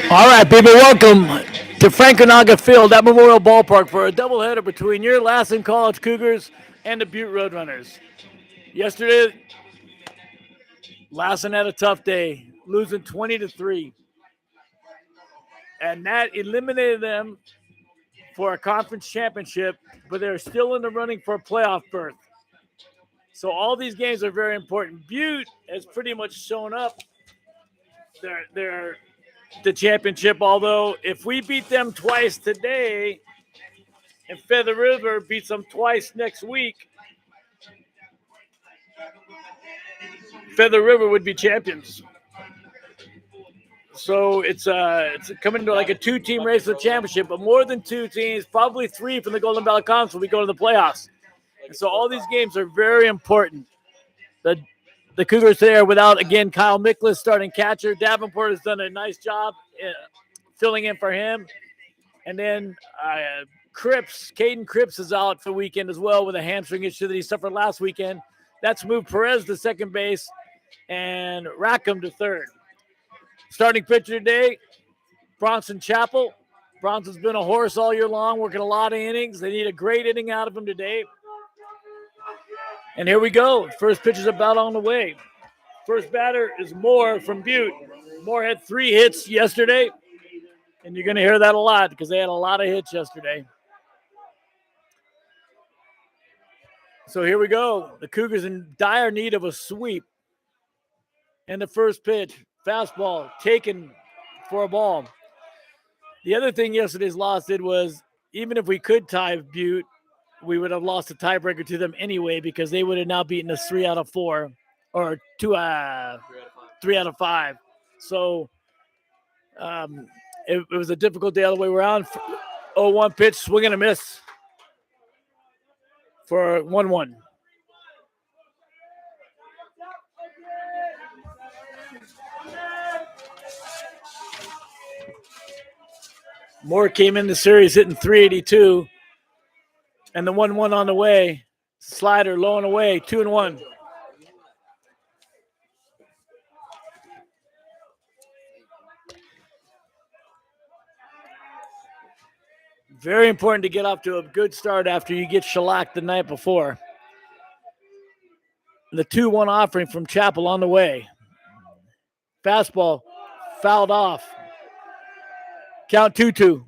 All right, people, welcome to Frankonaga Field at Memorial Ballpark for a doubleheader between your Lassen College Cougars and the Butte Roadrunners. Yesterday, Lassen had a tough day, losing 20-3, and that eliminated them for a conference championship, but they're still in the running for a playoff berth. So all these games are very important. Butte has pretty much shown up. They're the championship, although if we beat them twice today and Feather River beats them twice next week, Feather River would be champions. So it's coming to like a two-team race for the championship, but more than two teams, probably three from the Golden Valley Conference will be going to the playoffs. And so all these games are very important. The Cougars there without, again, Kyle Miklas starting catcher. Davenport has done a nice job filling in for him. And then Caden Cripps is out for the weekend as well with a hamstring issue that he suffered last weekend. That's moved Perez to second base and Rackham to third. Starting pitcher today, Bronson Chappell. Bronson's been a horse all year long, working a lot of innings. They need a great inning out of him today. And here we go. First pitch is about on the way. First batter is Moore from Butte. Moore had 3 hits yesterday, and you're going to hear that a lot because they had a lot of hits yesterday. So here we go. The Cougars in dire need of a sweep. And the first pitch, fastball, taken for a ball. The other thing yesterday's loss did was, even if we could tie Butte, we would have lost a tiebreaker to them anyway because they would have now beaten us 3 out of 4 or 3 out of 5. So it was a difficult day all the way around. 0-1 pitch, swing and a miss for 1-1. Moore came in the series hitting 382. And the 1-1 on the way. Slider low and away, 2-1. Very important to get off to a good start after you get shellacked the night before. The 2-1 offering from Chappell on the way. Fastball fouled off. Count 2-2.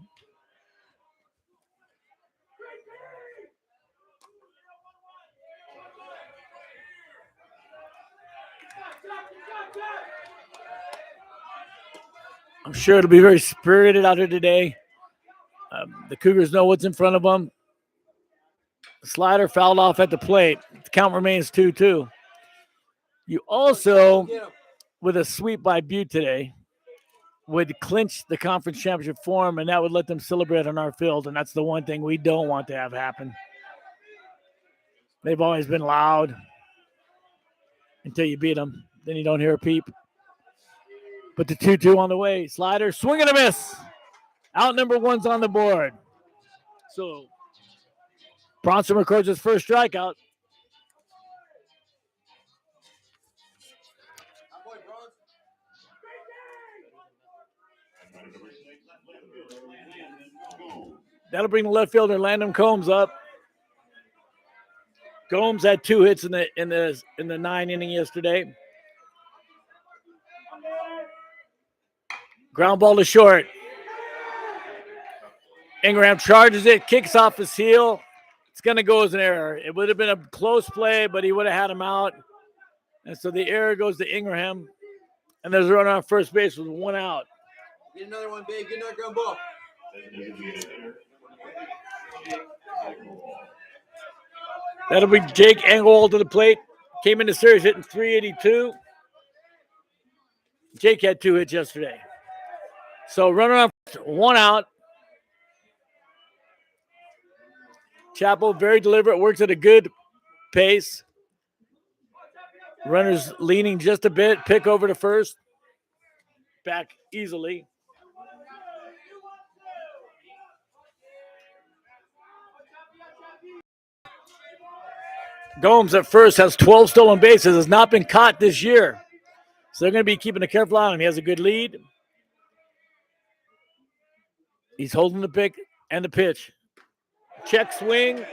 I'm sure it'll be very spirited out here today. The Cougars know what's in front of them. The slider fouled off at the plate. The count remains 2-2. You also, with a sweep by Butte today, would clinch the conference championship form, and that would let them celebrate on our field, and that's the one thing we don't want to have happen. They've always been loud until you beat them. Then you don't hear a peep. But the 2-2 on the way. Slider, swing and a miss. Out number 1's on the board. So Bronson records his first strikeout. That'll bring the left fielder Landon Combs up. Combs had 2 hits in the 9 inning yesterday. Ground ball to short. Ingraham charges it, kicks off his heel. It's going to go as an error. It would have been a close play, but he would have had him out. And so the error goes to Ingraham. And there's a runner on first base with 1 out. Get another one, big. Get another ground ball. That'll be Jake Engelwald to the plate. Came into series hitting 382. Jake had 2 hits yesterday. So runner on 1 out. Chappell, very deliberate, works at a good pace. Runner's leaning just a bit, pick over to first. Back easily. Gomes at first has 12 stolen bases, has not been caught this year. So they're going to be keeping a careful eye on him. He has a good lead. He's holding the pick and the pitch. Check swing.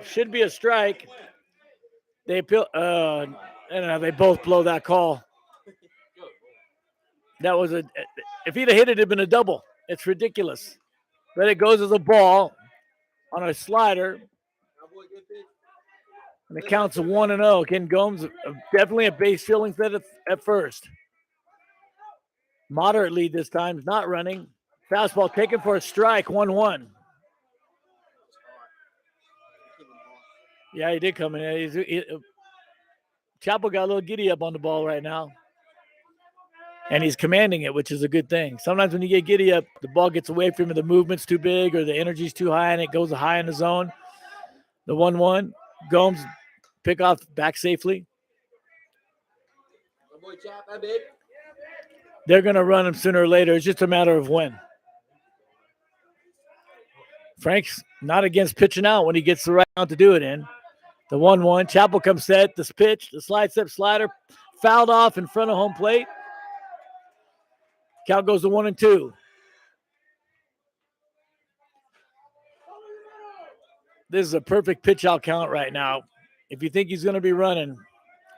Should be a strike. They appeal. They both blow that call. That was if he'd have hit it, it'd been a double. It's ridiculous. But it goes as a ball on a slider. And it counts 1-0. Ken Gomes definitely a base stealing set at first. Moderate lead this time. Not running. Fastball taken for a strike. 1-1. Yeah, he did come in. Chapel got a little giddy up on the ball right now. And he's commanding it, which is a good thing. Sometimes when you get giddy up, the ball gets away from you, the movement's too big or the energy's too high and it goes high in the zone. The 1-1. Gomes pick off back safely. They're going to run him sooner or later. It's just a matter of when. Frank's not against pitching out when he gets the right amount to do it in. The 1-1. Chapel comes set. This pitch, the slide step slider, fouled off in front of home plate. Count goes to 1-2. This is a perfect pitch out count right now. If you think he's going to be running,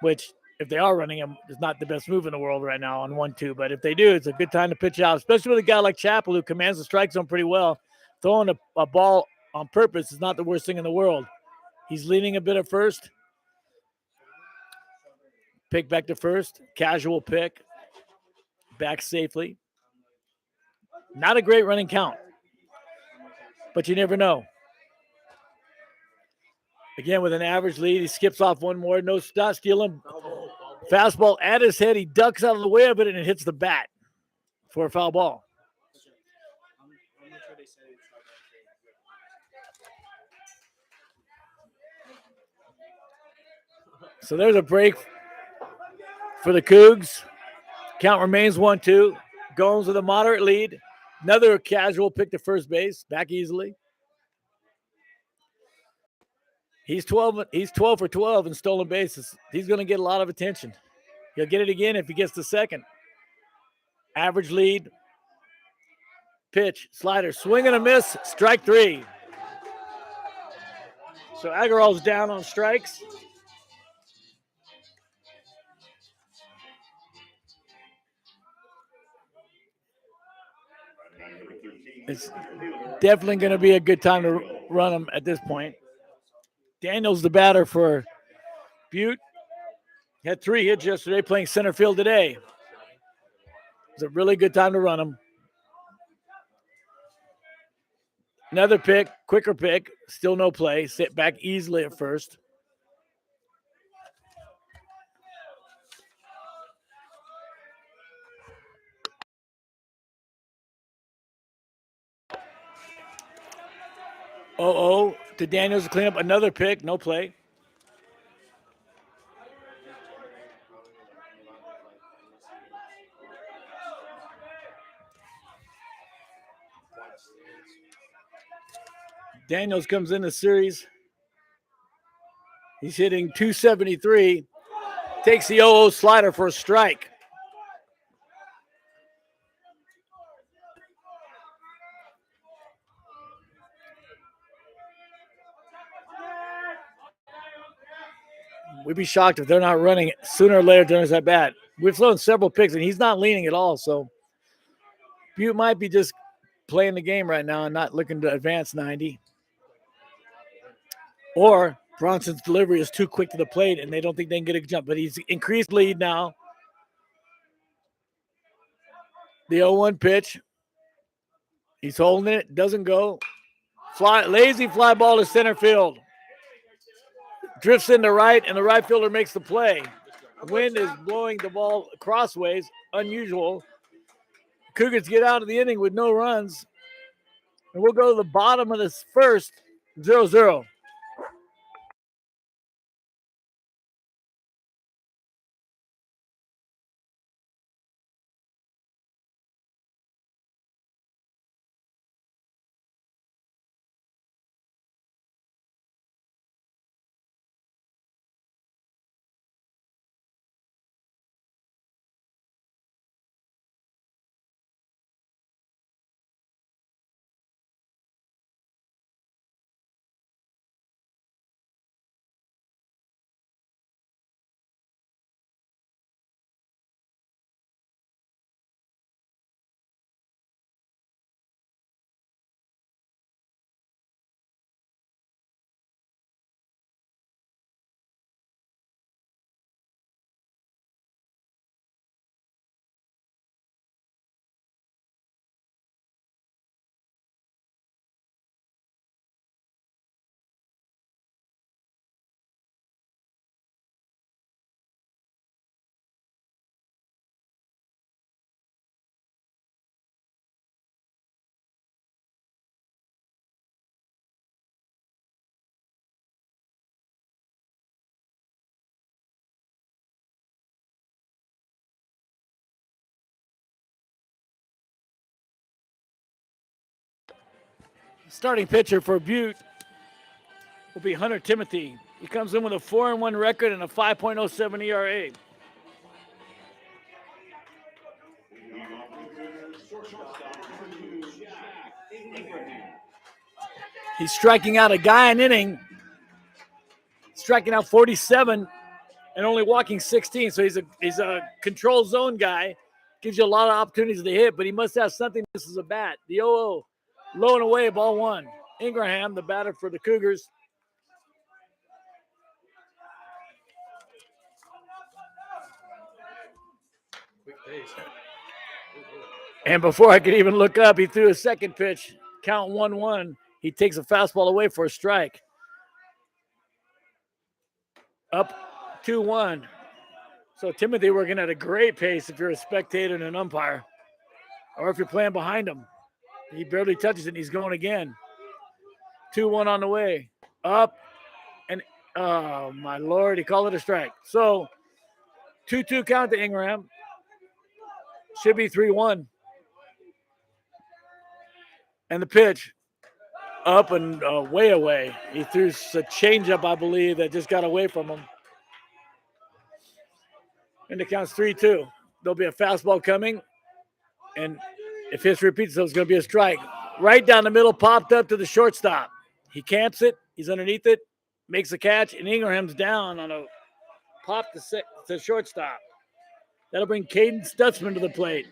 which if they are running him, it's not the best move in the world right now on 1-2. But if they do, it's a good time to pitch out, especially with a guy like Chapel who commands the strike zone pretty well. Throwing a ball on purpose is not the worst thing in the world. He's leaning a bit at first. Pick back to first. Casual pick. Back safely. Not a great running count, but you never know. Again, with an average lead, he skips off one more. No, not stealing. Fastball at his head. He ducks out of the way of it, and it hits the bat for a foul ball. So there's a break for the Cougs. Count remains 1-2. Gomes with a moderate lead. Another casual pick to first base. Back easily. He's 12 for 12 in stolen bases. He's going to get a lot of attention. He'll get it again if he gets the second. Average lead. Pitch. Slider. Swing and a miss. Strike 3. So Agarwal's down on strikes. It's definitely going to be a good time to run him at this point. Daniel's the batter for Butte. He had 3 hits yesterday playing center field today. It's a really good time to run him. Another pick, quicker pick, still no play. Sit back easily at first. To Daniels to clean up another pick, no play. Daniels comes in the series. He's hitting 273. Takes the 0-0 slider for a strike. We'd be shocked if they're not running it sooner or later during that bat. We've thrown several picks, and he's not leaning at all. So Butte might be just playing the game right now and not looking to advance 90. Or Bronson's delivery is too quick to the plate, and they don't think they can get a jump. But he's increased lead now. The 0-1 pitch. He's holding it. Doesn't go. Lazy fly ball to center field. Drifts into right, and the right fielder makes the play. Wind is blowing the ball crossways. Unusual. Cougars get out of the inning with no runs. And we'll go to the bottom of this first, 0-0. Starting pitcher for Butte will be Hunter Timothy. He comes in with a 4-1 record and a 5.07 ERA. He's striking out a guy an inning, striking out 47 and only walking 16. So he's a control zone guy. Gives you a lot of opportunities to hit, but he must have something. This is a bat. The 0-0, low and away, ball one. Ingraham, the batter for the Cougars. And before I could even look up, he threw a second pitch. Count 1-1. He takes a fastball away for a strike. Up 2-1. So Timothy working at a great pace if you're a spectator and an umpire, or if you're playing behind him. He barely touches it, and he's going again. 2-1 on the way. Up, and oh, my Lord, he called it a strike. So 2-2 count to Ingram. Should be 3-1. And the pitch, up and way away. He threw a changeup, I believe, that just got away from him. And it counts 3-2. There'll be a fastball coming. And if history repeats itself, it's going to be a strike. Right down the middle, popped up to the shortstop. He camps it. He's underneath it. Makes a catch. And Ingram's down on a pop to shortstop. That'll bring Caden Stutzman to the plate.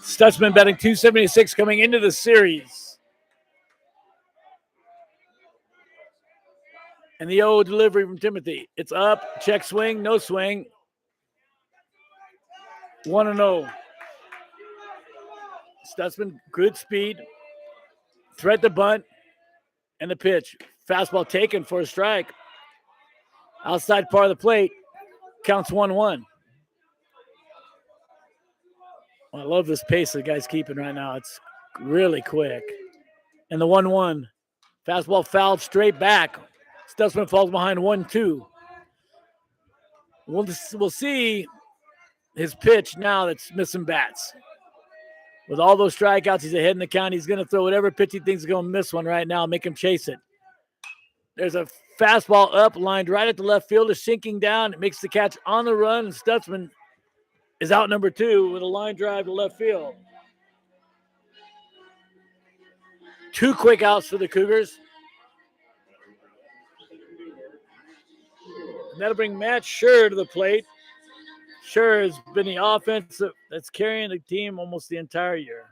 Stutzman batting .276 coming into the series. And the 0 delivery from Timothy. It's up, check swing, no swing. 1-0. Stutzman, good speed. Threat to bunt. And the pitch. Fastball taken for a strike. Outside part of the plate. Counts 1-1. I love this pace the guy's keeping right now. It's really quick. And the 1-1. Fastball fouled straight back. Stutzman falls behind 1-2. We'll see his pitch now that's missing bats. With all those strikeouts, he's ahead in the count. He's going to throw whatever pitch he thinks is going to miss one right now, make him chase it. There's a fastball up, lined right at the left fielder, sinking down. It makes the catch on the run, and Stutzman is out number 2 with a line drive to left field. 2 quick outs for the Cougars. And that'll bring Matt Scher to the plate. Scher has been the offense that's carrying the team almost the entire year.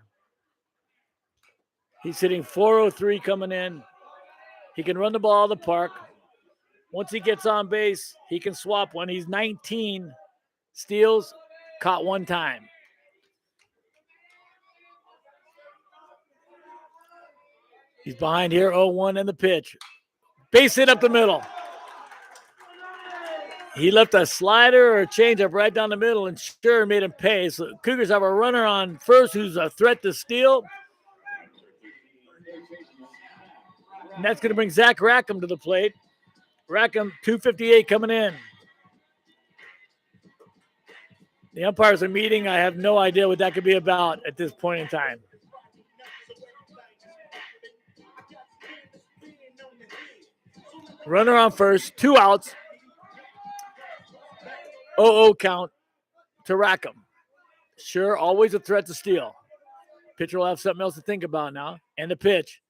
He's hitting .403 coming in. He can run the ball out of the park. Once he gets on base, he can swap one. He's 19 steals, caught 1 time. He's behind here, 0-1 in the pitch. Base hit up the middle. He left a slider or a changeup right down the middle, and Scher made him pay. So Cougars have a runner on first who's a threat to steal. And that's going to bring Zach Rackham to the plate. Rackham, 258 coming in. The umpires are meeting. I have no idea what that could be about at this point in time. Runner on first, 2 outs. 0-0 count to Rackham. Sure, always a threat to steal. Pitcher will have something else to think about now. And the pitch.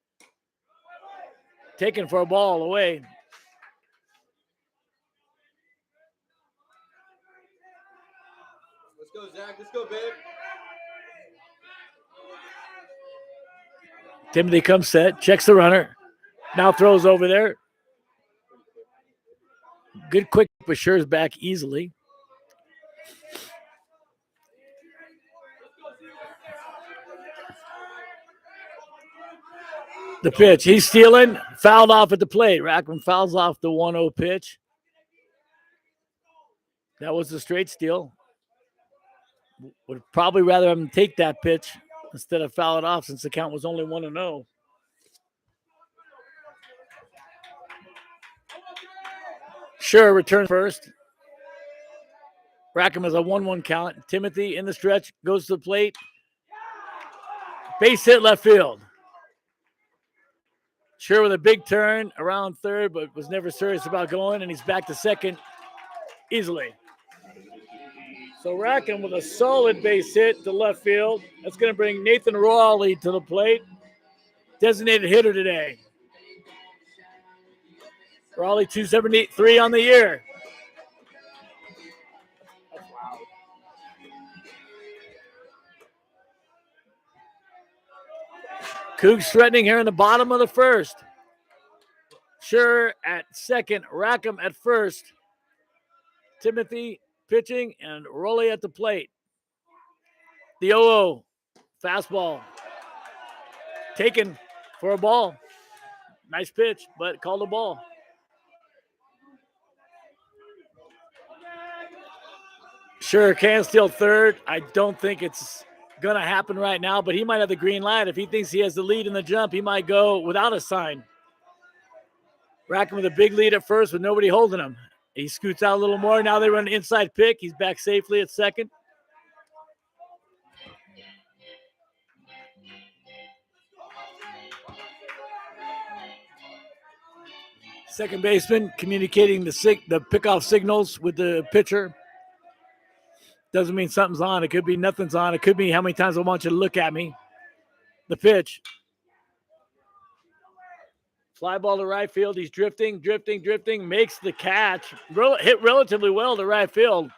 Taken for a ball away. Let's go, Zach. Let's go, babe. Timothy comes set, checks the runner. Now throws over there. Good quick, but Scher's back easily. The pitch. He's stealing. Fouled off at the plate. Rackham fouls off the 1-0 pitch. That was a straight steal. Would probably rather have him take that pitch instead of foul it off since the count was only 1-0. Sure, return first. Rackham has a 1-1 count. Timothy in the stretch goes to the plate. Base hit left field. Sure with a big turn around third, but was never serious about going, and he's back to second easily. So Rackham with a solid base hit to left field. That's going to bring Nathan Raleigh to the plate. Designated hitter today. Raleigh 273 on the year. Cougs threatening here in the bottom of the first. Sure at second, Rackham at first. Timothy pitching and Raleigh at the plate. The 0-0 fastball taken for a ball. Nice pitch, but called a ball. Sure can steal third. I don't think it's going to happen right now, but he might have the green light. If he thinks he has the lead in the jump, he might go without a sign. Rackham with a big lead at first with nobody holding him. He scoots out a little more. Now they run an inside pick. He's back safely at second. Second baseman communicating the pickoff signals with the pitcher. Doesn't mean something's on. It could be nothing's on. It could be how many times I want you to look at me. The pitch. Fly ball to right field. He's drifting. Makes the catch. Hit relatively well to right field.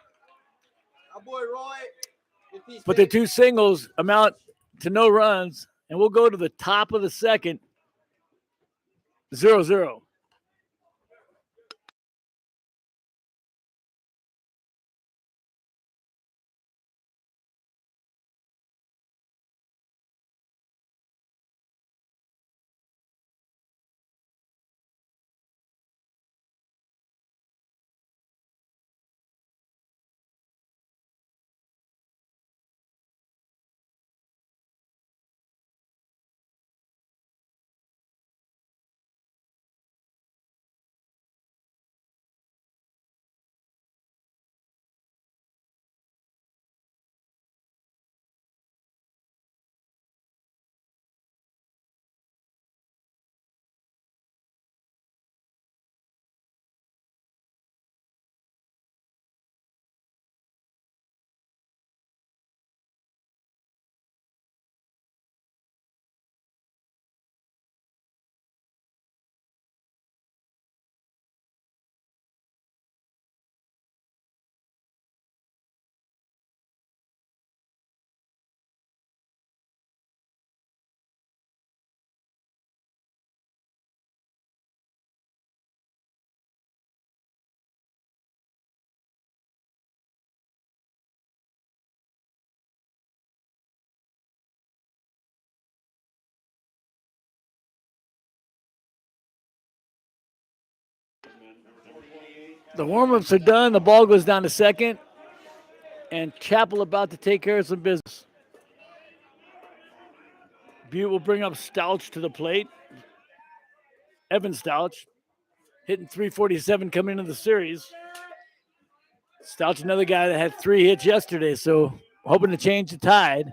Our boy Roy. But the two singles amount to no runs. And we'll go to the top of the second. 0-0. The warm-ups are done. The ball goes down to second. And Chappell about to take care of some business. Butte will bring up Stouch to the plate. Evan Stouch hitting 347 coming into the series. Stouch, another guy that had 3 hits yesterday, so hoping to change the tide.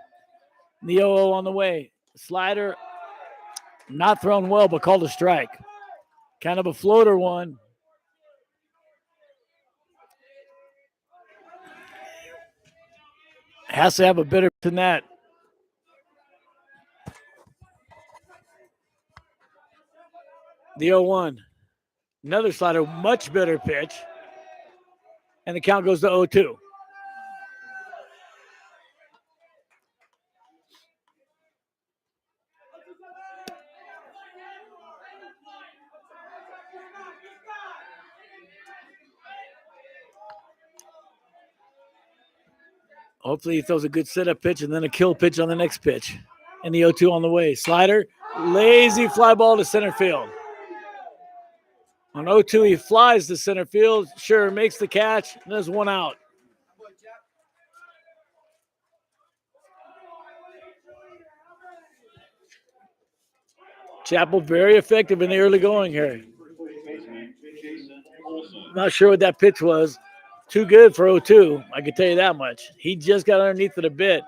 The 0-0 on the way. Slider not thrown well, but called a strike. Kind of a floater one. Has to have a better than that. The 0-1. Another slider, much better pitch. And the count goes to 0-2. Hopefully he throws a good setup pitch and then a kill pitch on the next pitch. And the 0-2 on the way. Slider, lazy fly ball to center field. On 0-2, he flies to center field. Sure, makes the catch. And there's one out. Chappell very effective in the early going here. Not sure what that pitch was. too good for 0-2. I can tell you that much. He just got underneath it a bit.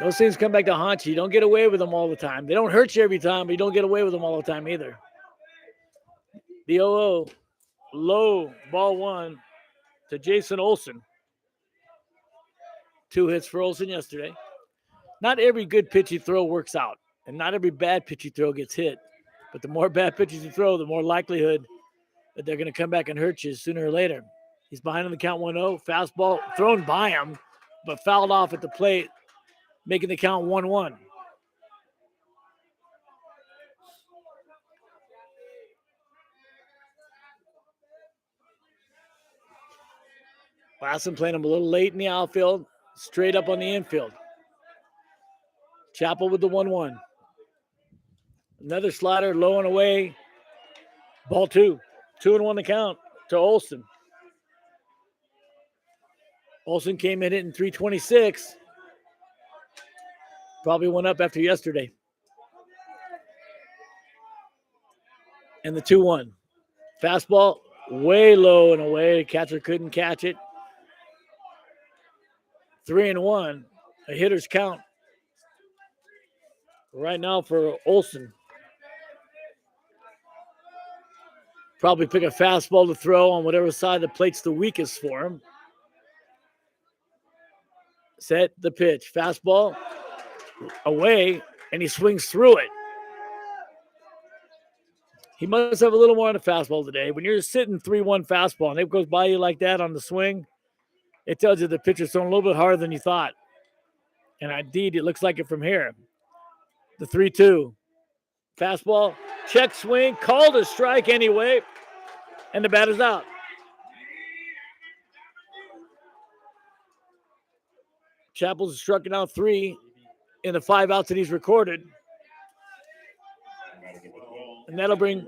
Those things come back to haunt you. You don't get away with them all the time. They don't hurt you every time, but you don't get away with them all the time either. The 0-0, low ball one to Jason Olson. 2 hits for Olson yesterday. Not every good pitch you throw works out, and not every bad pitch you throw gets hit. But the more bad pitches you throw, the more likelihood that they're going to come back and hurt you sooner or later. He's behind on the count 1-0. Fastball thrown by him, but fouled off at the plate, making the count 1-1. Lassen playing him a little late in the outfield, straight up on the infield. Chappell with the 1-1. Another slider, low and away. Ball 2. 2-1 the count to Olson. Olson came in hitting 326. Probably went up after yesterday. And the 2-1. Fastball way low and away. The catcher couldn't catch it. 3-1. A hitter's count right now for Olson. Probably pick a fastball to throw on whatever side the plate's the weakest for him. Set the pitch. Fastball away, and he swings through it. He must have a little more on the fastball today. When you're sitting 3-1 fastball and it goes by you like that on the swing, it tells you the pitcher's throwing a little bit harder than you thought. And indeed, it looks like it from here. The 3-2. Fastball, check swing, called a strike anyway, and the batter's out. Chappell's struck out 3 in the 5 outs that he's recorded. And that'll bring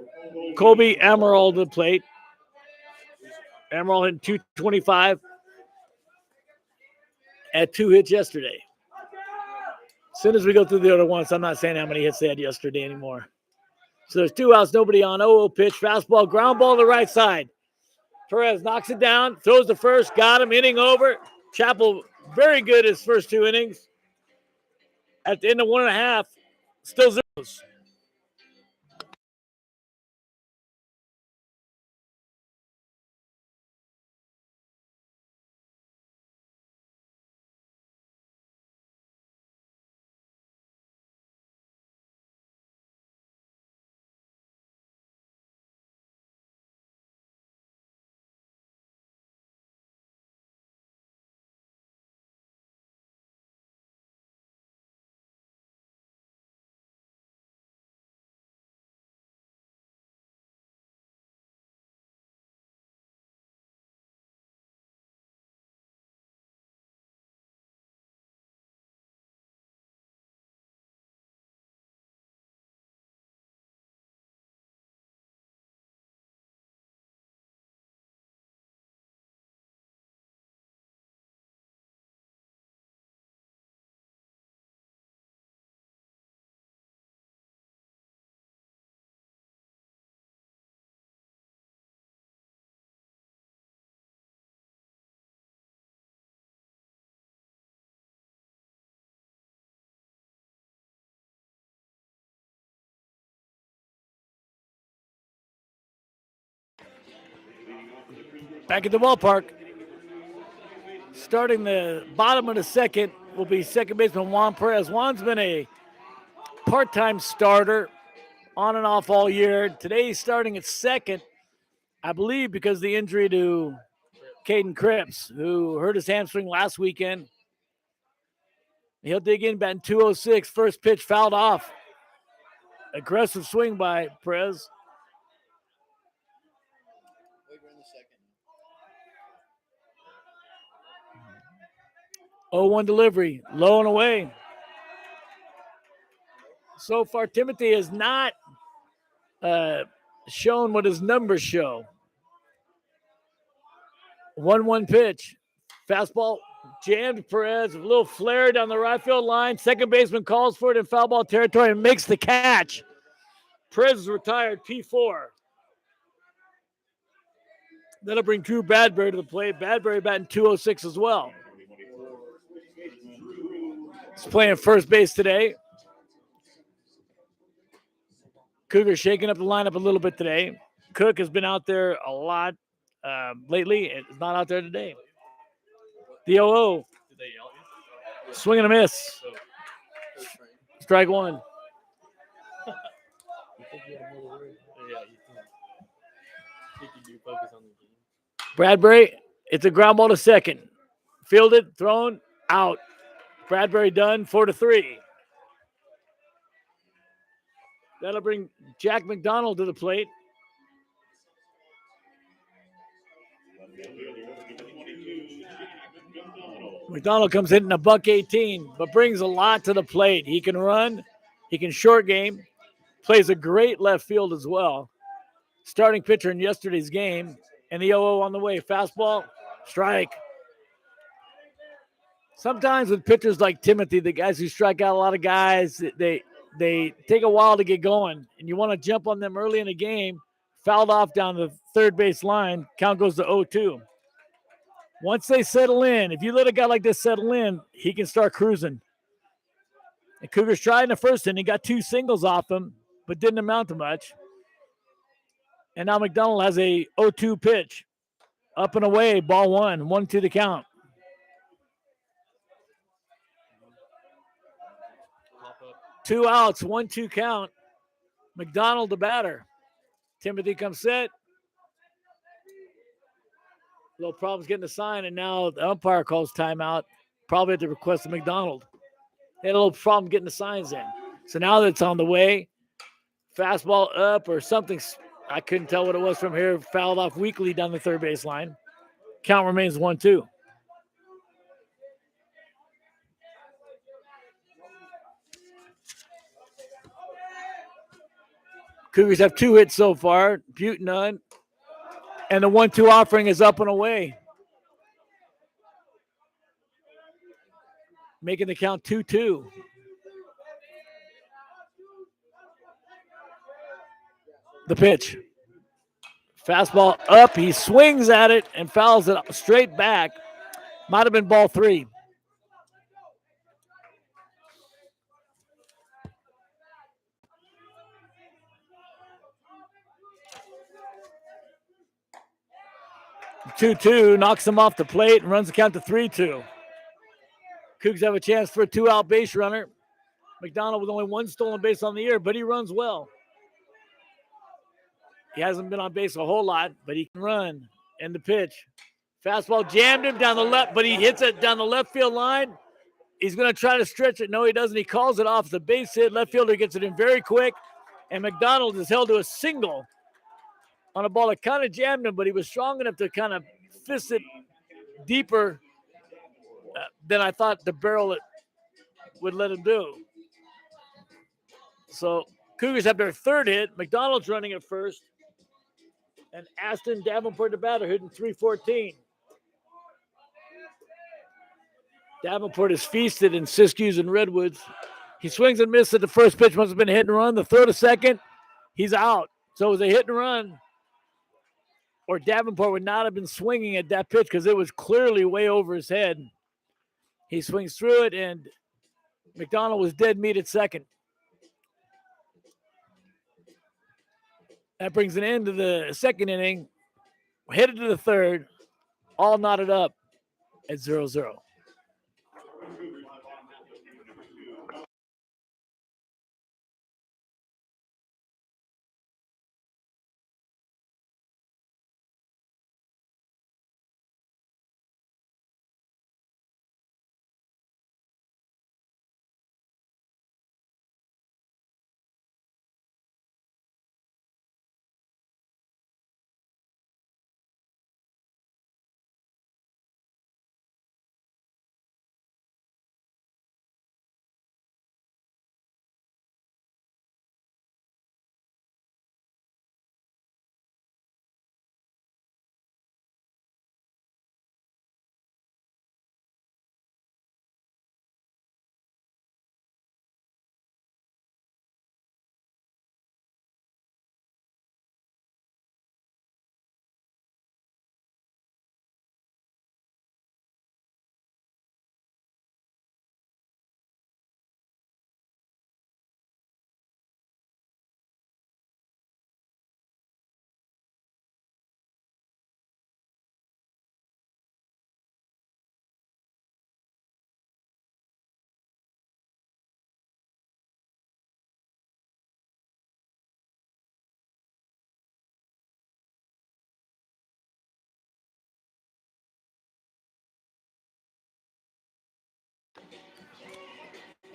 Kobe Amaral to the plate. Amaral hit 225 at 2 hits yesterday. As soon as we go through the other ones, I'm not saying how many hits they had yesterday anymore. So there's 2 outs, nobody on. 0-0 pitch, fastball, ground ball to the right side. Perez knocks it down, throws the first, got him, inning over. Chappell, very good his first 2 innings. At the end of 1.5, still zeros. Back at the ballpark. Starting the bottom of the second will be second baseman Juan Perez. Juan's been a part-time starter on and off all year. Today he's starting at second, I believe, because of the injury to Caden Cripps, who hurt his hamstring last weekend. He'll dig in, batting 206. First pitch fouled off. Aggressive swing by Perez. 0-1 delivery, low and away. So far, Timothy has not shown what his numbers show. 1-1 pitch. Fastball jammed Perez. A little flare down the right field line. Second baseman calls for it in foul ball territory and makes the catch. Perez is retired, P4. That'll bring Drew Badbury to the plate. Badbury batting 206 as well. He's playing first base today. Cougars shaking up the lineup a little bit today. Cook has been out there a lot lately. It's not out there today. The 0-0. Swing and a miss. Strike one. Bradbury, it's a ground ball to second. Fielded, thrown, out. Bradbury done, 4-3. That'll bring Jack McDonald to the plate. McDonald comes hitting a $118, but brings a lot to the plate. He can run, he can short game, plays a great left field as well. Starting pitcher in yesterday's game, and the 0-0 on the way. Fastball, strike. Sometimes with pitchers like Timothy, the guys who strike out a lot of guys, they take a while to get going, and you want to jump on them early in the game. Fouled off down the third base line. Count goes to 0-2. Once they settle in, if you let a guy like this settle in, he can start cruising. The Cougars tried in the first inning, got 2 singles off him, but didn't amount to much. And now McDonald has a 0-2 pitch. Up and away, ball 1, 1-2 the count. Two outs, 1-2 count. McDonald the batter. Timothy comes set. Little problems getting the sign, and now the umpire calls timeout, probably at the request of McDonald. They had a little problem getting the signs in. So now that it's on the way, fastball up or something, I couldn't tell what it was from here, fouled off weakly down the third base line. Count remains 1-2. Cougars have 2 hits so far, Butte none. And the 1-2 offering is up and away. Making the count 2-2. The pitch. Fastball up. He swings at it and fouls it straight back. Might have been ball 3. Two knocks him off the plate and runs the count to 3-2. Cougs have a chance for a 2-out base runner. McDonald with only 1 stolen base on the year, but he runs well. He hasn't been on base a whole lot, but he can run. And the pitch. Fastball jammed him down the left, but he hits it down the left field line. He's going to try to stretch it. No, he doesn't. He calls it off. It's a base hit. Left fielder gets it in very quick. And McDonald is held to a single on a ball that kind of jammed him, but he was strong enough to kind of fist it deeper than I thought the barrel would let him do. So Cougars have their 3rd hit. McDonald's running at first. And Aston Davenport, the batter, hitting .314. Davenport is feasted in Siskiyous and Redwoods. He swings and misses at the first pitch. Must have been a hit and run. The throw to second, he's out. So it was a hit and run. Or Davenport would not have been swinging at that pitch because it was clearly way over his head. He swings through it, and McDonald was dead meat at second. That brings an end to the second inning. Headed to the third, all knotted up at 0-0.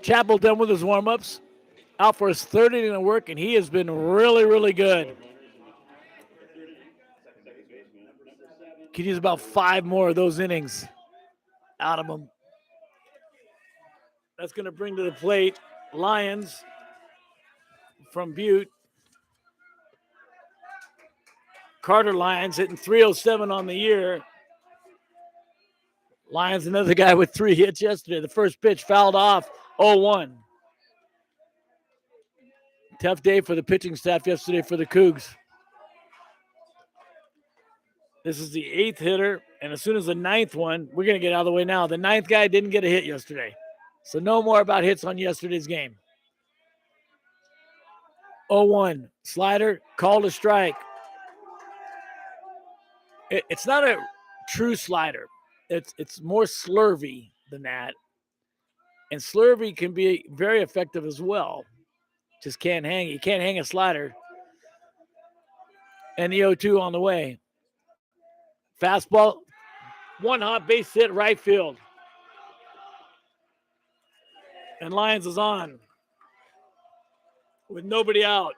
Chapel done with his warm-ups. Out for his third inning of work, and he has been really, really good. Could use about 5 more of those innings out of him. That's going to bring to the plate Lions from Butte. Carter Lyons hitting 307 on the year. Lyons, another guy with 3 hits yesterday. The first pitch fouled off 0-1. Tough day for the pitching staff yesterday for the Cougs. This is the 8th hitter, and as soon as the 9th one, we're going to get out of the way now. The 9th guy didn't get a hit yesterday. So no more about hits on yesterday's game. 0-1. Slider, called a strike. It's not a true slider. It's more slurvy than that. And slurvy can be very effective as well. Just can't hang. You can't hang a slider. And the 0-2 on the way. Fastball, 1 hot base hit right field. And Lyons is on with nobody out.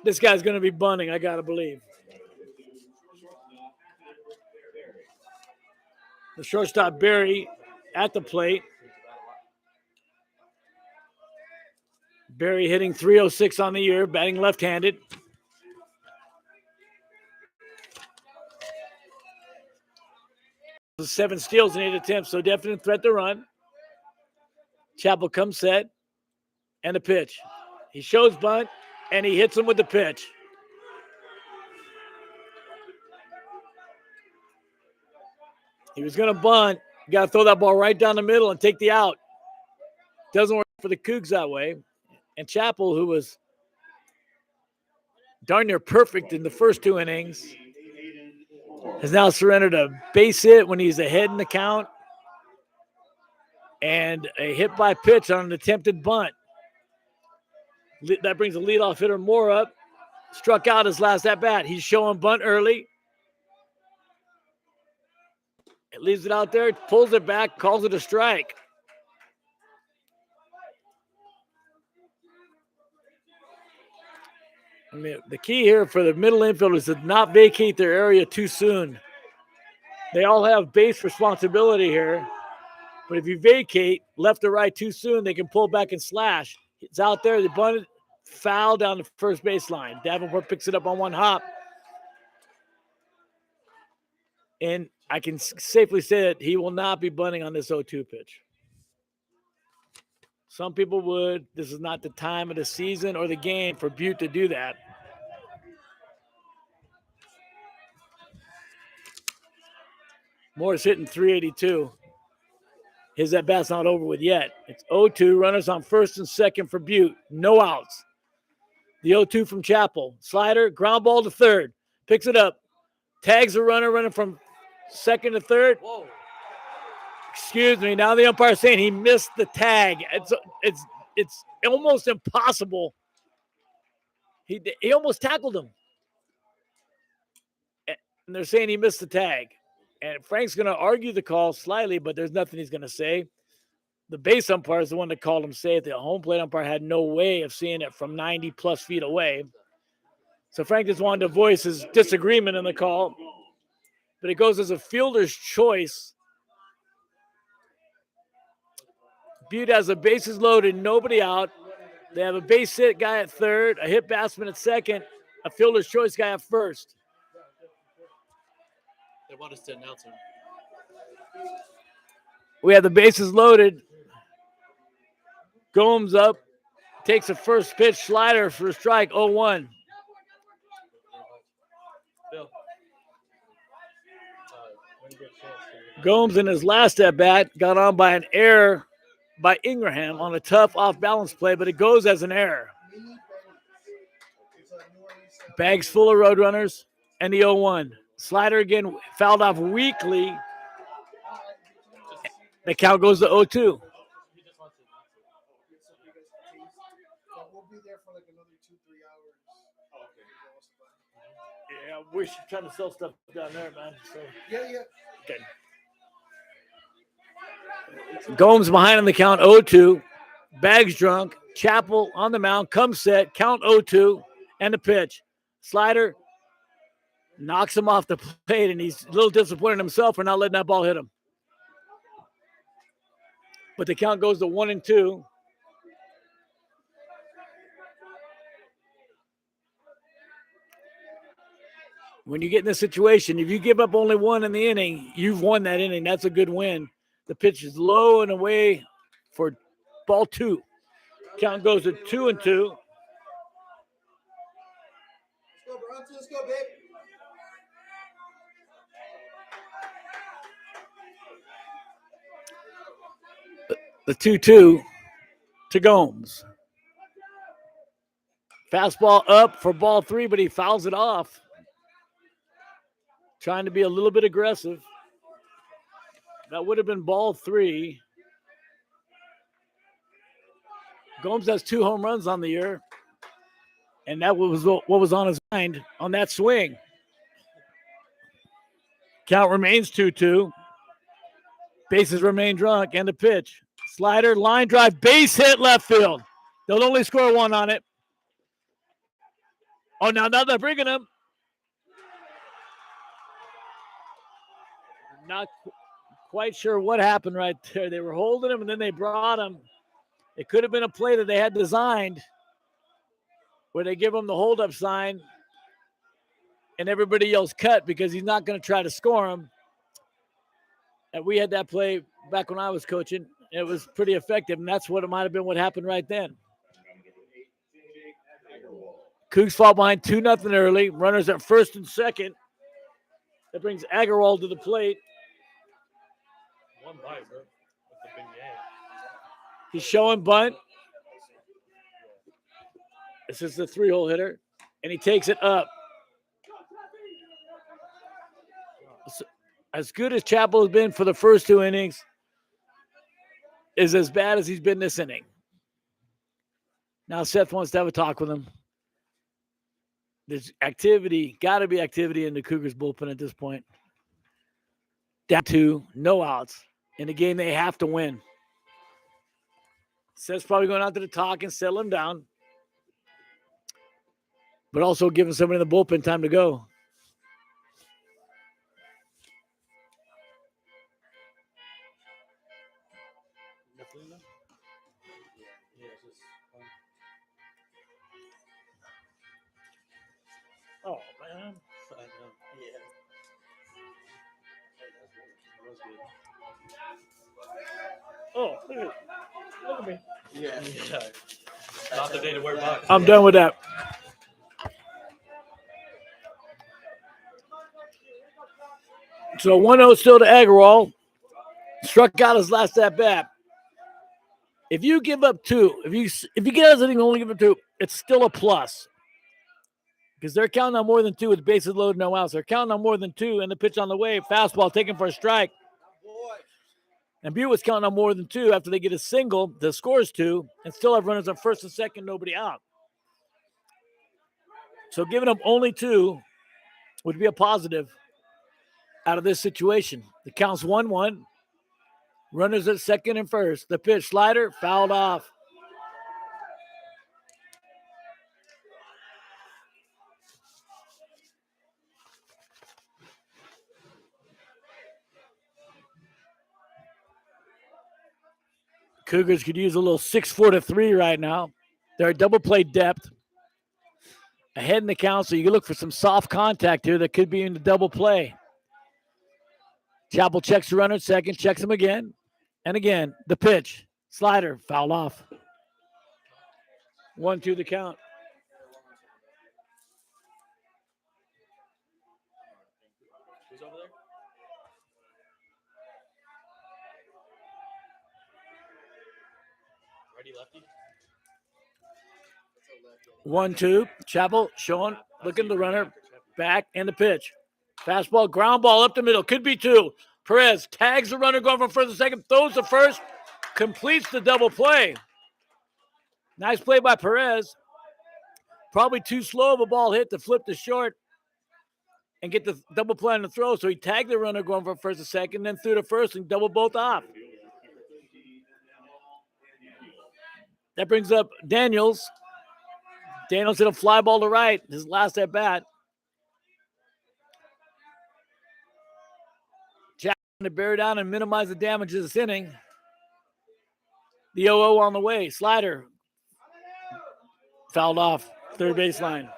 This guy's going to be bunting, I got to believe. The shortstop, Barry, at the plate. Barry hitting 306 on the year, batting left-handed. Seven steals in 8 attempts, so definite threat to run. Chapel comes set, and the pitch. He shows bunt, and he hits him with the pitch. He was going to bunt. You got to throw that ball right down the middle and take the out. Doesn't work for the Cougs that way. And Chapel, who was darn near perfect in the first 2 innings, has now surrendered a base hit when he's ahead in the count and a hit by pitch on an attempted bunt. That brings the leadoff hitter Moore up. Struck out his last at-bat. He's showing bunt early. It leaves it out there, pulls it back, calls it a strike. I mean, the key here for the middle infielders is to not vacate their area too soon. They all have base responsibility here. But if you vacate left or right too soon, they can pull back and slash. It's out there. They bunted, foul down the first baseline. Davenport picks it up on 1 hop. And I can safely say that he will not be bunting on this 0-2 pitch. Some people would. This is not the time of the season or the game for Butte to do that. Moore's hitting 382. His at-bat's not over with yet. It's 0-2, runners on first and second for Butte. No outs. The 0-2 from Chapel. Slider, ground ball to third. Picks it up. Tags the runner running from second to third. Whoa. Excuse me. Now the umpire's saying he missed the tag. It's almost impossible. He almost tackled him. And they're saying he missed the tag. And Frank's going to argue the call slightly, but there's nothing he's going to say. The base umpire is the one that called him safe. The home plate umpire had no way of seeing it from 90-plus feet away. So Frank just wanted to voice his disagreement in the call. But it goes as a fielder's choice. Butte has the bases loaded, nobody out. They have a base hit guy at third, a hit batsman at second, a fielder's choice guy at first. They want us to announce him. We have the bases loaded. Gomes up, takes a first pitch slider for a strike, 0-1. Bill. Gomes in his last at-bat got on by an error by Ingraham on a tough off-balance play, but it goes as an error. Bags full of roadrunners and the 0-1. Slider again fouled off weakly. The count goes to 0-2. Yeah, we're trying to sell stuff down there, man. So. Yeah. Okay. Gomes behind on the count 0-2. Bags drunk. Chappell on the mound. Comes set. Count 0-2. And the pitch. Slider knocks him off the plate, and he's a little disappointed in himself for not letting that ball hit him. But the count goes to 1-2. When you get in this situation, if you give up only one in the inning, you've won that inning. That's a good win. The pitch is low and away for ball 2. Count goes to 2-2. Let's go, babe. The 2-2 to Gomes. Fastball up for ball 3, but he fouls it off. Trying to be a little bit aggressive. That would have been ball 3. Gomes has 2 home runs on the year. And that was what was on his mind on that swing. Count remains 2-2. Bases remain drunk, and the pitch. Slider, line drive, base hit left field. They'll only score 1 on it. Oh, now they're bringing him. Not quite sure what happened right there. They were holding him, and then they brought him. It could have been a play that they had designed where they give him the hold-up sign, and everybody yells cut because he's not going to try to score him. And we had that play back when I was coaching. It was pretty effective, and that's what it might have been what happened right then. Cougs fall behind 2-0 early. Runners at first and second. That brings Agarwal to the plate. One bite, bro. That's a big game. He's showing bunt. This is the 3-hole hitter, and he takes it up. As good as Chappell has been for the first 2 innings, is as bad as he's been this inning. Now Seth wants to have a talk with him. There's activity, got to be activity in the Cougars bullpen at this point. Down 2, no outs. In a game they have to win. Seth's probably going out to the talk and settle him down. But also giving somebody in the bullpen time to go. Oh, man. I know. Yeah. Oh, look at me. Yeah. Not the day to wear boxes. I'm done with that. So 1-0 still to Agarwal. Struck out his last at bat. If you give up 2, if you get us and only give up 2, it's still a plus. Because they're counting on more than 2 with bases loaded, no outs. They're counting on more than 2, and the pitch on the way, fastball taken for a strike. And Butte was counting on more than 2 after they get a single. The scores 2, and still have runners on first and second, nobody out. So giving up only 2 would be a positive out of this situation. The count's 1-1. Runners at second and first. The pitch, slider, fouled off. Cougars could use a little 6-4-3 right now. They're at double play depth. Ahead in the count, so you can look for some soft contact here that could be in the double play. Chappell checks the runner at second, checks him again. And again, the pitch. Slider, foul off. 1-2 the count. Who's over there? Righty, lefty? 1-2. Chappell showing, looking at the runner. Back and the pitch. Fastball, ground ball up the middle. Could be 2. Perez tags the runner going from first and second. Throws the first. Completes the double play. Nice play by Perez. Probably too slow of a ball hit to flip to short and get the double play on the throw. So he tagged the runner going from first and second, then threw to first and doubled both off. That brings up Daniels. Daniels hit a fly ball to right, his last at bat. Jack to bear down and minimize the damage of this inning. The 0-0 on the way. Slider fouled off third baseline.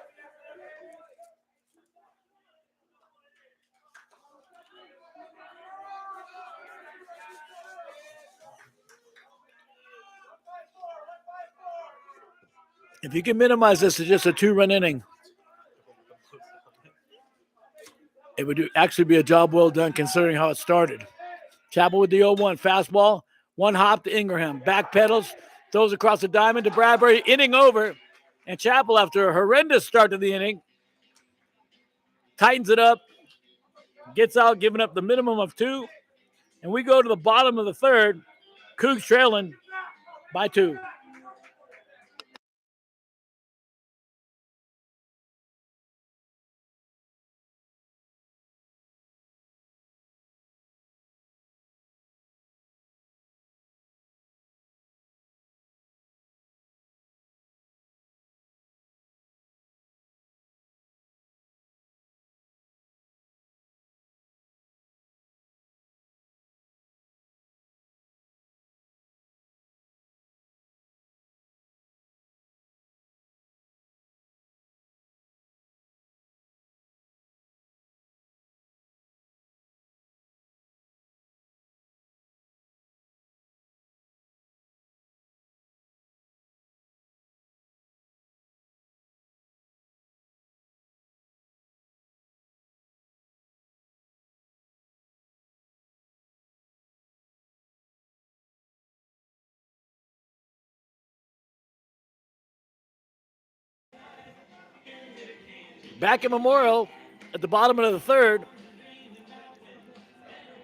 If you can minimize this to just a 2-run inning, it would actually be a job well done considering how it started. Chapel with the 0-1. Fastball. One hop to Ingraham. Back pedals. Throws across the diamond to Bradbury. Inning over. And Chapel, after a horrendous start to the inning, tightens it up. Gets out, giving up the minimum of 2. And we go to the bottom of the third. Cougs trailing by 2. Back at Memorial at the bottom of the third.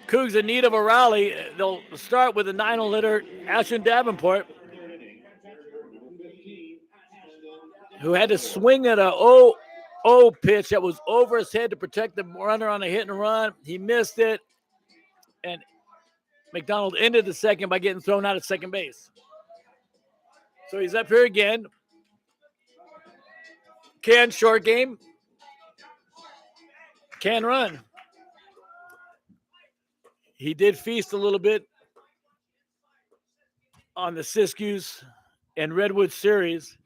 Cougs in need of a rally. They'll start with a 9-0 hitter, Ashton Davenport, who had to swing at a 0-0 pitch that was over his head to protect the runner on a hit and run. He missed it, and McDonald ended the second by getting thrown out at second base. So he's up here again. Can short game. Can run. He did feast a little bit on the Siskiyous and Redwood series.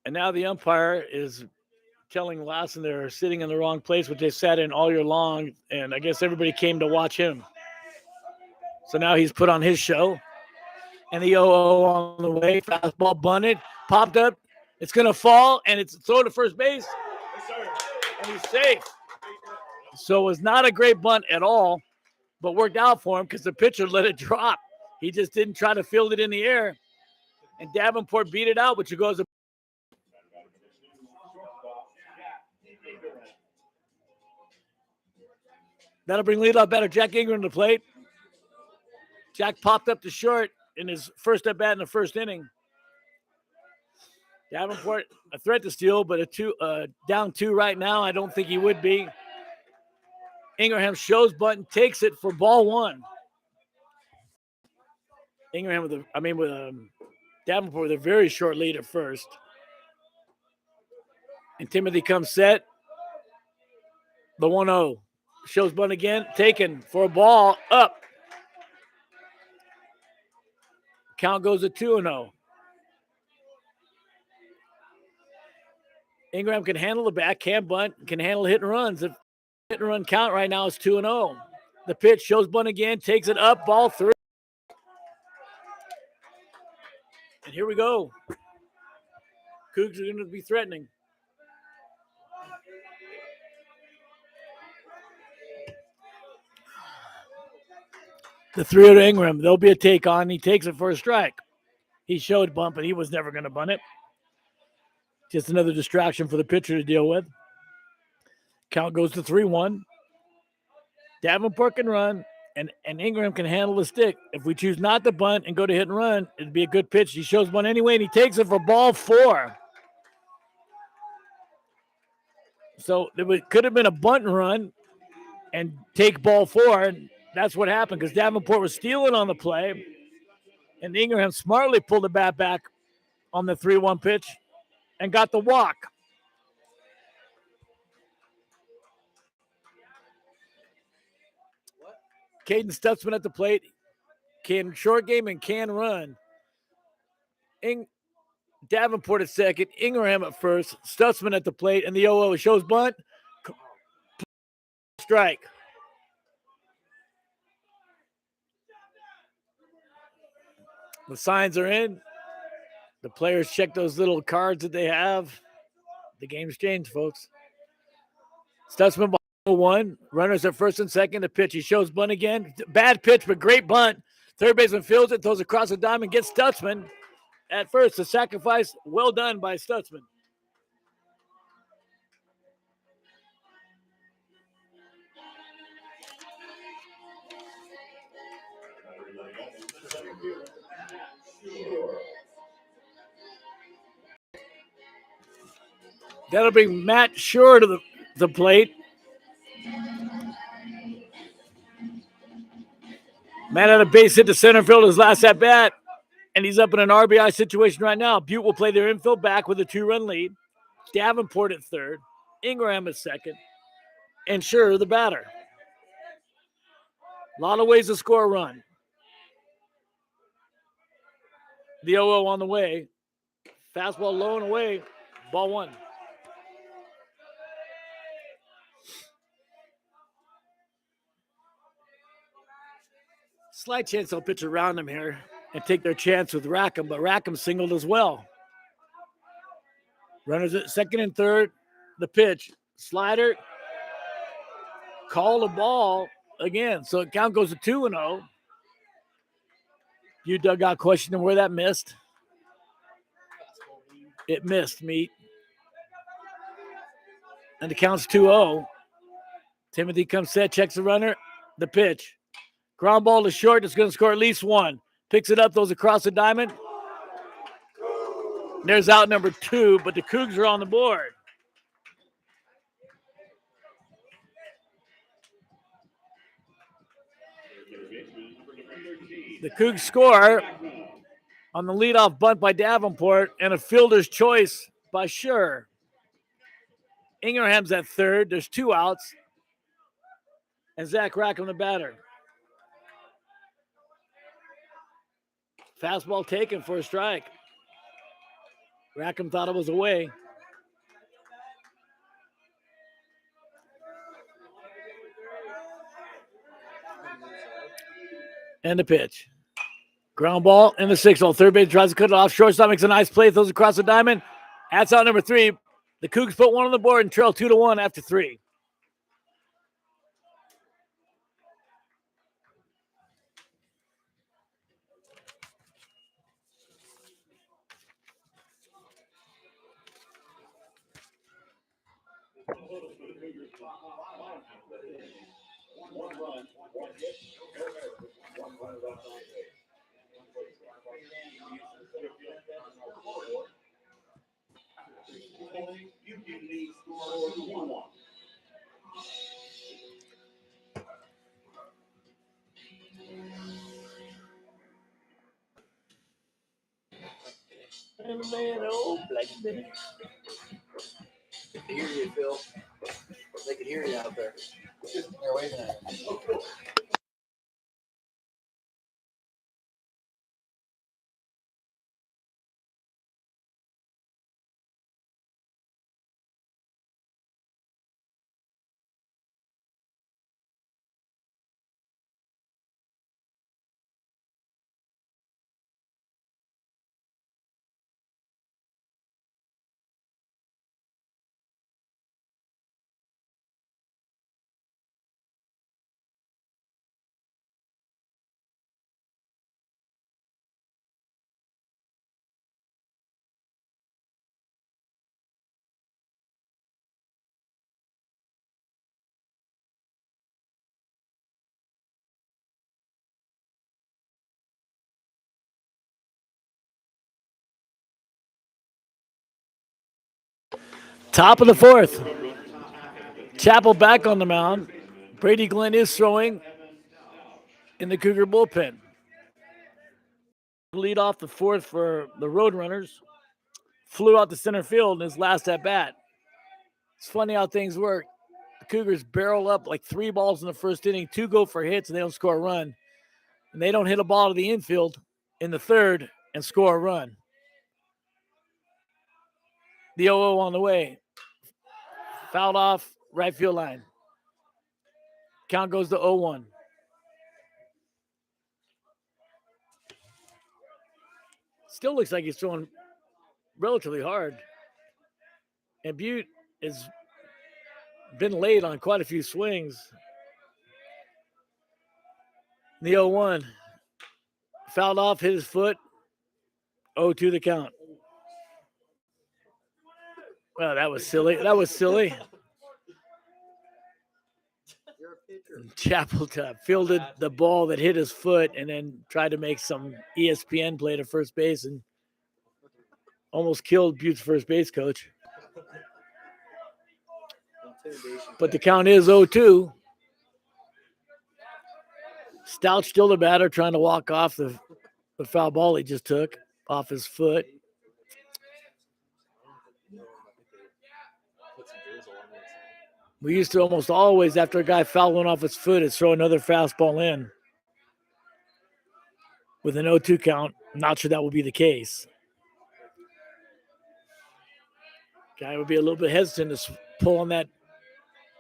And now the umpire is telling Lassen they're sitting in the wrong place, which they sat in all year long. And I guess everybody came to watch him. So now he's put on his show. And the 0-0 on the way. Fastball bunted. Popped up. It's going to fall. And it's thrown to first base. And he's safe. So it was not a great bunt at all, but worked out for him because the pitcher let it drop. He just didn't try to field it in the air. And Davenport beat it out, which goes. That'll bring leadoff batter Jack Ingram to the plate. Jack popped up to short in his first at bat in the first inning. Davenport, a threat to steal, but down 2 right now. I don't think he would be. Ingraham shows button, takes it for ball 1. Ingraham with Davenport with a very short lead at first. And Timothy comes set. The 1-0. Shows button again, taken for a ball up. Count goes to 2-0. Ingram can handle the bat, can bunt, can handle hit and runs. The hit and run count right now is 2-0. The pitch shows bunt again, takes it up, ball 3. And here we go. Cougs are going to be threatening. The 3-0 to Ingram. There'll be a take on. He takes it for a strike. He showed bunt, but he was never going to bunt it. Just another distraction for the pitcher to deal with. Count goes to 3-1. Davenport can run, and Ingram can handle the stick. If we choose not to bunt and go to hit and run, it'd be a good pitch. He shows bunt anyway, and he takes it for ball 4. So it could have been a bunt and run and take ball 4. And that's what happened because Davenport was stealing on the play. And Ingraham smartly pulled the bat back on the 3-1 pitch and got the walk. Caden Stutzman at the plate. Can short game and can run. Davenport at second. Ingraham at first. Stutzman at the plate. And the 0-0 shows bunt. Strike. The signs are in. The players check those little cards that they have. The game's changed, folks. Stutzman ball 1. Runners at first and second. The pitch. He shows bunt again. Bad pitch, but great bunt. Third baseman fields it, throws across the diamond, gets Stutzman at first. The sacrifice, well done by Stutzman. That'll bring Matt Shore to the plate. Matt had a base hit to center field his last at bat, and he's up in an RBI situation right now. Butte will play their infield back with a 2-run lead. Davenport at third, Ingraham at second, and Shore the batter. A lot of ways to score a run. The 0-0 on the way. Fastball low and away. Ball 1. Slight chance they'll pitch around him here and take their chance with Rackham, but Rackham singled as well. Runners at second and third. The pitch. Slider. Call the ball again. So the count goes to 2-0. You dugout questioning where that missed. It missed, Meat. And the count's 2-0. Timothy comes set, checks the runner. The pitch. Ground ball to short. It's going to score at least 1. Picks it up, throws across the diamond. There's out number 2, but the Cougs are on the board. The Cougs score on the leadoff bunt by Davenport and a fielder's choice by Shore. Ingraham's at third. There's 2 outs. And Zach Rackham the batter. Fastball taken for a strike. Rackham thought it was away. And the pitch. Ground ball in the 6-0. Third base tries to cut it off. Shortstop makes a nice play. Throws across the diamond. That's out number 3. The Cougs put 1 on the board and trail 2-1 after 3. They can hear you, Phil. They can hear you out there. They're waving at you. Top of the 4th. Chappell back on the mound. Brady Glenn is throwing in the Cougar bullpen. lead off the fourth for the Roadrunners. Flew out to center field in his last at bat. It's funny how things work. The Cougars barrel up like 3 balls in the first inning, 2 go for hits, and they don't score a run. And they don't hit a ball to the infield in the third and score a run. The 0-0 on the way. Fouled off right field line. Count goes to 0-1. Still looks like he's throwing relatively hard. And Butte has been late on quite a few swings. The 0-1. Fouled off, hit his foot. 0-2 the count. Well, that was silly. That was silly. Chapel fielded the ball that hit his foot and then tried to make some ESPN play to first base and almost killed Butte's first base coach. But the count is 0-2. Stout still the batter, trying to walk off the foul ball he just took off his foot. We used to almost always, after a guy fouled one off his foot, is throw another fastball in with an 0-2 count. I'm not sure that will be the case. Guy would be a little bit hesitant to pull on that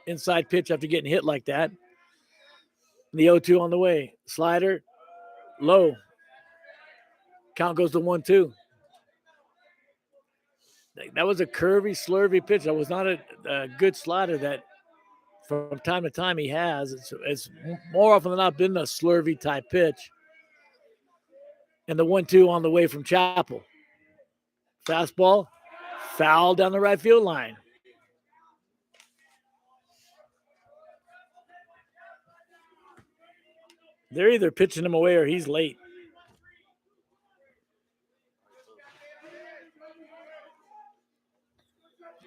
inside pitch after getting hit like that. The 0-2 on the way. Slider, low. Count goes to 1-2. That was a curvy, slurvy pitch. That was not a good slider that from time to time he has. It's more often than not been a slurvy type pitch. And the 1-2 on the way from Chapel. Fastball, foul down the right field line. They're either pitching him away or he's late.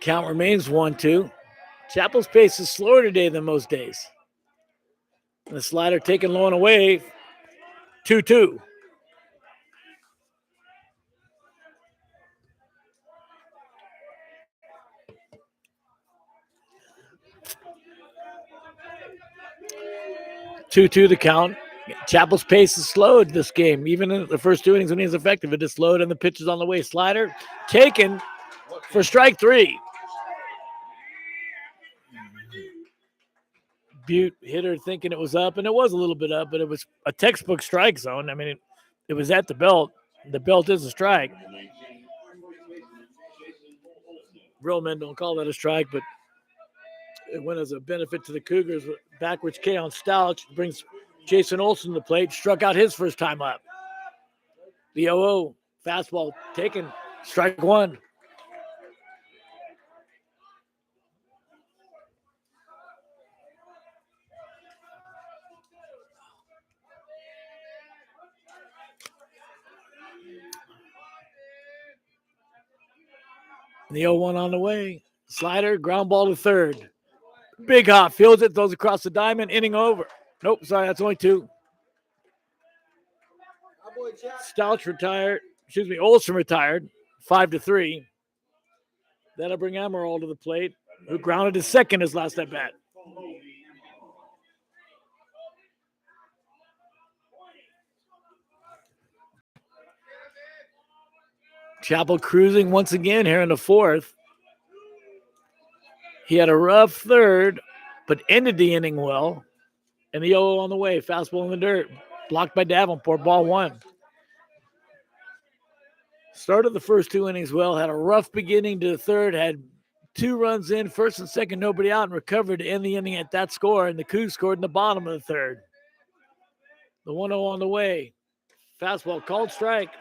Count remains 1-2. Chapel's pace is slower today than most days. And the slider taken low and away. 2-2. The count. Chapel's pace is slowed this game. Even in the first 2 innings when he was effective, it is slowed, and the pitch is on the way. Slider taken for strike 3. Butte hitter thinking it was up, and it was a little bit up, but it was a textbook strike zone. I mean, it was at the belt. The belt is a strike. Real men don't call that a strike, but it went as a benefit to the Cougars. Backwards K on Stouch brings Jason Olson to the plate, struck out his first time up. The 0-0 fastball taken, strike 1. The 0-1 on the way. Slider, ground ball to third. Big hop, fields it, throws across the diamond, inning over. Nope, sorry, that's only 2. Stouch retired. Olson retired, 5-3. That'll bring Amaral to the plate, who grounded his second his last at bat. Chapel cruising once again here in the fourth. He had a rough third, but ended the inning well. And the 0-0 on the way. Fastball in the dirt. Blocked by Davenport. Ball 1. Started the first 2 innings well. Had a rough beginning to the third. Had 2 runs in. First and second, nobody out. And recovered to end the inning at that score. And the Cougs scored in the bottom of the third. The 1-0 on the way. Fastball called strike.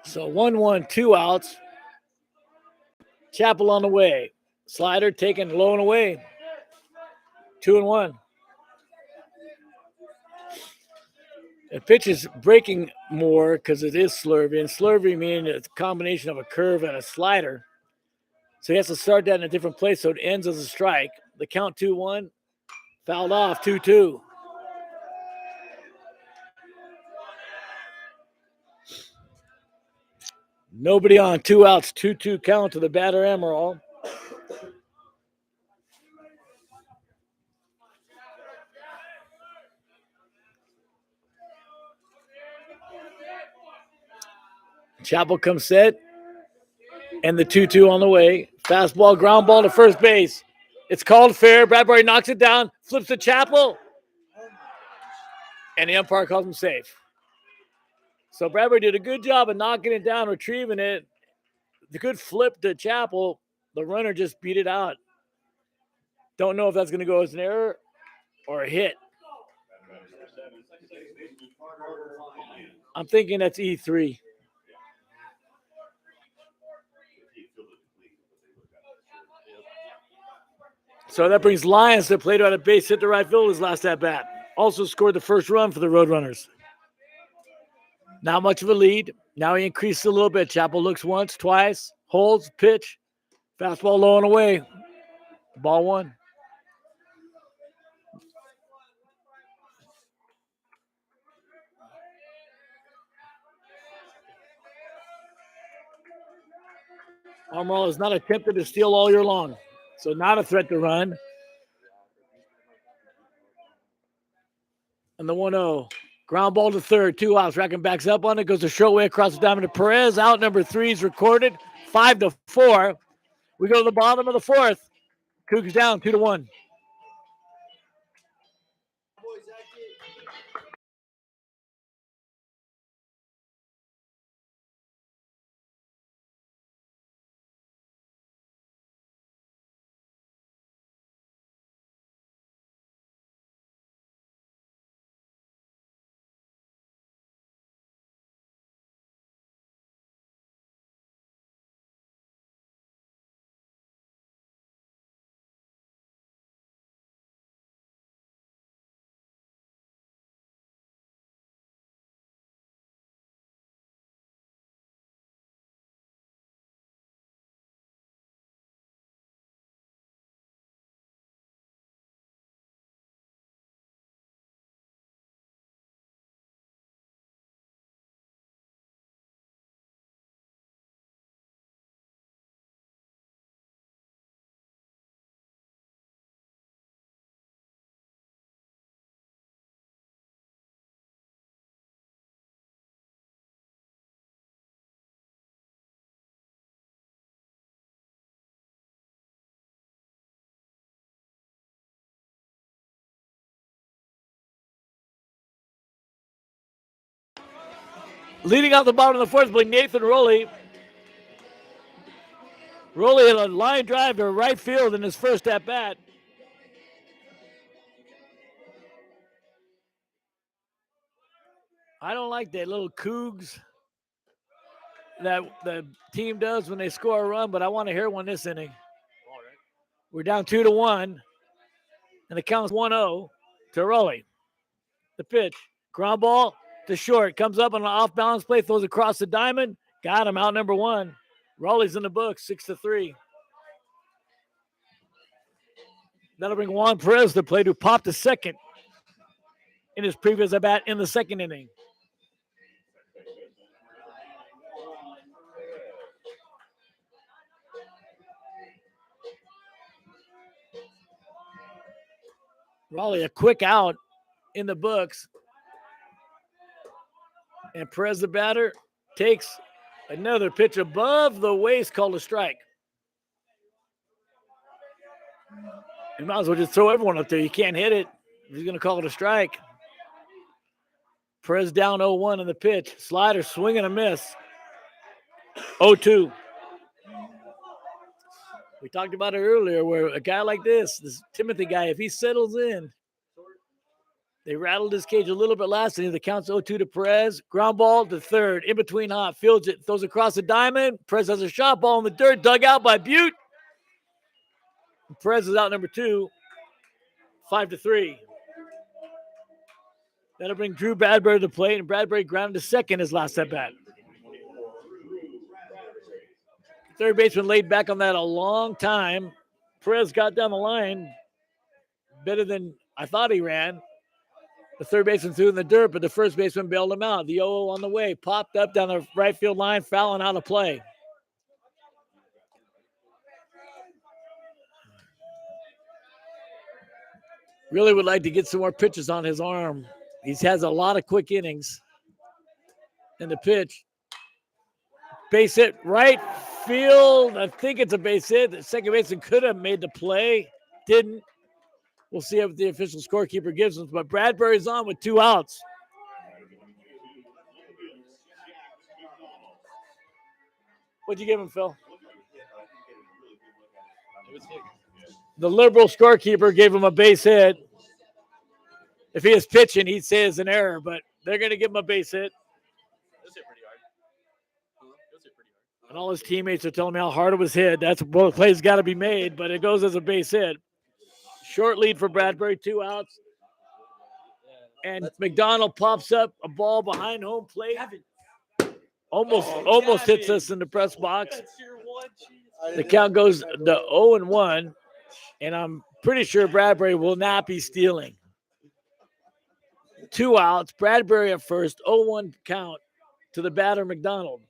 So 1-1, 2 outs. Chapel on the way. Slider taken low and away. 2-1. The pitch is breaking more because it is slurvy. And slurvy meaning it's a combination of a curve and a slider. So he has to start that in a different place so it ends as a strike. The count 2-1, fouled off 2-2. Nobody on, 2 outs, 2-2 count to the batter Emerald. Chapel comes set, and the 2-2 on the way. Fastball, ground ball to first base. It's called fair. Bradbury knocks it down, flips to Chapel, and the umpire calls him safe. So Bradbury did a good job of knocking it down, retrieving it. The good flip to Chapel. The runner just beat it out. Don't know if that's going to go as an error or a hit. I'm thinking that's E3. So that brings Lyons to play to out of base, hit the right field his last at bat. Also scored the first run for the Roadrunners. Not much of a lead. Now he increased a little bit. Chapel looks once, twice, holds, pitch. Fastball low and away. Ball 1. Armorall has not attempted to steal all year long. So not a threat to run. And the 1-0. Ground ball to third, 2 outs. Rackham backs up on it, goes the short way across the diamond to Perez. Out number 3 is recorded, 5-4. We go to the bottom of the 4th. Cougars down 2-1. Leading out the bottom of the 4th, Nathan Rowley. Rowley had a line drive to right field in his first at bat. I don't like that little Cougs that the team does when they score a run, but I want to hear one this inning. We're down 2-1, and the count's 1-0 to Rowley. The pitch, ground ball to short, comes up on an off-balance play, throws across the diamond, got him out number 1. Rowley's in the books, 6-3. That'll bring Juan Perez to play, to pop to second in his previous at bat in the 2nd inning. Raleigh, a quick out in the books. And Perez, the batter, takes another pitch above the waist called a strike. You might as well just throw everyone up there. You can't hit it. He's going to call it a strike. Perez down 0-1 in the pitch. Slider, swing and a miss. 0-2. We talked about it earlier where a guy like this Timothy guy, if he settles in, they rattled his cage a little bit last inning. The count's 0-2 to Perez. Ground ball to third. In between hot. Fields it. Throws across the diamond. Perez has a shot ball in the dirt. Dug out by Butte. Perez is out number 2. 5-3. That'll bring Drew Bradbury to the plate. And Bradbury grounded to second his last at bat. Third baseman laid back on that a long time. Perez got down the line better than I thought he ran. The third baseman threw in the dirt, but the first baseman bailed him out. The 0-0 on the way, popped up down the right field line, fouling out of play. Really would like to get some more pitches on his arm. He has a lot of quick innings. And the pitch. Base hit, right field. I think it's a base hit. The second baseman could have made the play. Didn't. We'll see if the official scorekeeper gives us. But Bradbury's on with 2 outs. What'd you give him, Phil? The liberal scorekeeper gave him a base hit. If he is pitching, he'd say it's an error, but they're going to give him a base hit. And all his teammates are telling me how hard it was hit. That's both plays got to be made, but it goes as a base hit. Short lead for Bradbury, 2 outs. And McDonald pops up a ball behind home plate. Almost hits us in the press box. The count goes to 0-1, and I'm pretty sure Bradbury will not be stealing. 2 outs. Bradbury at first, 0-1 count to the batter, McDonald.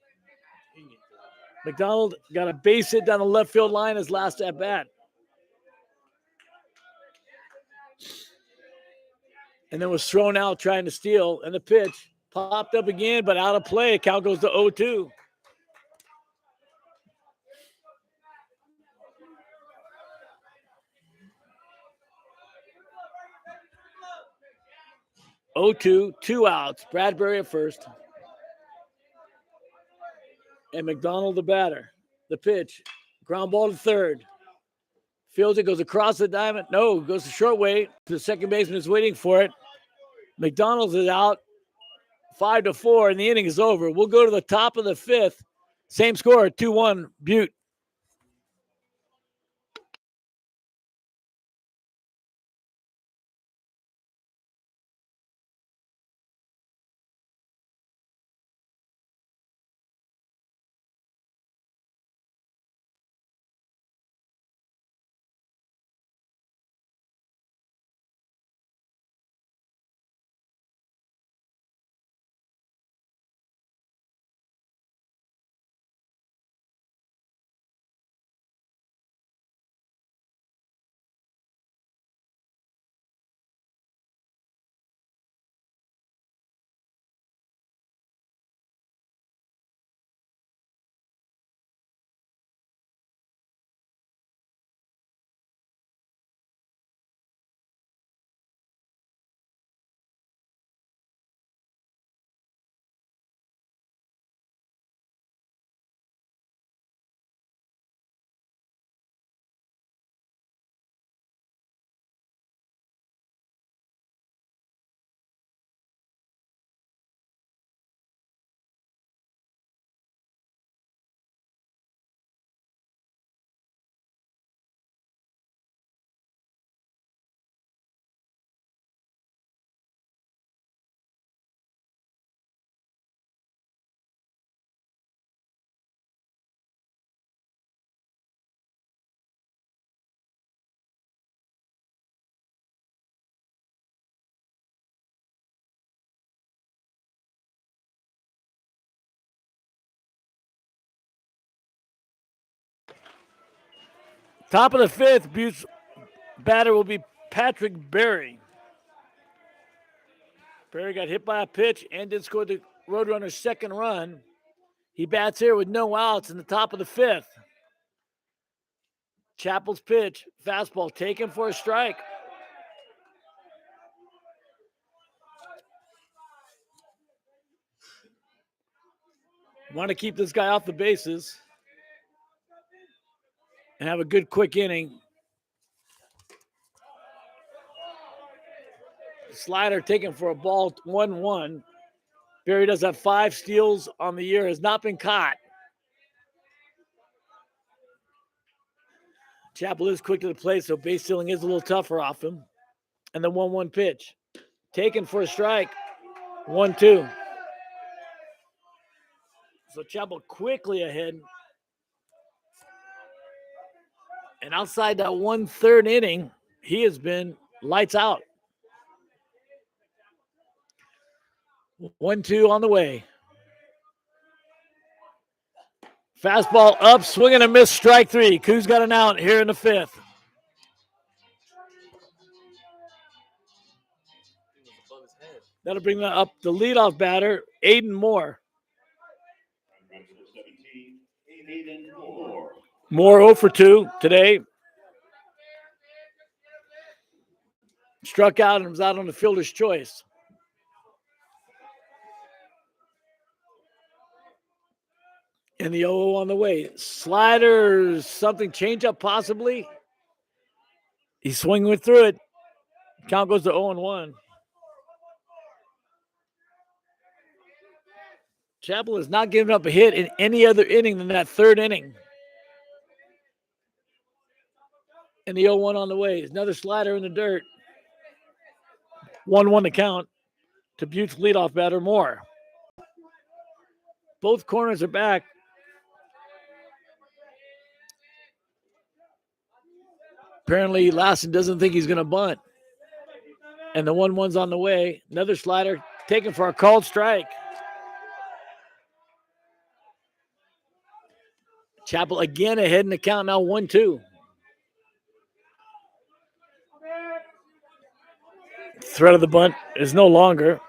McDonald got a base hit down the left field line his last at bat. And then was thrown out trying to steal. And the pitch popped up again, but out of play. Count goes to 0-2. Two outs. Bradbury at first. And McDonald the batter. The pitch. Ground ball to third. Fields it, goes across the diamond. No, goes to short way. The second baseman is waiting for it. McDonald's is out. 5-4, and the inning is over. We'll go to the top of the 5th. Same score, 2-1, Butte. Top of the 5th, Butte's batter will be Patrick Berry. Berry got hit by a pitch and did score the Roadrunner's second run. He bats here with no outs in the top of the 5th. Chappell's pitch, fastball taken for a strike. Want to keep this guy off the bases and have a good quick inning. Slider taken for a ball, 1-1. Berry does have 5 steals on the year, has not been caught. Chappell is quick to the plate, so base stealing is a little tougher off him. And the 1-1 pitch. Taken for a strike, 1-2. So Chappell quickly ahead And outside that 1/3 inning, he has been lights out. 1-2 on the way. Fastball up, swing and a miss, strike 3. Cougs got an out here in the 5th. That'll bring up the leadoff batter, Aiden Moore. Moore 0 for 2 today. Struck out and was out on the fielder's choice. And the 0 on the way. Sliders, something change up possibly. He's swinging through it. Count goes to 0-1. Chapel has not given up a hit in any other inning than that 3rd inning. And the 0-1 on the way. Another slider in the dirt. 1-1 to count to Butte's leadoff batter, Moore. Both corners are back. Apparently, Lassen doesn't think he's going to bunt. And the 1-1's on the way. Another slider taken for a called strike. Chapel again ahead in the count now, 1-2. Threat of the bunt is no longer.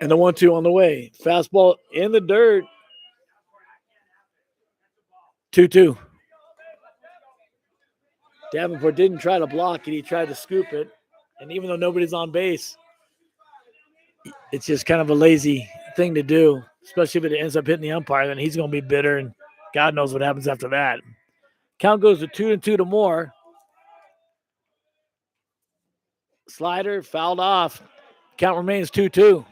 And the 1-2 on the way. Fastball in the dirt. 2-2. Davenport didn't try to block it. He tried to scoop it. And even though nobody's on base, it's just kind of a lazy thing to do, especially if it ends up hitting the umpire. Then he's going to be bitter, and God knows what happens after that. Count goes to 2-2 to Moore. Slider fouled off. Count remains 2-2.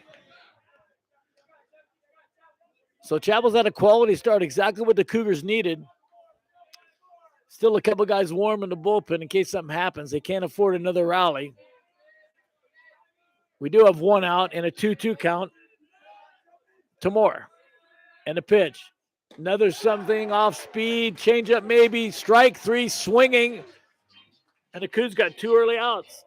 So Chapel's had a quality start, exactly what the Cougars needed. Still a couple guys warm in the bullpen in case something happens. They can't afford another rally. We do have 1 out and a 2-2 count to Moore. And a pitch. Another something off speed, change up maybe, strike 3, swinging. And the Cougs got 2 early outs.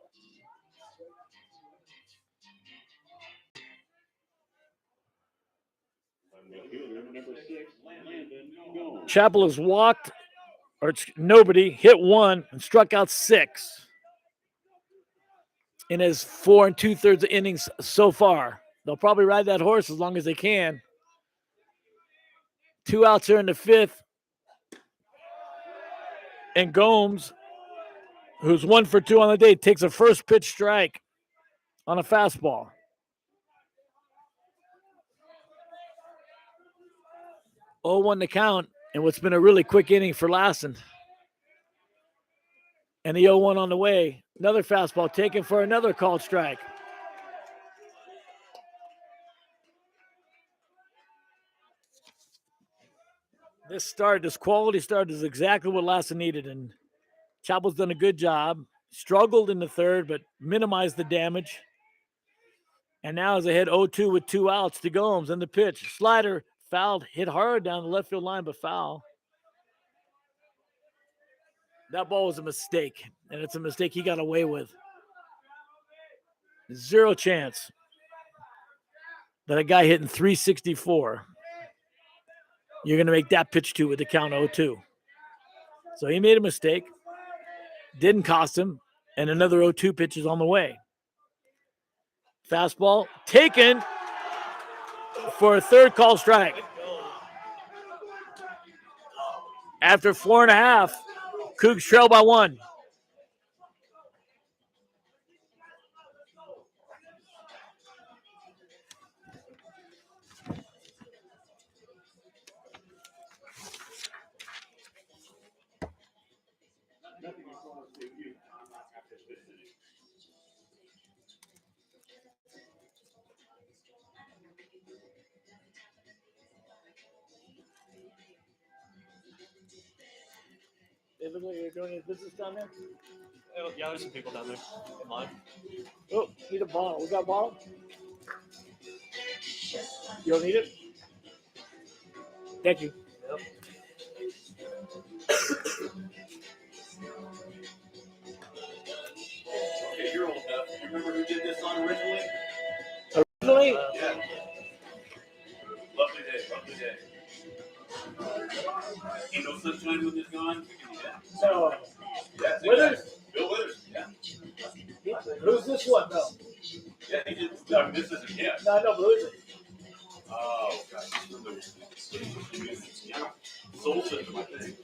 Chapel has walked, or nobody, hit 1 and struck out 6 in his 4 2/3 innings so far. They'll probably ride that horse as long as they can. 2 outs here in the 5th. And Gomes, who's 1 for 2 on the day, takes a first pitch strike on a fastball. Oh, 1 to count, and what's been a really quick inning for Lassen. And the 0-1 on the way. Another fastball taken for another called strike. This quality start is exactly what Lassen needed, and Chapel's done a good job. Struggled in the 3rd, but minimized the damage. And now is ahead 0-2 with 2 outs to Gomes. And the pitch. Slider fouled, hit hard down the left field line, but foul. That ball was a mistake, and it's a mistake he got away with. 0 chance that a guy hitting 364, you're going to make that pitch to with the count 0-2. So he made a mistake. Didn't cost him, and another 0-2 pitch is on the way. Fastball taken for a 3rd call strike. After 4.5, Cougs trail by 1. They look like you're doing your business down there? Yeah, there's some people down there in line. Oh, need a bottle. We got a bottle? You don't need it? Thank you. Yep. Okay, you're old enough. You remember who did this song originally? Originally? Yeah. Lovely day, lovely day. Ain't no sunshine when it's gone. Yeah. No. Yeah, Withers? Bill Withers. Yeah. Who's this one? No. Yeah, he did. I mean, this isn't him. No, no, but who is it? Oh, gosh. Soul System, I think.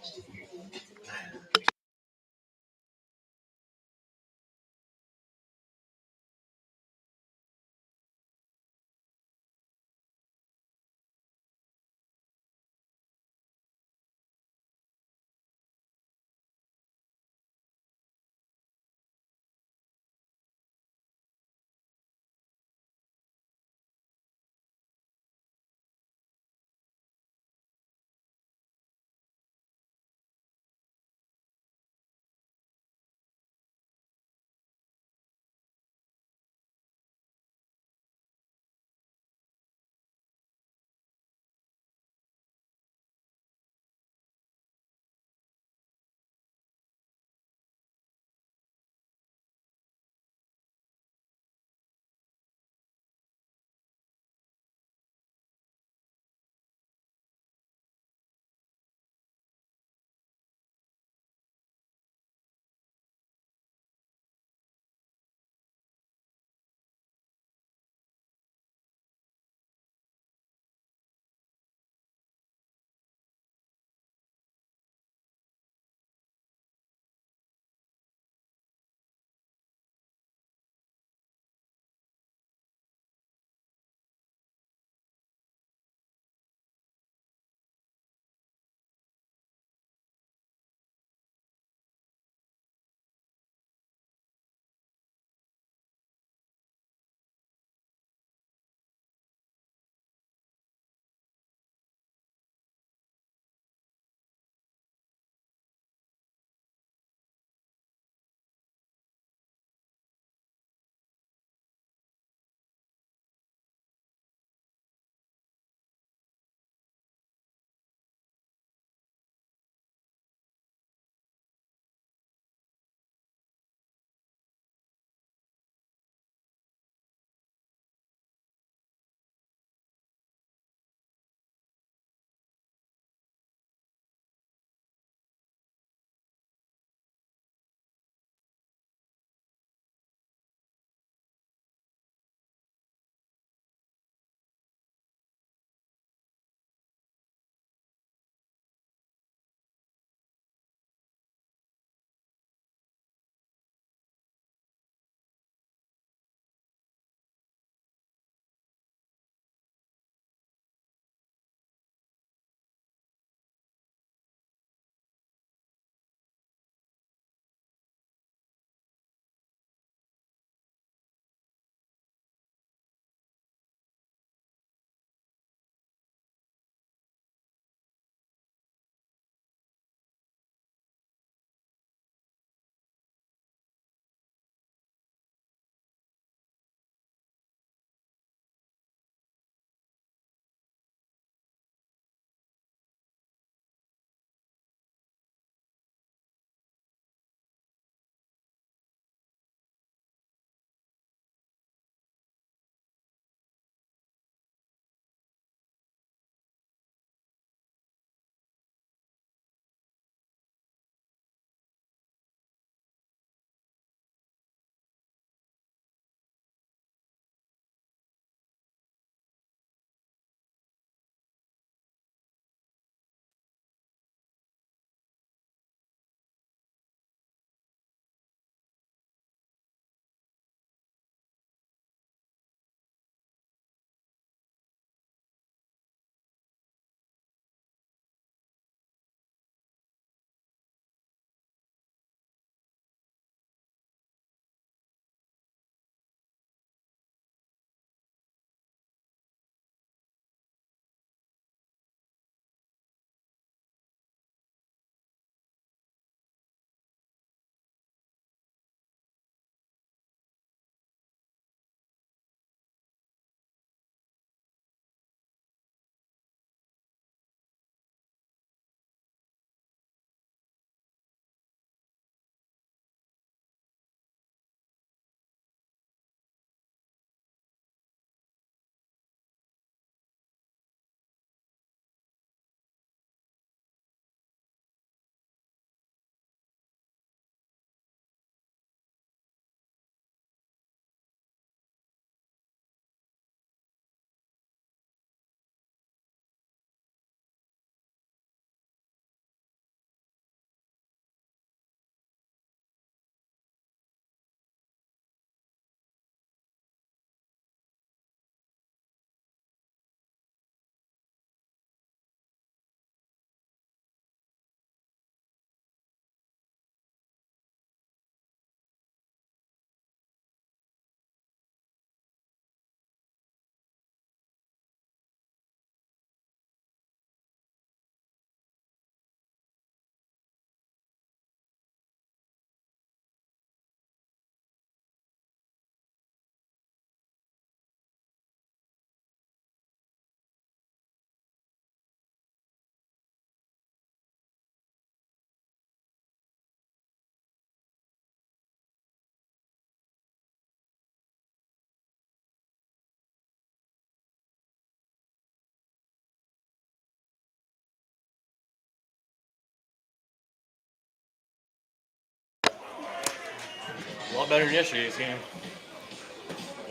lot better than yesterday's game.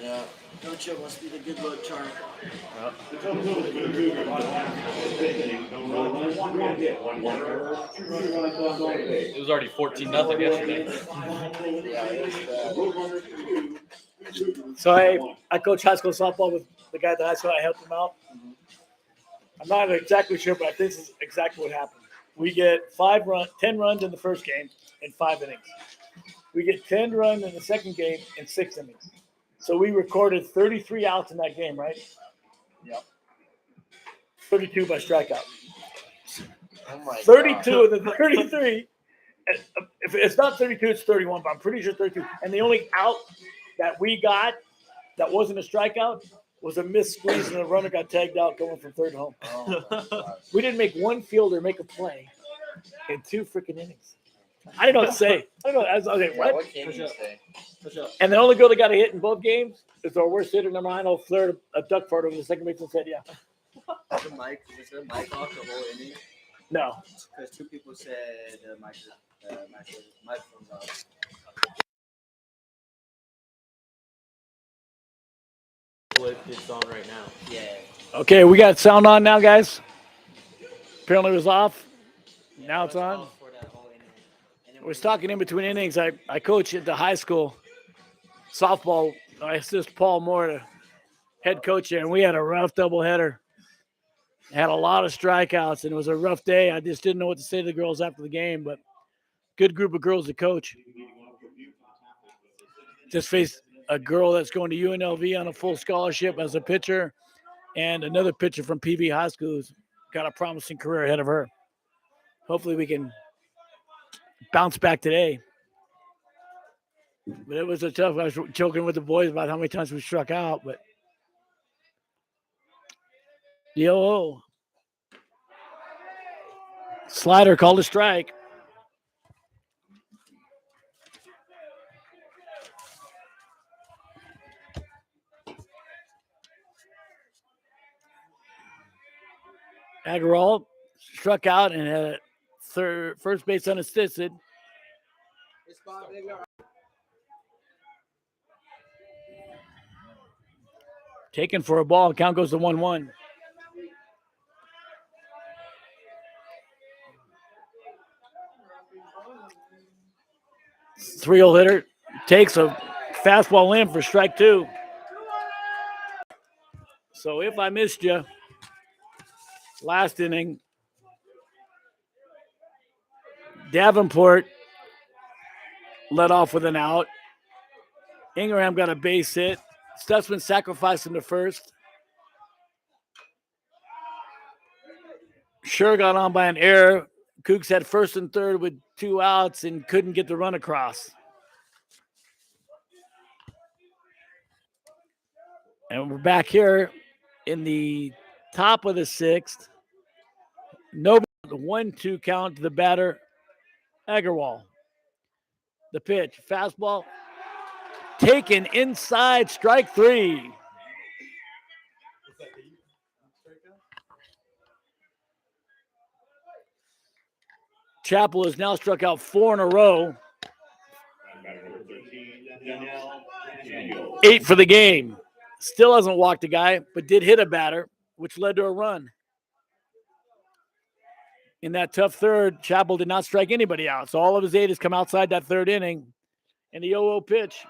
Yeah. No chill must be the good luck charm. It was already 14-0 yesterday. Yeah, it's bad. So I coach high school softball with the guy at the high school. I helped him out. I'm not exactly sure, but this is exactly what happened. We get 10 runs in the first game in 5 innings. We get 10 runs in the second game in 6 innings. So we recorded 33 outs in that game, right? Yep. 32 by strikeout. Oh my 32 of the 33. If it's not 32, it's 31, but I'm pretty sure 32. And the only out that we got that wasn't a strikeout was a missed squeeze, and the runner got tagged out going from third home. Oh my gosh. We didn't make one fielder make a play in 2 freaking innings. I didn't know what to say. I don't know. I was like, Yeah, what? what can you say? And the only girl that got a hit in both games is our worst hitter, number 9, flared a duck fart over the second baseman said, yeah. Was the mic off the whole inning? No. Because 2 people said the microphone's off. It's on right now. Yeah. Okay, we got sound on now, guys. Apparently it was off. Now it's on. Off for that whole inning. And then I was talking in between innings. I coach at the high school softball. I assist Paul Moore, the head coach there, and we had a rough doubleheader. Had a lot of strikeouts, and it was a rough day. I just didn't know what to say to the girls after the game, but good group of girls to coach. Just faced a girl that's going to UNLV on a full scholarship as a pitcher, and another pitcher from PV High School who's got a promising career ahead of her. Hopefully we can bounce back today. But it was a tough. I was joking with the boys about how many times we struck out, but yo, slider called a strike. Agarwal struck out and had a first base unassisted. Taken for a ball. Count goes to 1-1. Three-hole hitter takes a fastball in for strike 2. So if I missed you, last inning, Davenport led off with an out. Ingraham got a base hit. Stutzman sacrificed in the first. Sure got on by an error. Cougs had first and third with 2 outs and couldn't get the run across. And we're back here in the top of the 6th. No, the 1-2 count to the batter, Agarwal. The pitch, fastball, taken inside, strike 3. Chappell has now struck out 4 in a row. 8 for the game. Still hasn't walked a guy, but did hit a batter, which led to a run. In that tough third, Chappell did not strike anybody out. So all of his 8 has come outside that third inning. And the 0-0 pitch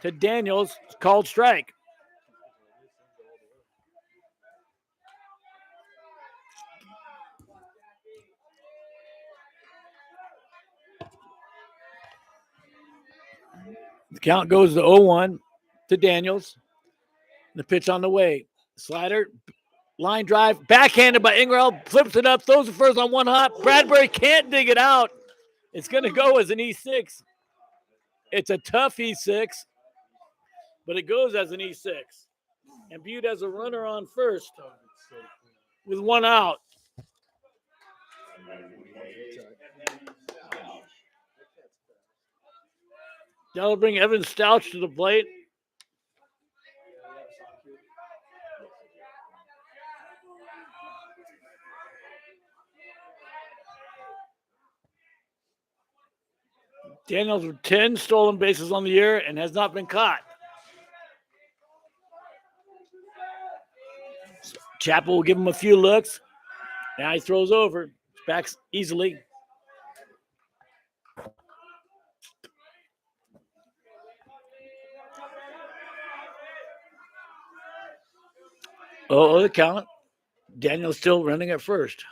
to Daniels, called strike. The count goes to 0-1 to Daniels. The pitch on the way. Slider, line drive, backhanded by Ingraham, flips it up, throws it first on one hop. Bradbury can't dig it out. It's going to go as an E6. It's a tough E6, but it goes as an E6. And Butte has a runner on first with 1 out. That'll bring Evan Stouch to the plate. Daniels with 10 stolen bases on the year and has not been caught. Chapel will give him a few looks. Now he throws over. Backs easily. Oh, the count. Daniel's still running at first.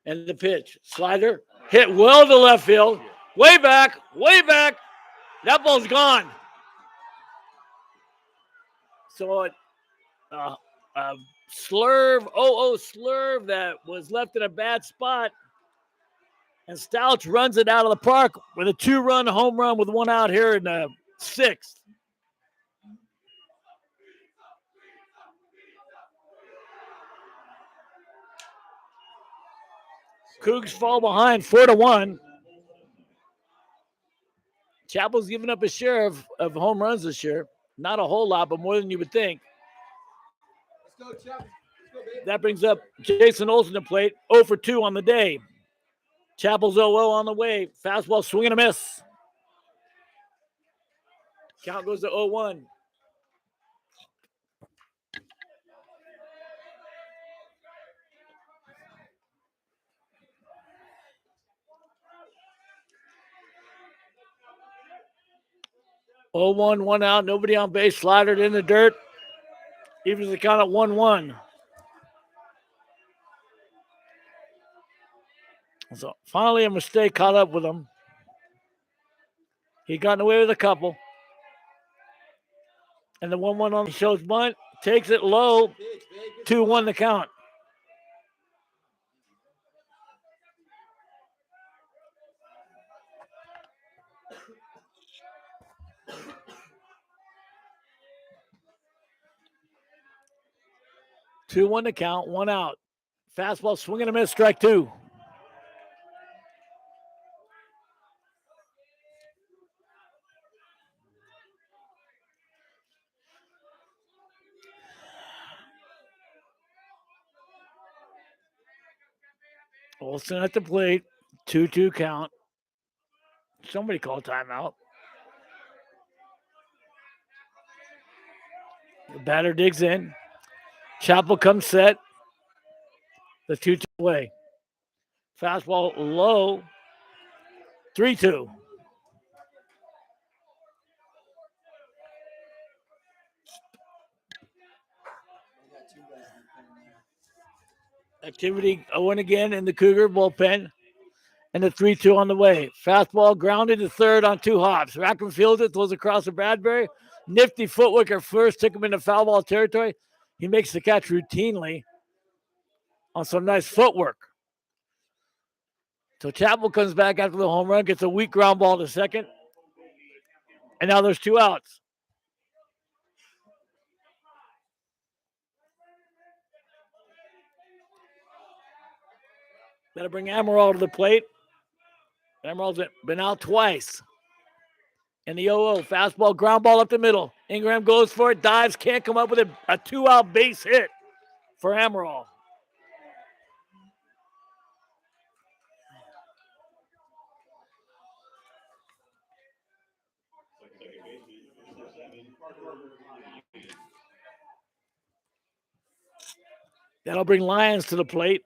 And the pitch. Slider. Hit well to left field. Way back. Way back. That ball's gone. So a slurve, slurve that was left in a bad spot. And Stouch runs it out of the park with a 2-run home run with 1 out here in the 6th. Cougs fall behind 4-1. Chapel's given up a share of home runs this year. Not a whole lot, but more than you would think. Let's go, Chapel. Let's go, baby. That brings up Jason Olsen to plate, 0 for 2 on the day. Chapel's 0-0 on the way. Fastball swing and a miss. Count goes to 0-1. Oh, 1, 1 out. Nobody on base. Slidered in the dirt. Even the count at 1-1. So finally a mistake caught up with him. He gotten away with a couple. And the 1-1 on the shows bunt. Takes it low. 2-1 the count. Two, 1 to count, 1 out. Fastball swing and a miss, strike 2. Olsen at the plate, 2-2 count. Somebody call timeout. The batter digs in. Chapel comes set. The 2-2 away. Fastball low. 3-2. Activity going again in the Cougar bullpen. And the 3-2 on the way. Fastball grounded to third on 2 hops. Rackham fields it, throws across to Bradbury. Nifty footwork at first, took him into foul ball territory. He makes the catch routinely on some nice footwork. So Chapel comes back after the home run, gets a weak ground ball to second. And now there's 2 outs. Got to bring Amaral to the plate. Amaral's been out twice. And the 0-0, fastball, ground ball up the middle. Ingram goes for it, dives, can't come up with a 2-out base hit for Amaral. That'll bring Lyons to the plate.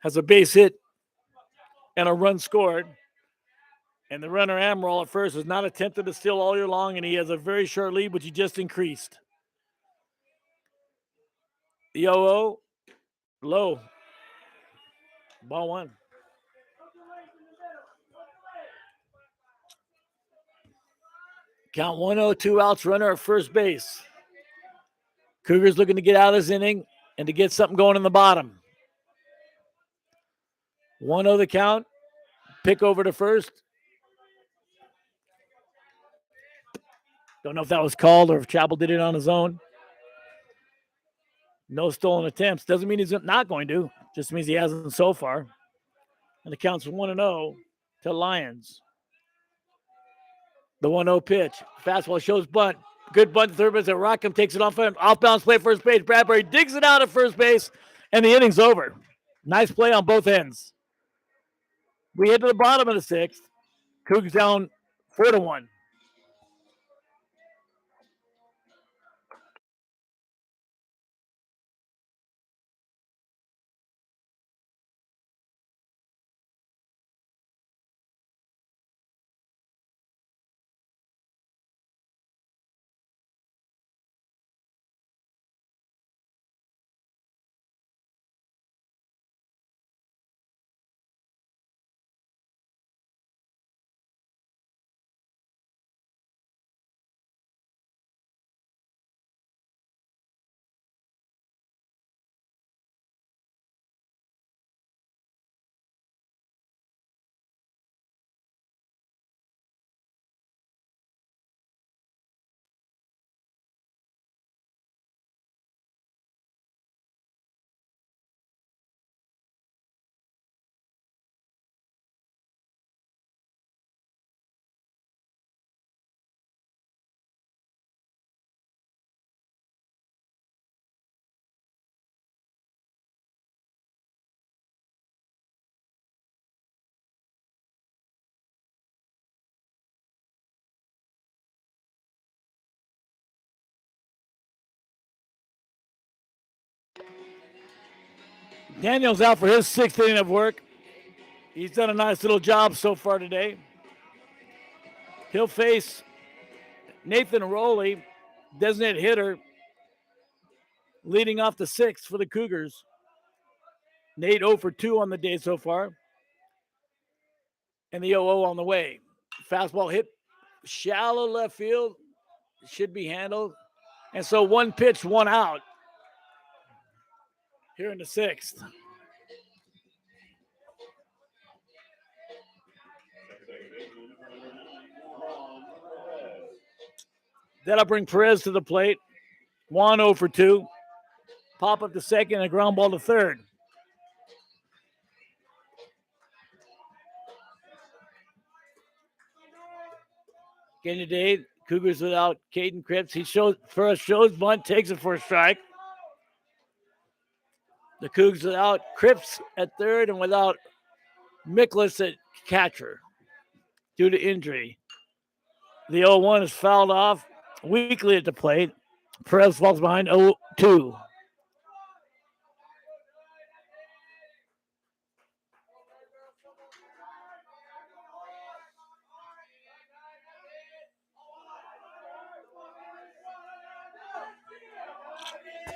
Has a base hit and a run scored. And the runner, Amaral, at first has not attempted to steal all year long, and he has a very short lead, which he just increased. The 0-0, low. Ball 1. Count 1-0, 2 outs, runner at first base. Cougars looking to get out of this inning and to get something going in the bottom. 1-0 the count. Pick over to first. Don't know if that was called or if Chapel did it on his own. No stolen attempts. Doesn't mean he's not going to. Just means he hasn't so far. And the count's 1-0 to Lions. The 1-0 pitch. Fastball shows bunt. Good bunt to third base. Rockham takes it off bounds play first base. Bradbury digs it out at first base, and the inning's over. Nice play on both ends. We hit to the bottom of the sixth. Cougs down 4-1. Daniel's out for his sixth inning of work. He's done a nice little job so far today. He'll face Nathan Rowley, designated hitter, leading off the sixth for the Cougars. Nate 0 for 2 on the day so far. And the 0-0 on the way. Fastball hit shallow left field. Should be handled. And so 1 pitch, 1 out here in the sixth. That'll bring Perez to the plate. Juan 0 for 2. Pop up to second and a ground ball to third. Again today, Cougars without Caden Cripps. He shows bunt, takes it for a strike. The Cougs without Cripps at third and without Miklas at catcher due to injury. The 0-1 is fouled off weakly at the plate. Perez falls behind 0-2.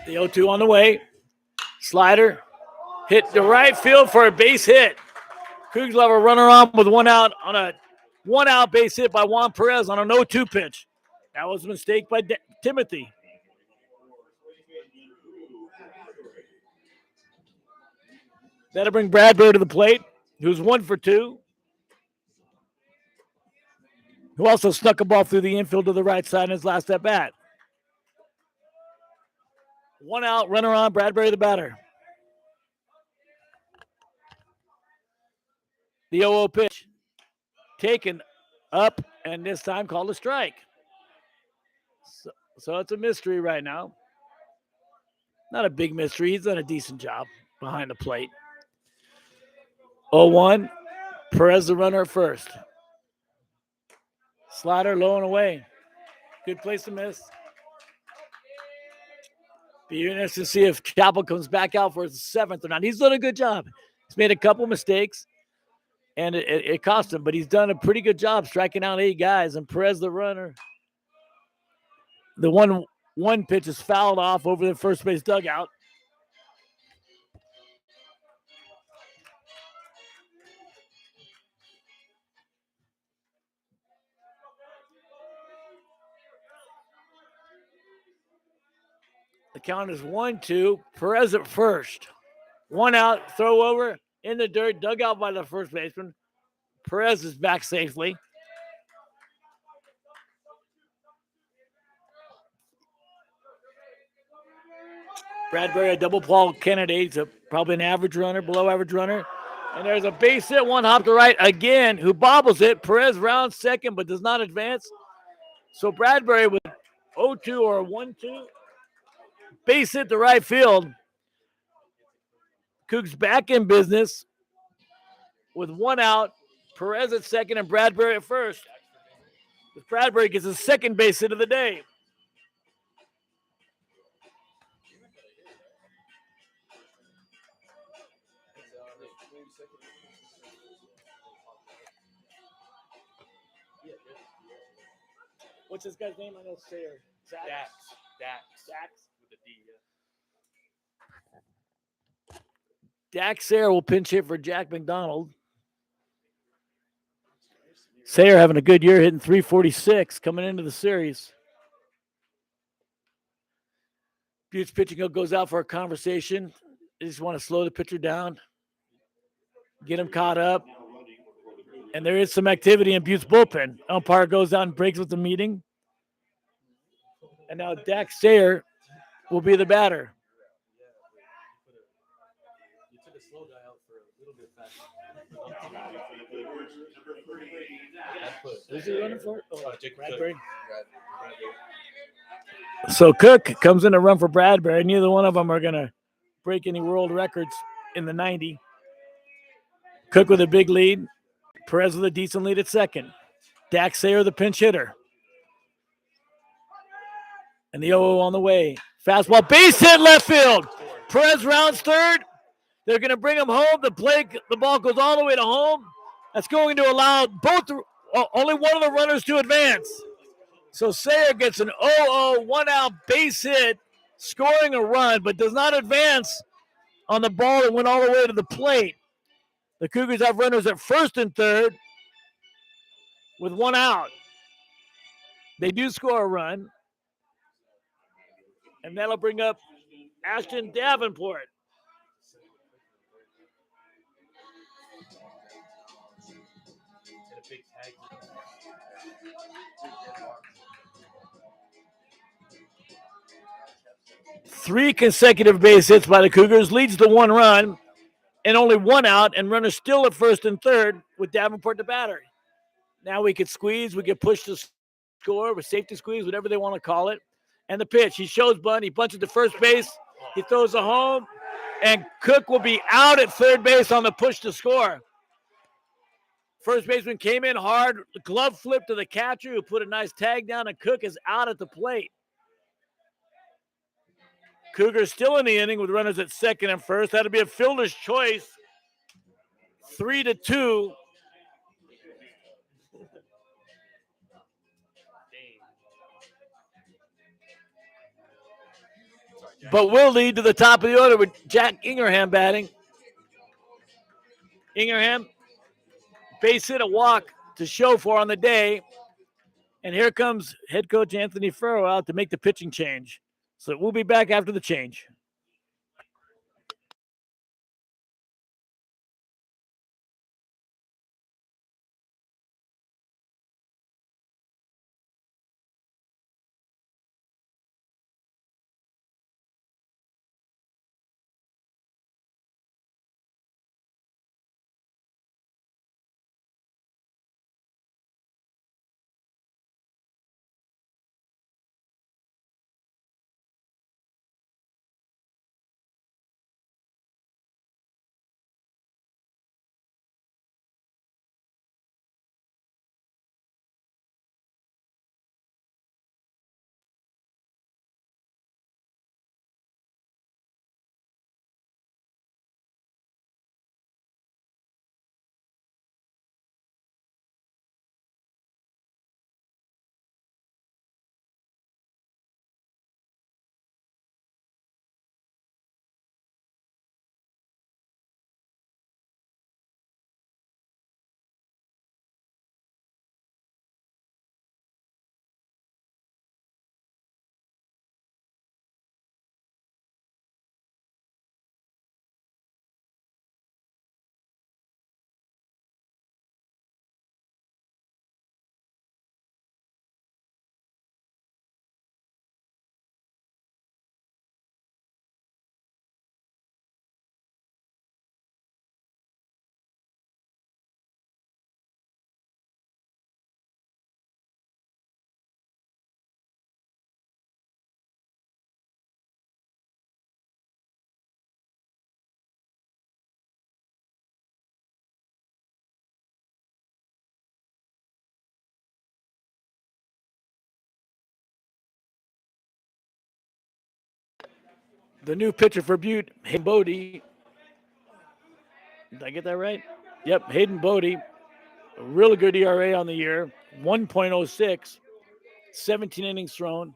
The 0-2 on the way. Slider hit the right field for a base hit. Cougs will have a runner on with 1 out on a 1-out base hit by Juan Perez on an 0-2 pitch. That was a mistake by Timothy. That'll bring Bradbury to the plate, who's 1 for 2. Who also snuck a ball through the infield to the right side in his last at bat. 1 out, runner on, Bradbury the batter. The 0-0 pitch taken up and this time called a strike. So it's a mystery right now. Not a big mystery. He's done a decent job behind the plate. 0-1, Perez the runner at first. Slider low and away. Good place to miss. Be interested to see if Chapel comes back out for his 7th or not. He's done a good job. He's made a couple mistakes, and it cost him, but he's done a pretty good job striking out 8 guys, and Perez the runner. The 1-1 pitch is fouled off over the first base dugout. The count is 1-2. Perez at first. 1 out, throw over in the dirt, dug out by the first baseman. Perez is back safely. Bradbury, a double ball candidate. He's probably an average runner, below average runner. And there's a base hit, 1 hop to right again, who bobbles it. Perez rounds second, but does not advance. So Bradbury with 0-2 or 1-2. Base hit to right field. Cougs back in business. with 1 out. Perez at second and Bradbury at first. Bradbury gets his second base hit of the day. What's this guy's name? I know Sayer. Dax. Dax. With a D, yeah. Dax Sayer will pinch hit for Jack McDonald. Sayer having a good year, hitting 346 coming into the series. Butte's pitching goes out for a conversation. They just want to slow the pitcher down, get him caught up. And there is some activity in Butte's bullpen. Umpire goes out and breaks with the meeting. And now Dax Sayer will be the batter. You took a slow guy out for a little bit faster. Who's he running for? Jacob Bradbury. Cook. So Cook comes in to run for Bradbury. Neither one of them are going to break any world records in the 90. Cook with a big lead. Perez with a decent lead at second. Dax Sayer, the pinch hitter. And the 0-0 on the way. Fastball, base hit left field. Perez rounds third. They're going to bring him home. The ball goes all the way to home. That's going to allow only one of the runners to advance. So Sayer gets an 0-0, 1 out base hit, scoring a run, but does not advance on the ball that went all the way to the plate. The Cougars have runners at first and third with 1 out. They do score a run, and that'll bring up Ashton Davenport. And a big tag. 3 consecutive base hits by the Cougars, leads to 1 run, and only 1 out, and runners still at first and third with Davenport the batter. Now we could squeeze, we could push the score with safety squeeze, whatever they want to call it. And the pitch, he shows bunt, he bunches to first base, he throws a home, and Cook will be out at third base on the push to score. First baseman came in hard, glove flip to the catcher who put a nice tag down, and Cook is out at the plate. Cougars still in the inning with runners at second and first. That'll be a fielder's choice. 3-2. But will lead to the top of the order with Jack Ingraham batting. Ingraham, base hit, a walk to show for on the day. And here comes head coach Anthony Furrow out to make the pitching change. So we'll be back after the change. The new pitcher for Butte, Hayden Bodie. Did I get that right? Yep, Hayden Bodie. A really good ERA on the year, 1.06, 17 innings thrown,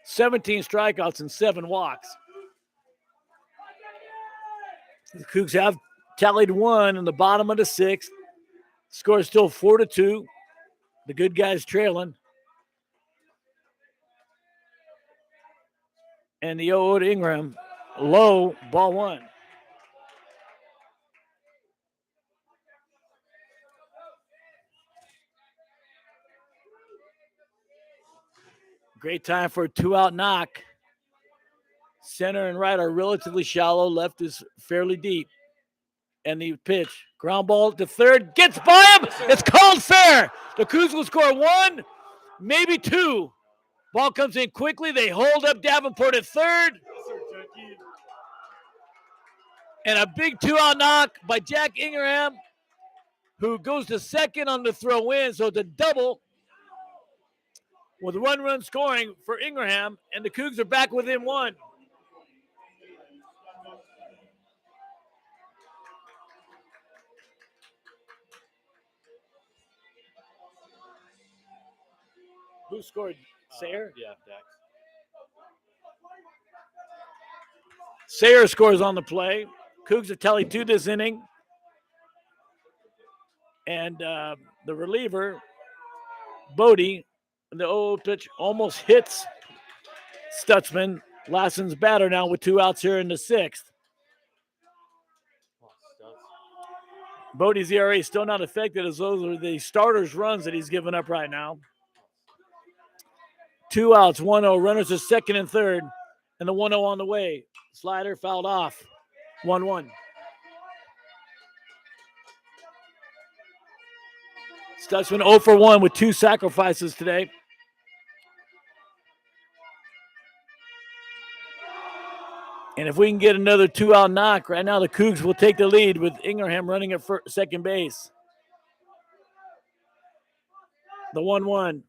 17 strikeouts, and 7 walks. The Cougs have tallied 1 in the bottom of the 6th. Score is still 4-2. The good guys trailing. And the 0-0 to Ingram. Low, ball 1. Great time for a 2-out knock. Center and right are relatively shallow. Left is fairly deep. And the pitch. Ground ball to third. Gets by him. It's called fair. The Cougs will score 1, maybe 2. Ball comes in quickly. They hold up Davenport at third. And a big 2-out knock by Jack Ingram, who goes to second on the throw in. So it's a double with 1 run scoring for Ingram. And the Cougs are back within 1. Who scored? Sayer? Yeah, Dax. Sayer scores on the play. Cougs have tallied 2 this inning. And the reliever, Bodie, the 0-0 pitch almost hits Stutzman. Lassen's batter now with 2 outs here in the 6th. Oh, studs. Bodie's ERA is still not affected as those are the starters' runs that he's given up right now. 2 outs, 1-0. Runners at second and third. And the 1-0 on the way. Slider fouled off. 1-1. Stutzman 0 for 1 with 2 sacrifices today. And if we can get another 2-out knock, right now the Cougs will take the lead with Ingraham running at second base. The 1-1.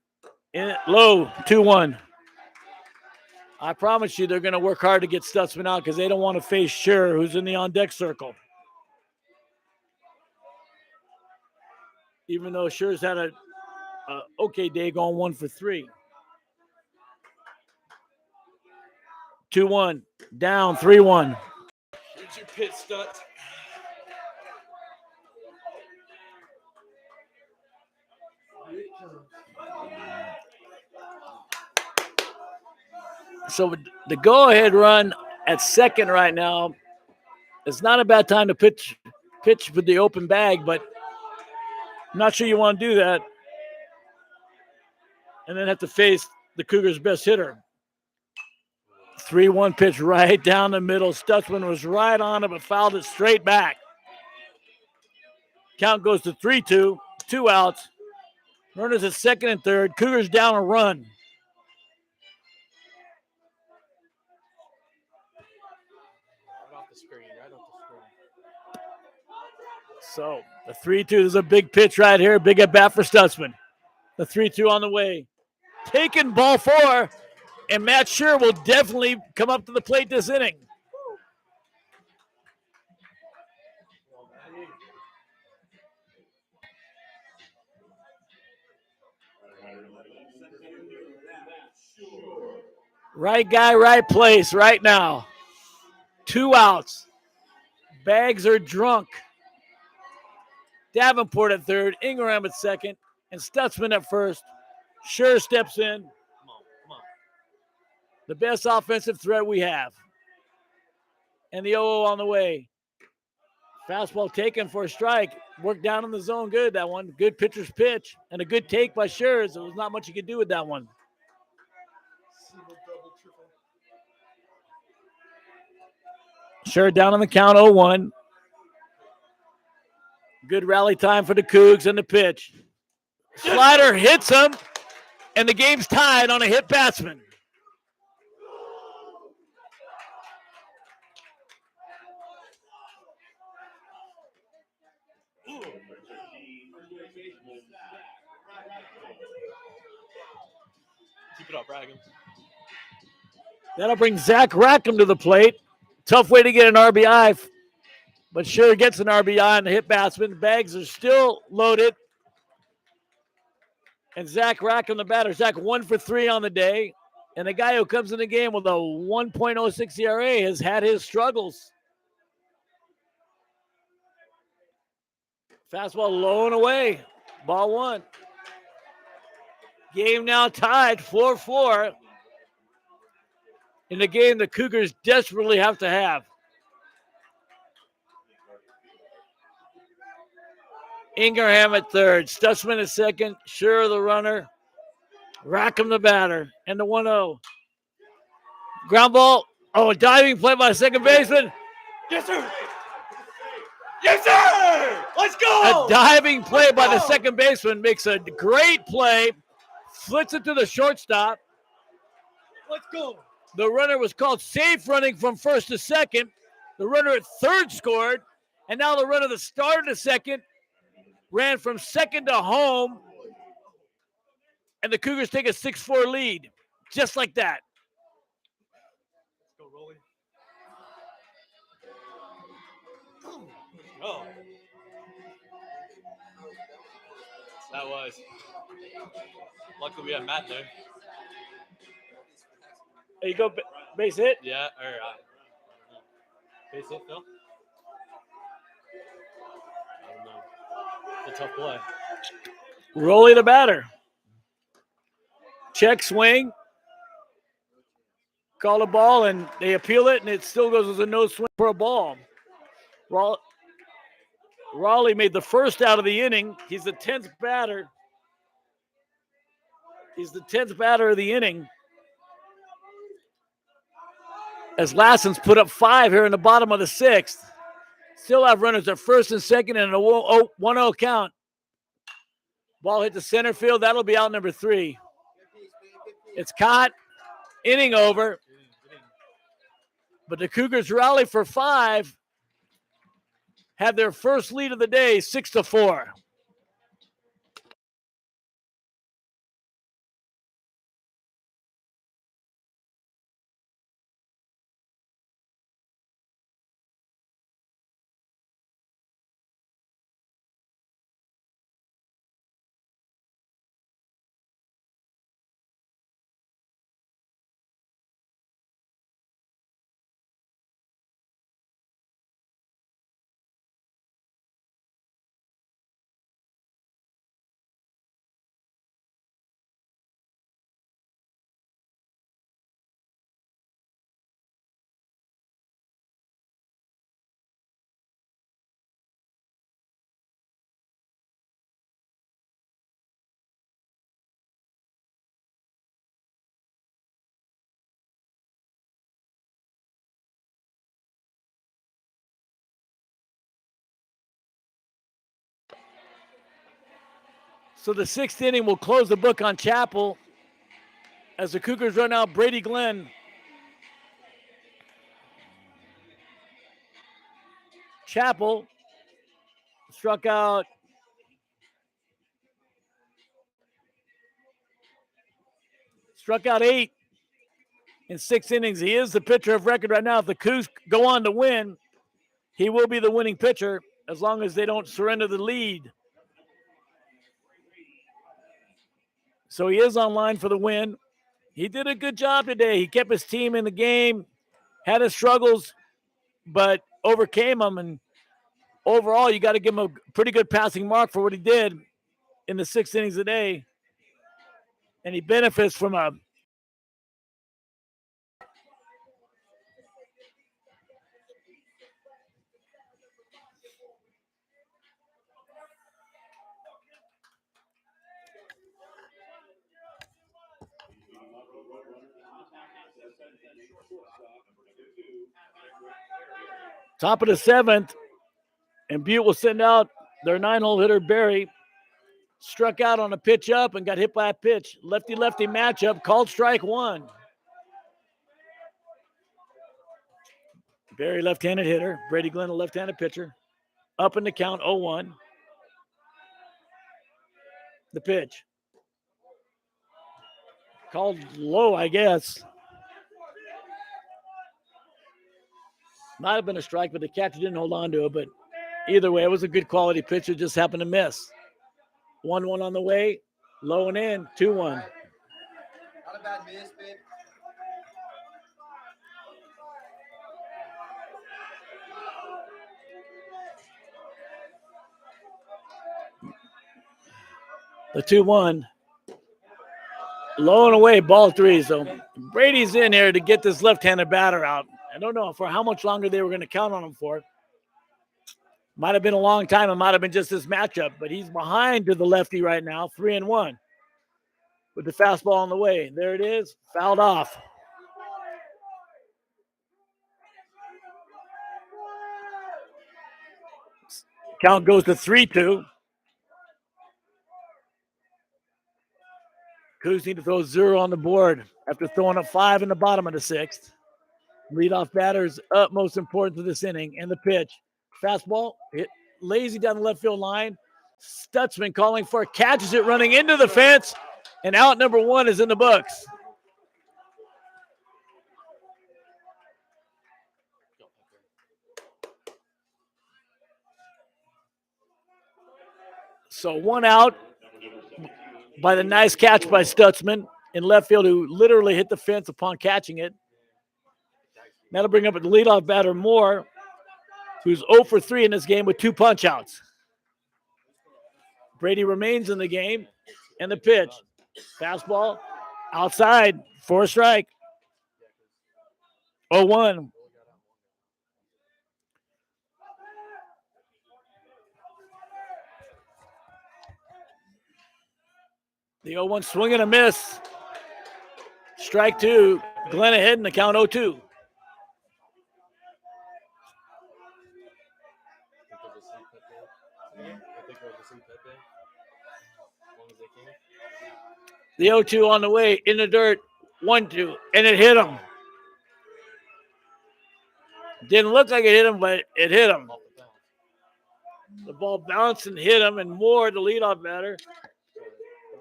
Low, 2-1. I promise you they're going to work hard to get Stutzman out because they don't want to face Scher, who's in the on-deck circle. Even though Scher's had a okay day going 1 for 3. 2-1. Down, 3-1. Here's your pit, Stutz. So the go-ahead run at second right now, it's not a bad time to pitch with the open bag, but I'm not sure you want to do that and then have to face the Cougars' best hitter. 3-1 pitch right down the middle. Stutzman was right on it, but fouled it straight back. Count goes to 3-2, 2 outs. Runners at second and third. Cougars down a run. Right off the screen, right off the screen. So the 3-2 is a big pitch right here. Big at bat for Stutzman. The 3-2 on the way. Taking ball 4, and Matt Scher will definitely come up to the plate this inning. Right guy, right place, right now. 2 outs. Bags are drunk. Davenport at third, Ingram at second, and Stutzman at first. Scher steps in. Come on. The best offensive threat we have. And the 0-0 on the way. Fastball taken for a strike. Worked down in the zone good, that one. Good pitcher's pitch. And a good take by Scher. There was not much you could do with that one. Scher down on the count, 0-1. Good rally time for the Cougs and the pitch. Slider hits him, and the game's tied on a hit batsman. Keep it up, Braggins. That'll bring Zach Rackham to the plate. Tough way to get an RBI, but sure gets an RBI on the hit batsman. Bags are still loaded. And Zach Rackham, the batter. Zach 1 for 3 on the day. And the guy who comes in the game with a 1.06 ERA has had his struggles. Fastball low and away. Ball 1. Game now tied 4-4. In the game the Cougars desperately have to have. Ingraham at third. Stutzman at second. Sure the runner. Rackham the batter. And the 1-0. Ground ball. Oh, a diving play by the second baseman. Yes, sir. Yes, sir. Let's go. A diving play by the second baseman makes a great play. Flits it to the shortstop. Let's go. The runner was called safe running from first to second. The runner at third scored. And now the runner that started at second ran from second to home. And the Cougars take a 6-4 lead. Just like that. Let's go, Rolly. Let's go. That was. Luckily, we had Matt there. There you go, base hit. Yeah, or base hit, Phil. I don't know. It's a tough play. Rolly the batter. Check swing. Call a ball, and they appeal it, and it still goes as a no swing for a ball. Raleigh made the first out of the inning. He's the 10th batter. He's the 10th batter of the inning. As Lassen's put up 5 here in the bottom of the 6th. Still have runners at first and second and a 1-0 count. Ball hit the center field. That'll be out number 3. It's caught. Inning over. But the Cougars rally for 5. Have their first lead of the day, 6-4. So the 6th inning will close the book on Chapel as the Cougars run out Brady Glenn. Chapel struck out Struck out 8 in 6 innings. He is the pitcher of record right now. If the Cougs go on to win, he will be the winning pitcher as long as they don't surrender the lead. So he is on line for the win. He did a good job today. He kept his team in the game, had his struggles, but overcame them. And overall, you got to give him a pretty good passing mark for what he did in the 6 innings a day. And he benefits from a top of the 7th, and Butte will send out their 9-hole hitter, Barry. Struck out on a pitch up and got hit by a pitch. Lefty-lefty matchup, called strike 1. Barry, left-handed hitter. Brady Glenn, a left-handed pitcher. Up in the count, 0-1. The pitch. Called low, I guess. Might have been a strike, but the catcher didn't hold on to it. But either way, it was a good quality pitcher, just happened to miss. 1-1 on the way, low and in, 2-1. Not a bad miss, babe. The 2-1. Low and away, ball 3. So Brady's in here to get this left-handed batter out. I don't know for how much longer they were going to count on him for. Might have been a long time. It might have been just this matchup, but he's behind to the lefty right now, 3-1. With the fastball on the way. There it is, fouled off. Count goes to 3-2. Cougars need to throw 0 on the board after throwing up 5 in the bottom of the 6th. Leadoff batter's utmost importance to this inning. And the pitch. Fastball, hit lazy down the left field line. Stutzman calling for it, catches it running into the fence. And out number 1 is in the books. So 1 out by the nice catch by Stutzman in left field, who literally hit the fence upon catching it. That'll bring up the leadoff batter Moore, who's 0 for 3 in this game with 2 punch outs. Brady remains in the game. And the pitch. Fastball outside for a strike. 0-1. The 0-1 swing and a miss. Strike 2. Glenn ahead in the count 0-2. The 0-2 on the way in the dirt. 1-2. And it hit him. Didn't look like it hit him, but it hit him. The ball bounced and hit him, and Moore, the leadoff batter,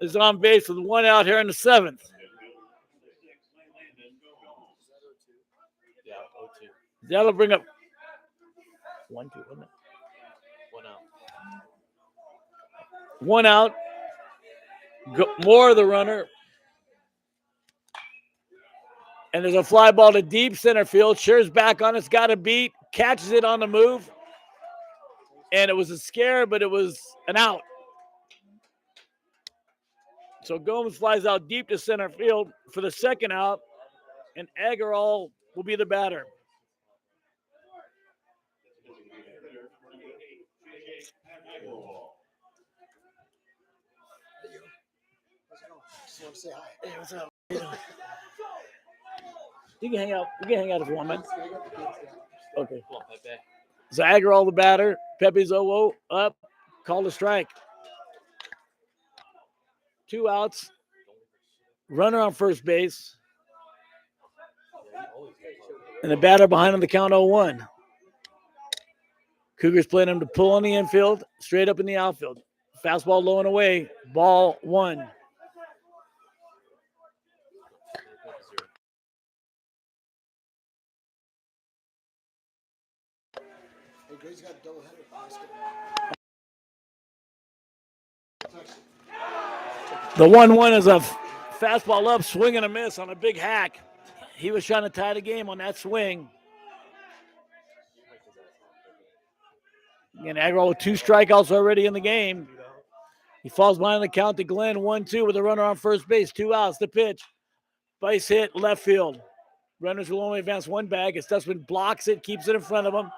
is on base with 1 out here in the 7th. Yeah, 0-2. That'll bring up 1-2, wasn't it? 1 out. 1 out. Moore, the runner. And there's a fly ball to deep center field. Shear's back on it's got a beat. Catches it on the move. And it was a scare, but it was an out. So Gomes flies out deep to center field for the 2nd out. And Agarwal will be the batter. Just want to say hi. Hey, what's up? You can hang out. You can hang out if you want, man. Okay. Come on, Pepe. So Agarwal the batter. Pepe's 0-0 up. Called a strike. 2 outs. Runner on first base. And the batter behind on the count 0-1. Cougars playing him to pull on the infield, straight up in the outfield. Fastball low and away. Ball 1. Hey, Grady's got a double header. The 1-1 is a fastball up, swing and a miss on a big hack. He was trying to tie the game on that swing. Again, Agarwal with 2 strikeouts already in the game. He falls behind the count to Glenn, 1-2 with a runner on first base, 2 outs. The pitch. Base hit, left field. Runners will only advance 1 bag. As Stutzman blocks it, keeps it in front of him.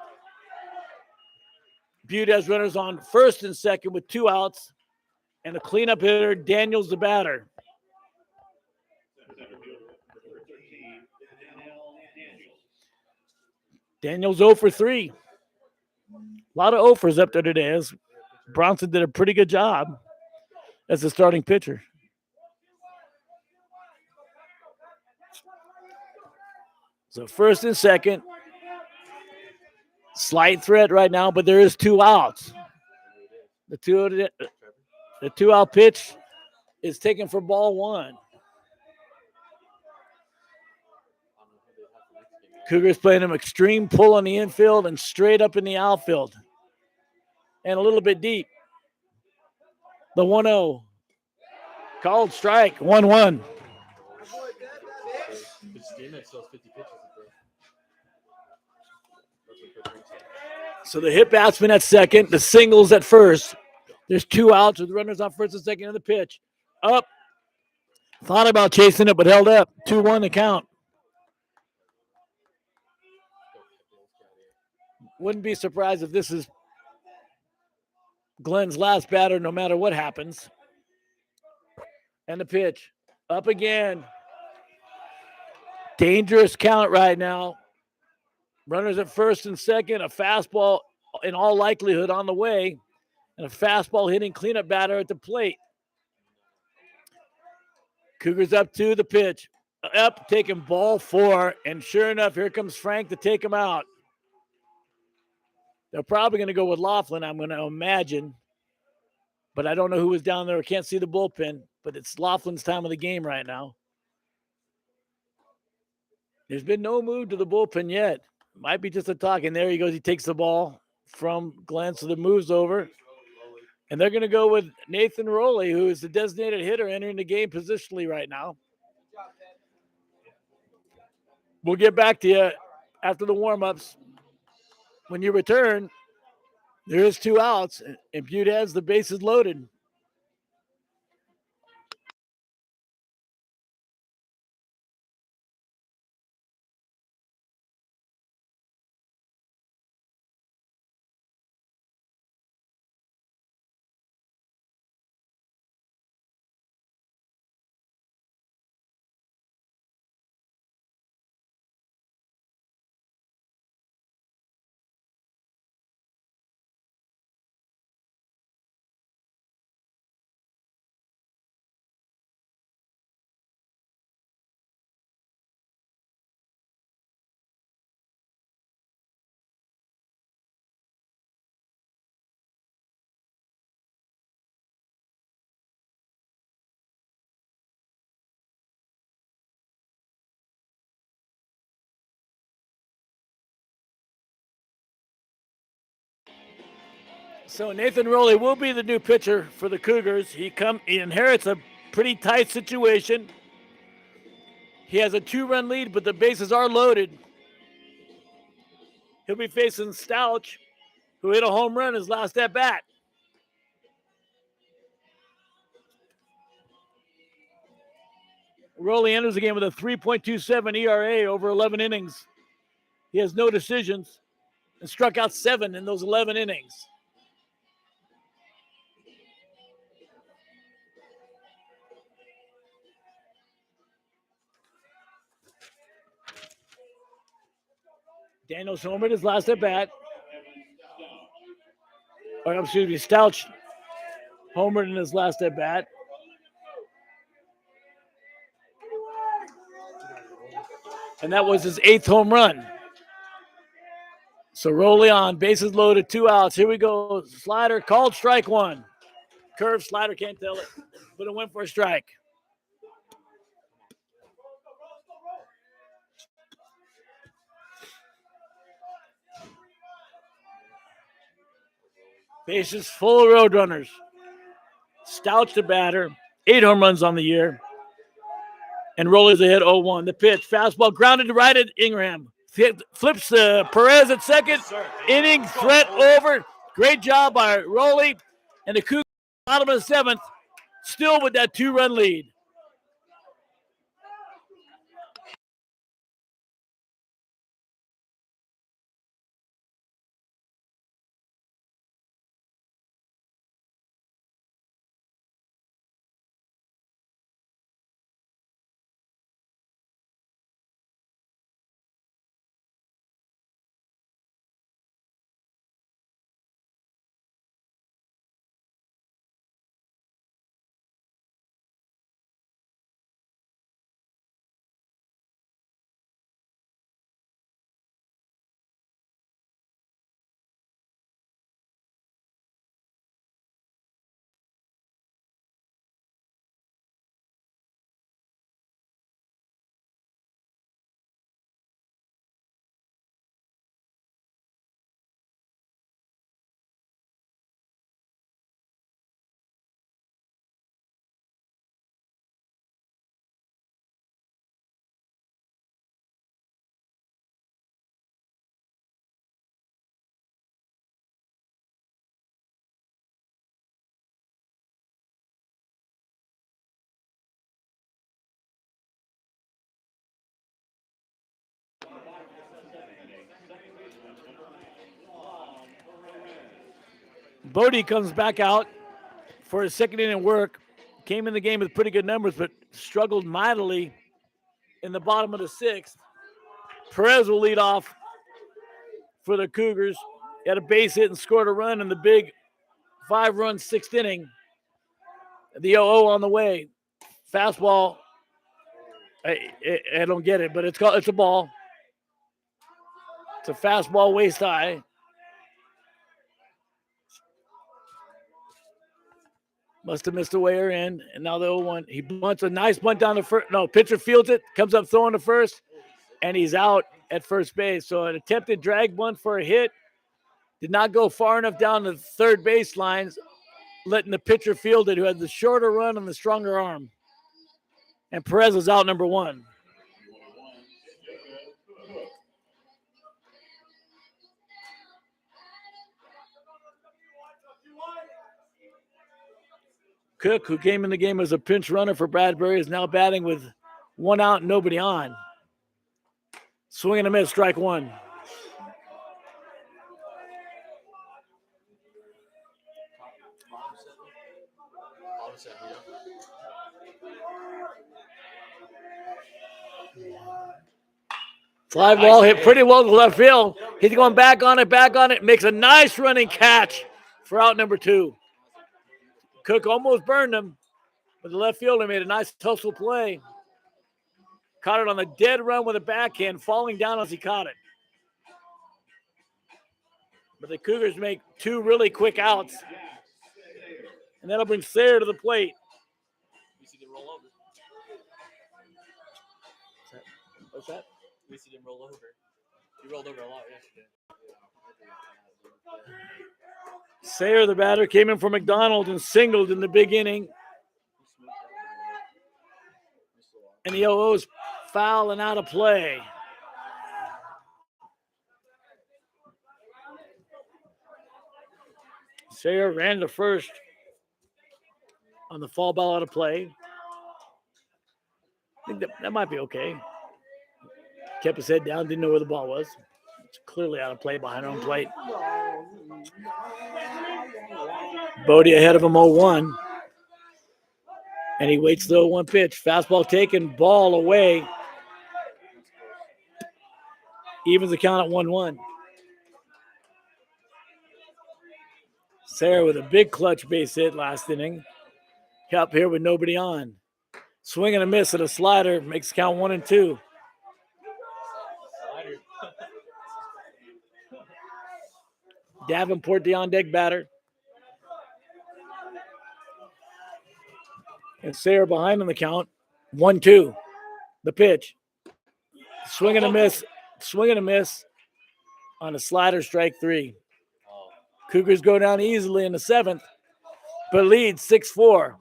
Butte has runners on first and second with 2 outs. And the cleanup hitter, Daniels the batter. Daniels 0 for 3. A lot of 0-fers up there today, as Bronson did a pretty good job as the starting pitcher. So first and second. Slight threat right now, but there is 2 outs. The 2-out pitch is taken for ball 1. Cougars playing him extreme pull on the infield and straight up in the outfield. And a little bit deep. The 1-0. Called strike. 1-1. His teammate still has 50 pitches to throw. That's what Coach Ring said. So the hit batsman at second, the singles at first. There's 2 outs with runners on first and second of the pitch. Up. Thought about chasing it, but held up. 2-1 the count. Wouldn't be surprised if this is Glenn's last batter, no matter what happens. And the pitch. Up again. Dangerous count right now. Runners at first and second. A fastball in all likelihood on the way. And a fastball hitting cleanup batter at the plate. Cougars up to the pitch. Up, taking ball 4. And sure enough, here comes Frank to take him out. They're probably going to go with Laughlin, I'm going to imagine. But I don't know who was down there. I can't see the bullpen. But it's Laughlin's time of the game right now. There's been no move to the bullpen yet. Might be just a talk. And there he goes. He takes the ball from Glenn, so the move's over. And they're going to go with Nathan Rowley, who is the designated hitter entering the game positionally right now. We'll get back to you after the warm-ups. When you return, there is 2 outs, and Butte has the bases loaded. So Nathan Rowley will be the new pitcher for the Cougars. He inherits a pretty tight situation. He has a 2-run lead, but the bases are loaded. He'll be facing Stouch, who hit a home run his last at bat. Rowley enters the game with a 3.27 ERA over 11 innings. He has no decisions and struck out 7 in those 11 innings. Daniels homered his last at bat. Or excuse me, Stouch homered in his last at bat. And that was his 8th home run. So Rowley on, bases loaded, 2 outs. Here we go. Slider called strike 1. Curve, slider, can't tell it, but it went for a strike. Bases full of road runners. Stouch the batter, 8 home runs on the year. And Rowley's ahead 0-1. The pitch, fastball grounded to right at Ingraham. Flips Perez at second. Inning threat over. Great job by Rowley. And the Cougars, bottom of the 7th, still with that 2-run lead. Butte comes back out for his second inning work. Came in the game with pretty good numbers, but struggled mightily in the bottom of the sixth. Perez will lead off for the Cougars. He had a base hit and scored a run in the big 5-run sixth inning. The 0-0 on the way. Fastball. I don't get it, but it's a ball. It's a fastball waist high. Must have missed a way in, and now the 0-1. He bunts a nice bunt down to first. No, pitcher fields it, comes up throwing to first, and he's out at first base. So an attempted drag bunt for a hit did not go far enough down the third base lines, letting the pitcher field it, who had the shorter run and the stronger arm. And Perez is out number 1. Cook, who came in the game as a pinch runner for Bradbury, is now batting with 1 out and nobody on. Swing and a miss, strike 1. Fly ball hit pretty well to left field. He's going back on it, makes a nice running catch for out number 2. Cook almost burned him, but the left fielder made a nice tussle play. Caught it on the dead run with a backhand, falling down as he caught it. But the Cougars make 2 really quick outs. And that'll bring Sayre to the plate. We see them roll over. What's that? We see them roll over. He rolled over a lot yesterday. Sayre, the batter, came in for McDonald and singled in the big inning. And the 0-0's foul and out of play. Sayre ran to first on the fall ball out of play. I think that might be okay. Kept his head down, didn't know where the ball was. It's clearly out of play behind home plate. Bodie ahead of him 0-1. And he waits the 0-1 pitch. Fastball taken, ball away. Evens the count at 1-1. Sayre with a big clutch base hit last inning. Up here with nobody on. Swing and a miss at a slider. Makes the count 1-2. Davenport, the on-deck batter. And Sayre behind on the count. 1-2. The pitch. Swing and a miss. Swing and a miss on a slider, strike 3. Cougars go down easily in the 7th, but lead 6-4.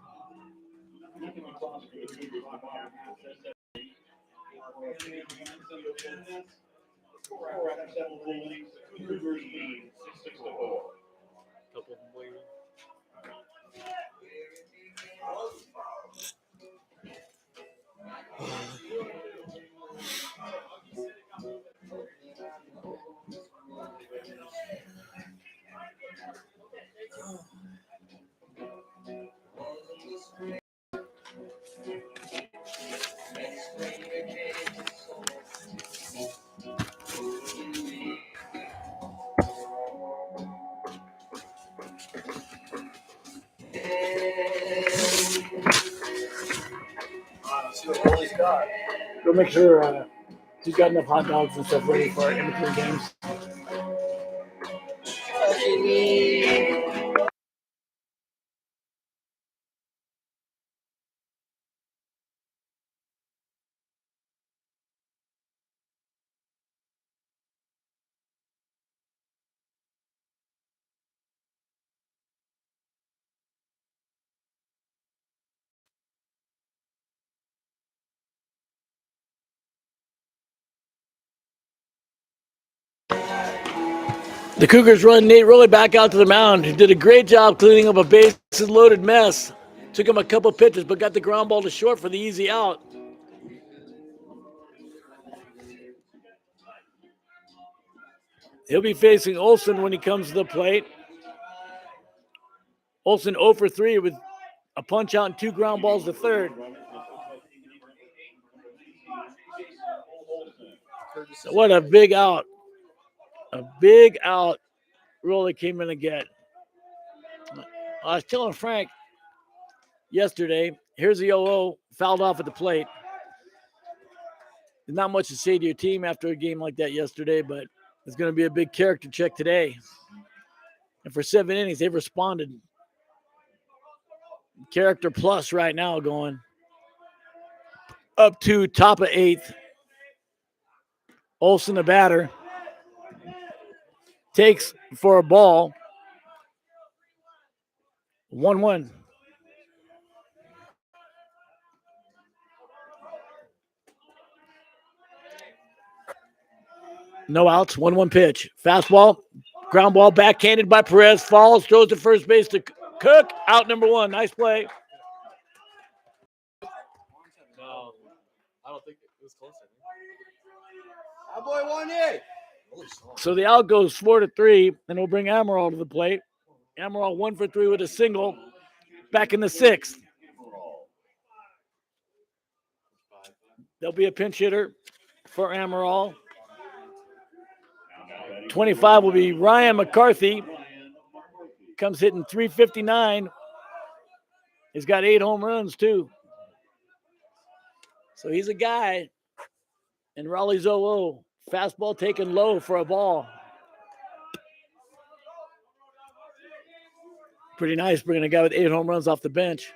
Go make sure he's got enough hot dogs and stuff ready for in between games. The Cougars run Nate Rowley back out to the mound. He did a great job cleaning up a bases-loaded mess. Took him a couple pitches, but got the ground ball to short for the easy out. He'll be facing Olsen when he comes to the plate. Olsen 0 for 3 with a punch out and 2 ground balls to third. So what a big out. A big out Rolly came in to get. I was telling Frank yesterday, here's the 0-0, fouled off at the plate. There's not much to say to your team after a game like that yesterday, but it's going to be a big character check today. And for 7 innings, they've responded. Character plus right now going up to top of 8th. Olsen, the batter, takes for a ball. 1-1. No outs, 1-1 pitch. Fastball, ground ball, backhanded by Perez, falls, throws to first base to Cook. Out number 1. Nice play. No, I don't think it was close. Our boy won it. So the out goes 4-3, and we'll bring Amaral to the plate. Amaral 1 for 3 with a single. Back in the 6th. There'll be a pinch hitter for Amaral. 25 will be Ryan McCarthy. Comes hitting .359. He's got 8 home runs, too. So he's a guy. And Raleigh's 0-0. Fastball taken low for a ball. Pretty nice bringing a guy with 8 home runs off the bench.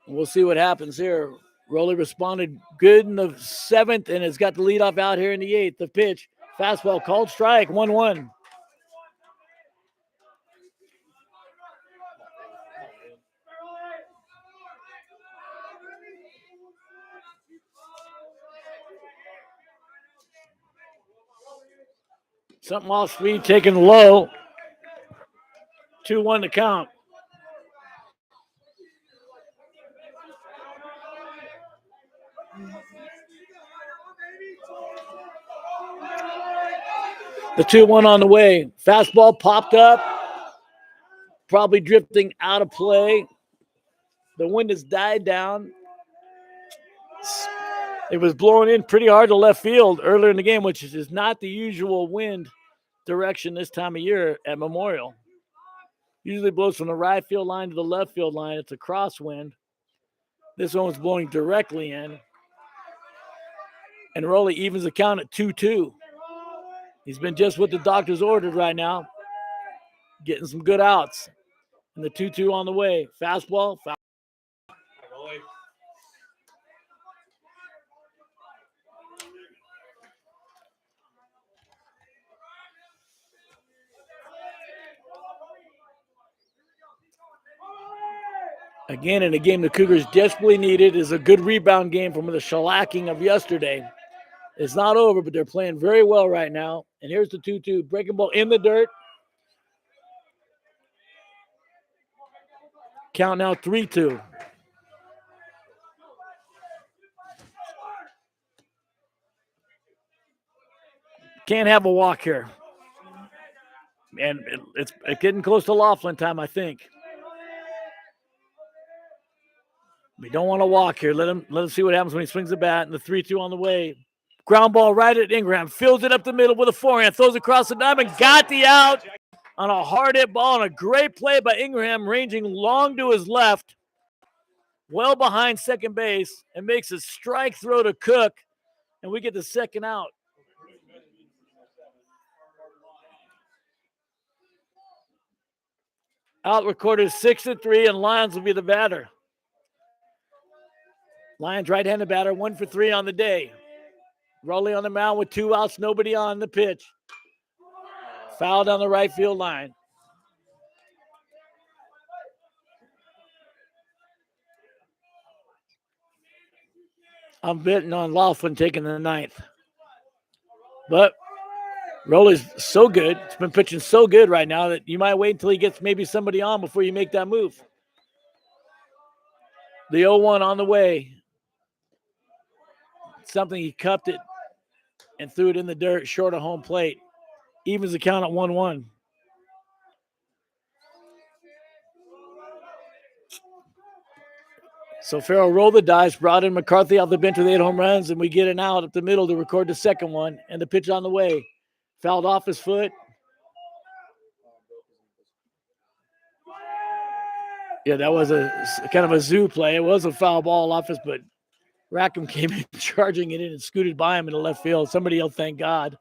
We'll see what happens here. Rowley responded good in the 7th and has got the leadoff out here in the 8th. The pitch, fastball called strike, 1-1. Something off speed taken low. 2-1 to count. The 2-1 on the way. Fastball popped up. Probably drifting out of play. The wind has died down. It was blowing in pretty hard to left field earlier in the game, which is not the usual wind direction this time of year at Memorial. Usually blows from the right field line to the left field line. It's a crosswind. This one was blowing directly in. And Rowley evens the count at 2-2. He's been just what the doctors ordered right now. Getting some good outs. And the 2-2 on the way. Fastball. Again, in a game the Cougars desperately needed is a good rebound game from the shellacking of yesterday. It's not over, but they're playing very well right now. And here's the 2-2. Breaking ball in the dirt. Count now 3-2. Can't have a walk here. And it's getting close to Laughlin time, I think. We don't want to walk here. Let him see what happens when he swings the bat. And the 3-2 on the way. Ground ball right at Ingram. Fills it up the middle with a forehand. Throws across the diamond. Got the out on a hard hit ball. And a great play by Ingram, ranging long to his left. Well behind second base. And makes a strike throw to Cook. And we get the second out. Out recorded 6-3, and Lyons will be the batter. Lyons right-handed batter, 1 for 3 on the day. Rowley on the mound with 2 outs, nobody on the pitch. Foul down the right field line. I'm betting on Laughlin taking the 9th. But Rowley's so good. It's been pitching so good right now that you might wait until he gets maybe somebody on before you make that move. The 0-1 on the way. Something he cupped it and threw it in the dirt short of home plate. Evens the count at 1-1. So Farrell rolled the dice, brought in McCarthy off the bench with 8 home runs, and we get an out up the middle to record the second one, and the pitch on the way. Fouled off his foot. Yeah, that was a kind of a zoo play. It was a foul ball off his, but Rackham came in charging it in and scooted by him in the left field. Somebody else, thank God.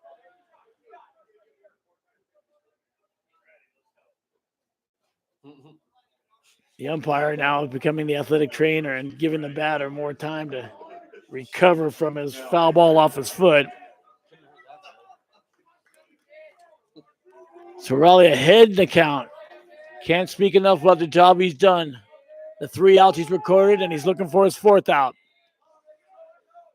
The umpire now is becoming the athletic trainer and giving the batter more time to recover from his foul ball off his foot. So Raleigh ahead in the count. Can't speak enough about the job he's done. The 3 outs he's recorded, and he's looking for his 4th out.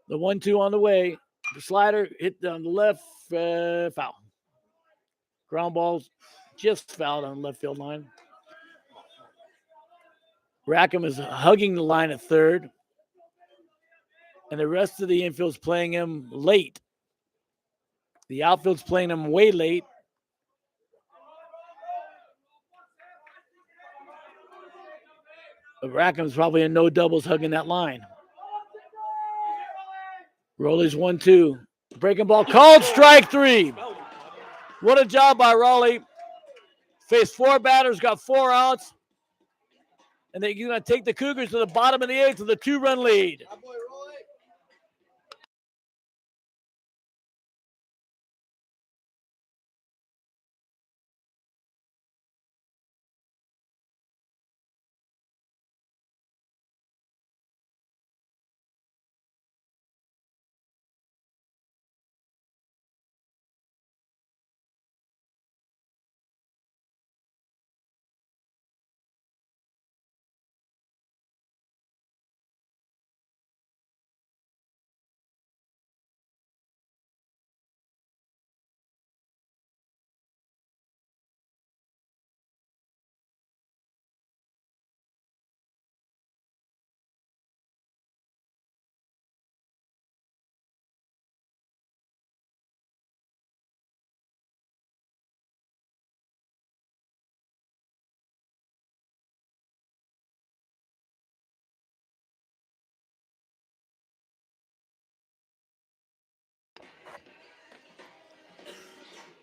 The 1-2 on the way. The slider hit on the left, foul. Ground balls just fouled on the left field line. Rackham is hugging the line at third, and the rest of the infield's playing him late. The outfield's playing him way late. But Rackham's probably in no doubles hugging that line. Rowley's 1-2. Breaking ball called, strike 3. What a job by Raleigh. Faced 4 batters, got 4 outs. And they're going to take the Cougars to the bottom of the 8th with a 2-run lead.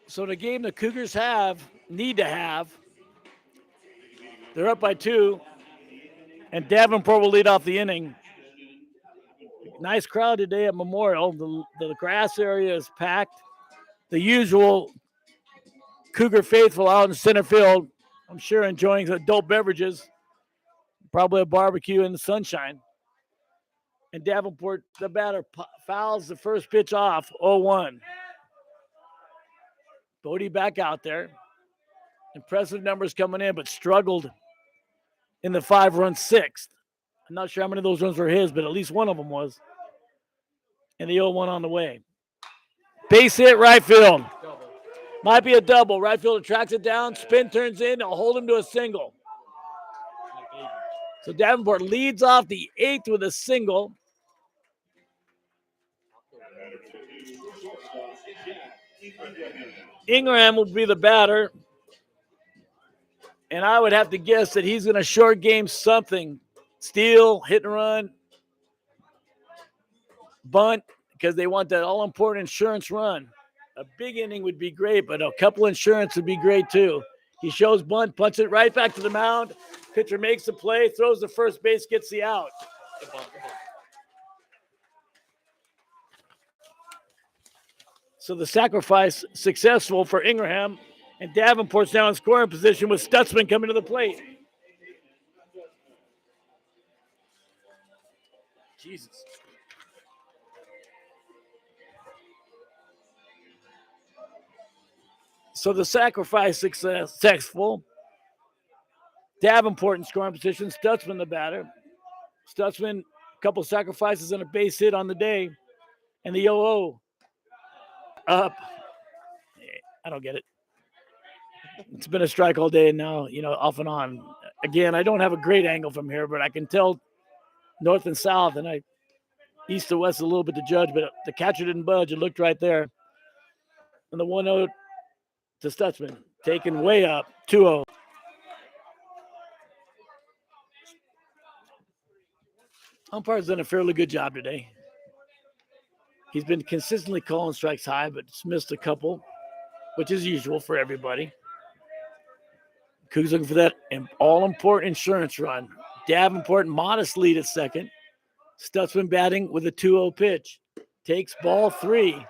So the game the Cougars need to have, they're up by 2, and Davenport will lead off the inning. Nice crowd today at Memorial. The grass area is packed. The usual Cougar faithful out in center field, I'm sure enjoying adult beverages, probably a barbecue in the sunshine. And Davenport, the batter, fouls the first pitch off, 0-1. Bodie back out there. Impressive numbers coming in, but struggled in the 5-run 6th. I'm not sure how many of those runs were his, but at least one of them was. And the 0-1 on the way. Base hit right field. Might be a double. Right fielder tracks it down. Spin turns in. They'll hold him to a single. So Davenport leads off the 8th with a single. Ingraham will be the batter. And I would have to guess that he's going to short game something. Steal, hit and run, bunt, because they want that all-important insurance run. A big inning would be great, but a couple insurance would be great too. He shows bunt, punts it right back to the mound. Pitcher makes the play, throws the first base, gets the out. So the sacrifice successful for Ingraham, and Davenport's now in scoring position with Stutzman coming to the plate. Jesus. So the sacrifice successful. Davenport in scoring position. Stutzman the batter. Stutzman, a couple sacrifices and a base hit on the day. And the 0-0 up. I don't get it. It's been a strike all day now, off and on. Again, I don't have a great angle from here, but I can tell north and south, and east to west a little bit to judge, but the catcher didn't budge. It looked right there. And the 1-0 to Stutzman, taken way up, 2-0. Umpire's done a fairly good job today. He's been consistently calling strikes high, but it's missed a couple, which is usual for everybody. Cougs looking for that all-important insurance run. Davenport, modest lead at second. Stutzman batting with a 2-0 pitch. Takes ball 3.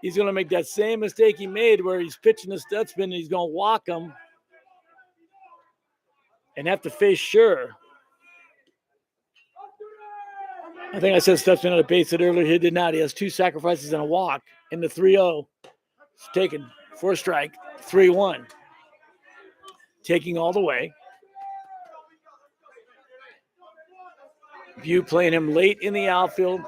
He's going to make that same mistake he made where he's pitching to Stutzman and he's going to walk him and have to face Sure. I think I said Stutzman had a base hit earlier. He did not. He has 2 sacrifices and a walk in the 3-0. It's taken for a strike, 3-1. Taking all the way. Butte playing him late in the outfield,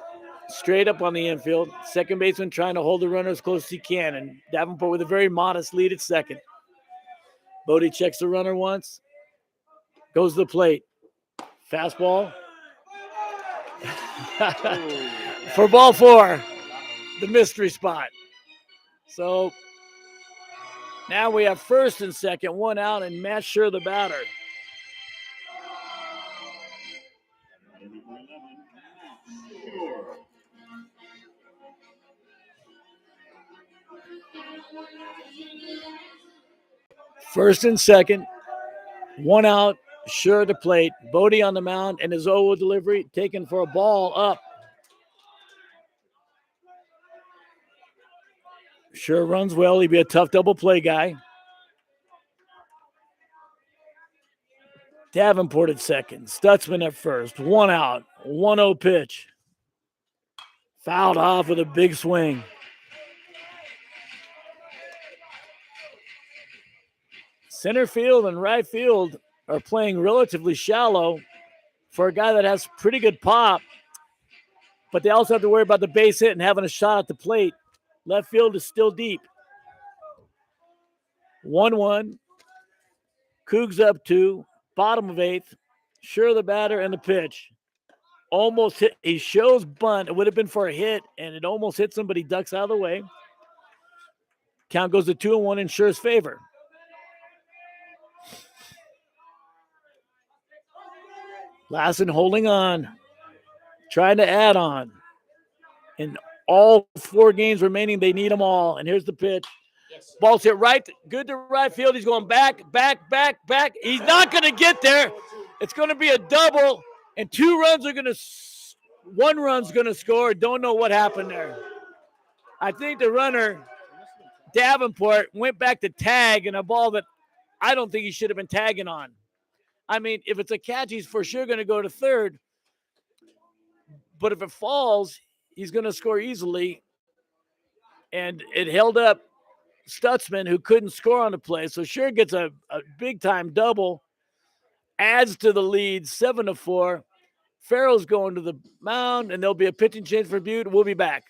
straight up on the infield. Second baseman trying to hold the runner as close as he can. And Davenport with a very modest lead at second. Butte checks the runner once. Goes to the plate. Fastball. For ball 4, the mystery spot. So now we have first and second, 1 out, and Matt Sure the batter. First and second, 1 out, Sure to plate. Butte on the mound and his 0 delivery taken for a ball up. Sure runs well. He'd be a tough double play guy. Davenport at second. Stutzman at first. 1 out. 1-0 pitch. Fouled off with a big swing. Center field and right field are playing relatively shallow for a guy that has pretty good pop, but they also have to worry about the base hit and having a shot at the plate. Left field is still deep. 1-1. Cougs up 2. Bottom of 8th. Sure the batter and the pitch. Almost hit. He shows bunt. It would have been for a hit, and it almost hits him, but he ducks out of the way. Count goes to 2-1 in Sure's favor. Lassen holding on. Trying to add on. In all 4 games remaining, they need them all. And here's the pitch. Ball's hit right. Good to right field. He's going back. He's not going to get there. It's going to be a double. And 2 runs are going to – 1 run's going to score. Don't know what happened there. I think the runner, Davenport, went back to tag in a ball that I don't think he should have been tagging on. I mean, if it's a catch, he's for sure going to go to third. But if it falls, he's going to score easily. And it held up Stutzman, who couldn't score on the play. So Sure gets a big-time double, adds to the lead, 7-4. Farrell's going to the mound, and there'll be a pitching change for Butte. We'll be back.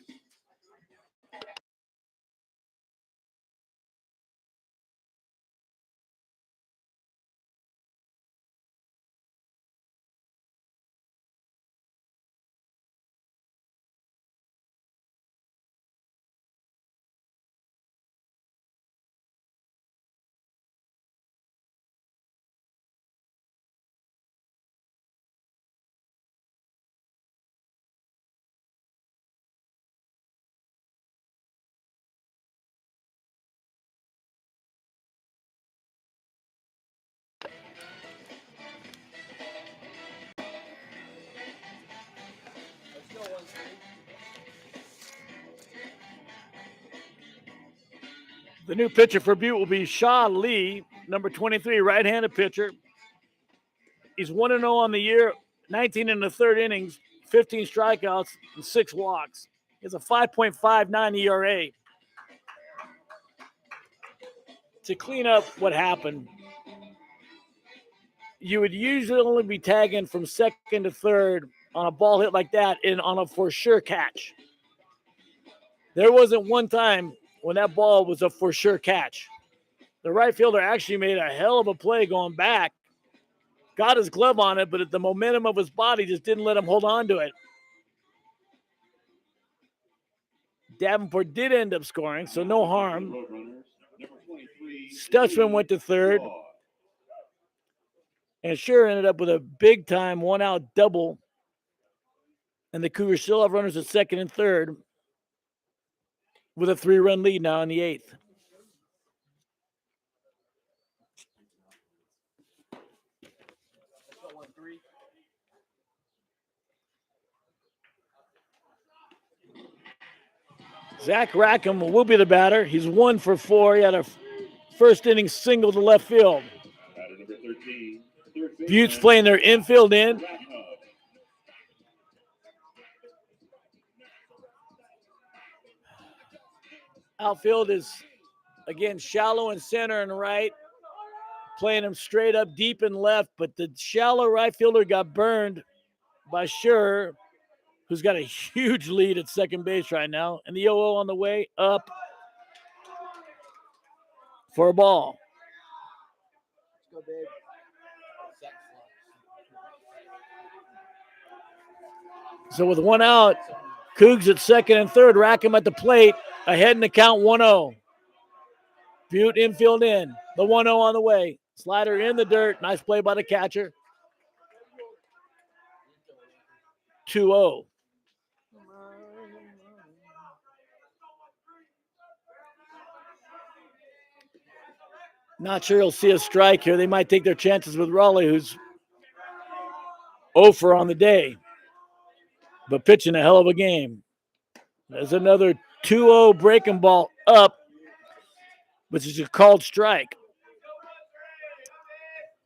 The new pitcher for Butte will be Shaw Lee, number 23, right-handed pitcher. He's 1-0 on the year, 19 in the 3rd innings, 15 strikeouts, and 6 walks. He has a 5.59 ERA. To clean up what happened, you would usually only be tagging from second to third on a ball hit like that and on a for sure catch. There wasn't one time when that ball was a for sure catch. The right fielder actually made a hell of a play going back, got his glove on it, but the momentum of his body just didn't let him hold on to it. Davenport did end up scoring, so no harm. Stutzman went to third. And sure ended up with a big time 1-out double. And the Cougars still have runners at second and third with a 3-run lead now in the 8th. Zach Rackham will be the batter. He's 1 for 4. He had a first inning single to left field. Butte's playing their infield in. Outfield is, again, shallow in center and right. Playing him straight up deep and left, but the shallow right fielder got burned by Scher, who's got a huge lead at second base right now. And the 0-0 on the way up for a ball. Let's go, babe. So with 1 out, Cougs at second and third, Rackham at the plate, ahead in the count 1-0. Butte infield in, the 1-0 on the way. Slider in the dirt, nice play by the catcher. 2-0. Not sure he'll see a strike here. They might take their chances with Raleigh, who's 0 for on the day, but pitching a hell of a game. There's another 2-0 breaking ball up, which is a called strike.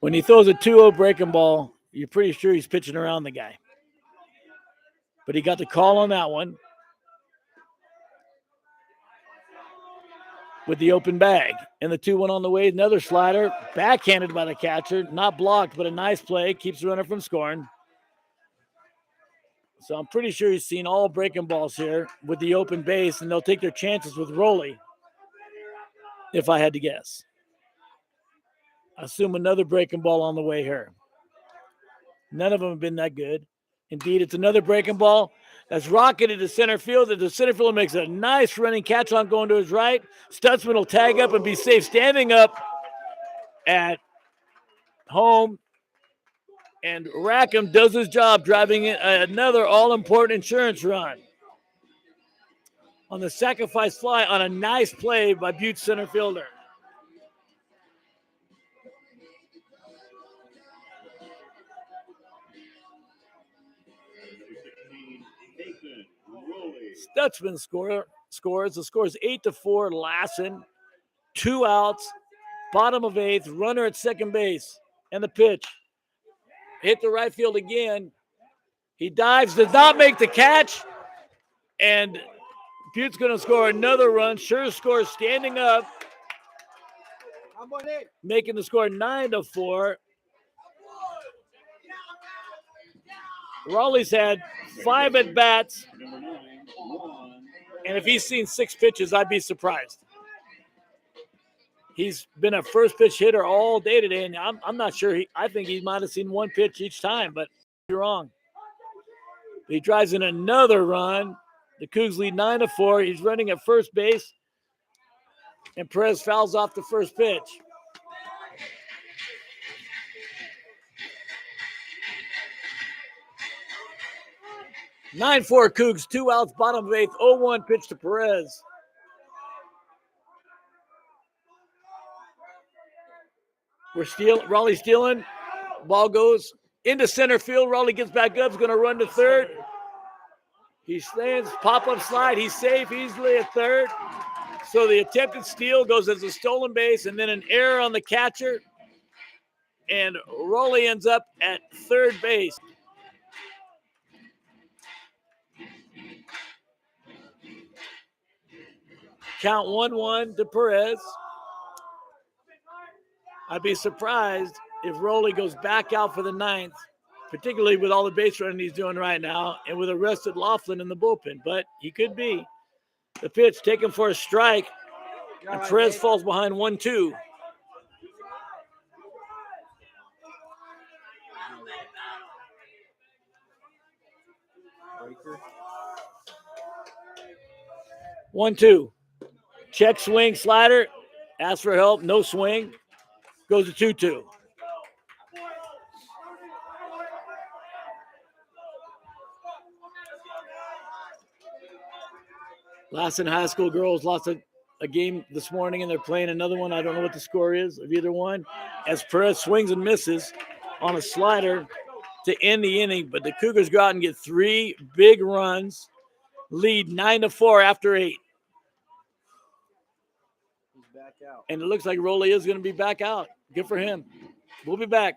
When he throws a 2-0 breaking ball, you're pretty sure he's pitching around the guy. But he got the call on that one with the open bag. And the 2-1 on the way, another slider, backhanded by the catcher, not blocked, but a nice play, keeps the runner from scoring. So I'm pretty sure he's seen all breaking balls here with the open base, and they'll take their chances with Rowley, if I had to guess. I assume another breaking ball on the way here. None of them have been that good. Indeed, it's another breaking ball that's rocketed to center field. The center fielder makes a nice running catch on going to his right. Stutzman will tag up and be safe standing up at home. And Rackham does his job driving in another all-important insurance run on the sacrifice fly on a nice play by Butte center fielder. Stutzman scores. The score is 8-4. Lassen, 2 outs, bottom of 8th, runner at second base, and the pitch. Hit the right field again. He dives, does not make the catch, and Butte's going to score another run. Scher scores standing up, making the score 9-4. Raleigh's had 5 at-bats, and if he's seen 6 pitches, I'd be surprised. He's been a first pitch hitter all day today, and I'm not sure. I think he might have seen 1 pitch each time, but you're wrong. He drives in another run. The Cougs lead 9-4. He's running at first base, and Perez fouls off the first pitch. (9-4) Cougs, 2 outs, bottom of 8th, 0-1 pitch to Perez. Raleigh stealing. Ball goes into center field. Raleigh gets back up. Is going to run to third. He stands, pop-up slide. He's safe easily at third. So the attempted steal goes as a stolen base, and then an error on the catcher. And Raleigh ends up at third base. Count 1-1 to Perez. I'd be surprised if Rowley goes back out for the 9th, particularly with all the base running he's doing right now and with arrested Laughlin in the bullpen. But he could be. The pitch taken for a strike, and Perez falls behind 1-2. Breaker. 1-2. Check swing, slider. Asks for help, no swing. Goes to 2-2. Lassen High School girls lost a game this morning, and they're playing another one. I don't know what the score is of either one. As Perez swings and misses on a slider to end the inning, but the Cougars go out and get 3 big runs, lead 9-4 after 8. He's back out. And it looks like Rowley is going to be back out. Good for him. We'll be back.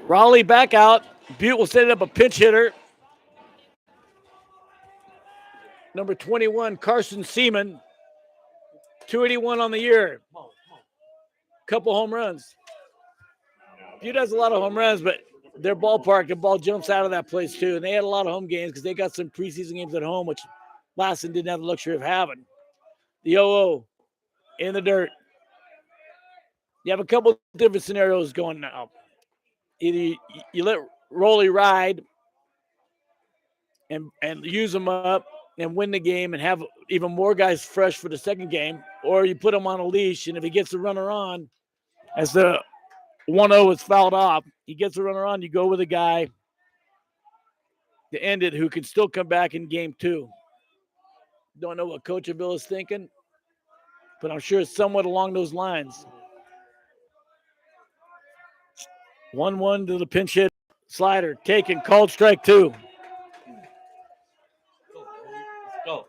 Raleigh back out. Butte will set up a pinch hitter. Number 21, Carson Seaman. 281 on the year. Couple home runs. Butte has a lot of home runs, but their ballpark, the ball jumps out of that place too. And they had a lot of home games because they got some preseason games at home, which Lassen didn't have the luxury of having. The 0-0 in the dirt. You have a couple different scenarios going now. Either you let Rowley ride and use them up and win the game and have even more guys fresh for the second game, or you put him on a leash, and if he gets the runner on, as the 1-0 is fouled off, he gets the runner on, you go with a guy to end it who can still come back in game 2. Don't know what Coach Avila is thinking, but I'm sure it's somewhat along those lines. 1-1 to the pinch hit. Slider taken, called strike 2. Go.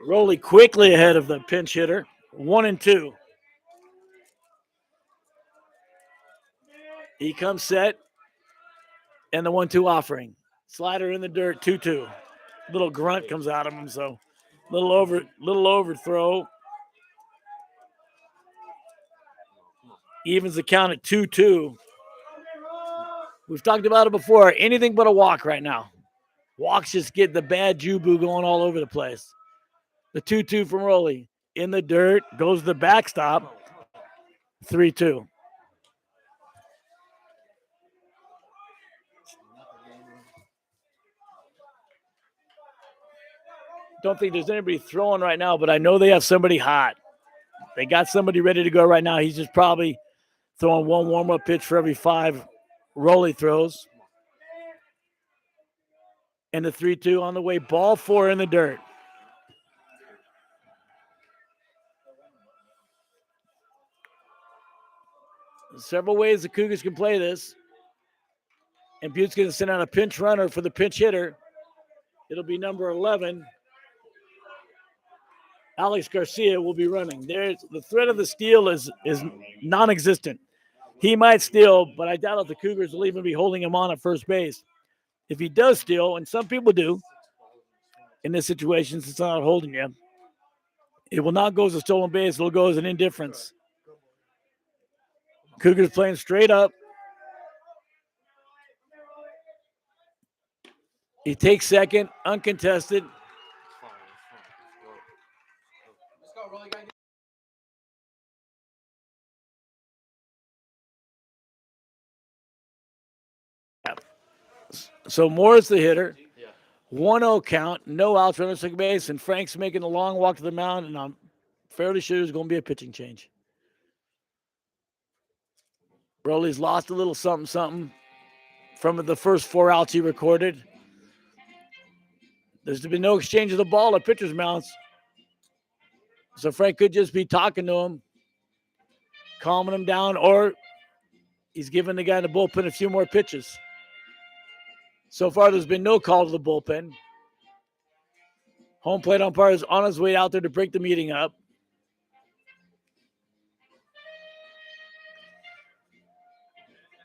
Rowley quickly ahead of the pinch hitter. 1-2. He comes set, and the 1-2 offering. Slider in the dirt, 2-2. Little grunt comes out of him, so little overthrow. Evens the count at 2-2. We've talked about it before. Anything but a walk right now. Walks just get the bad jubu going all over the place. The 2-2 from Rowley. In the dirt, goes the backstop. 3-2. Don't think there's anybody throwing right now, but I know they have somebody hot. They got somebody ready to go right now. He's just probably throwing one warm-up pitch for every 5 Rowley throws. And the 3-2 on the way. Ball 4 in the dirt. Several ways the Cougars can play this. And Butte's going to send out a pinch runner for the pinch hitter. It'll be number 11. Alex Garcia will be running. There's the threat of the steal is non-existent. He might steal, but I doubt if the Cougars will even be holding him on at first base. If he does steal, and some people do in this situation, since it's not holding you, it will not go as a stolen base. It'll go as an indifference. Cougars playing straight up. He takes second, uncontested. Let's go, Rolly. So Moore's the hitter. 1-0 count, no outs, runner second base, and Frank's making the long walk to the mound, and I'm fairly sure there's going to be a pitching change. Rowley's lost a little something from the first 4 outs he recorded. There's been no exchange of the ball at pitcher's mounts. So Frank could just be talking to him, calming him down, or he's giving the guy in the bullpen a few more pitches. So far, there's been no call to the bullpen. Home plate umpire is on his way out there to break the meeting up.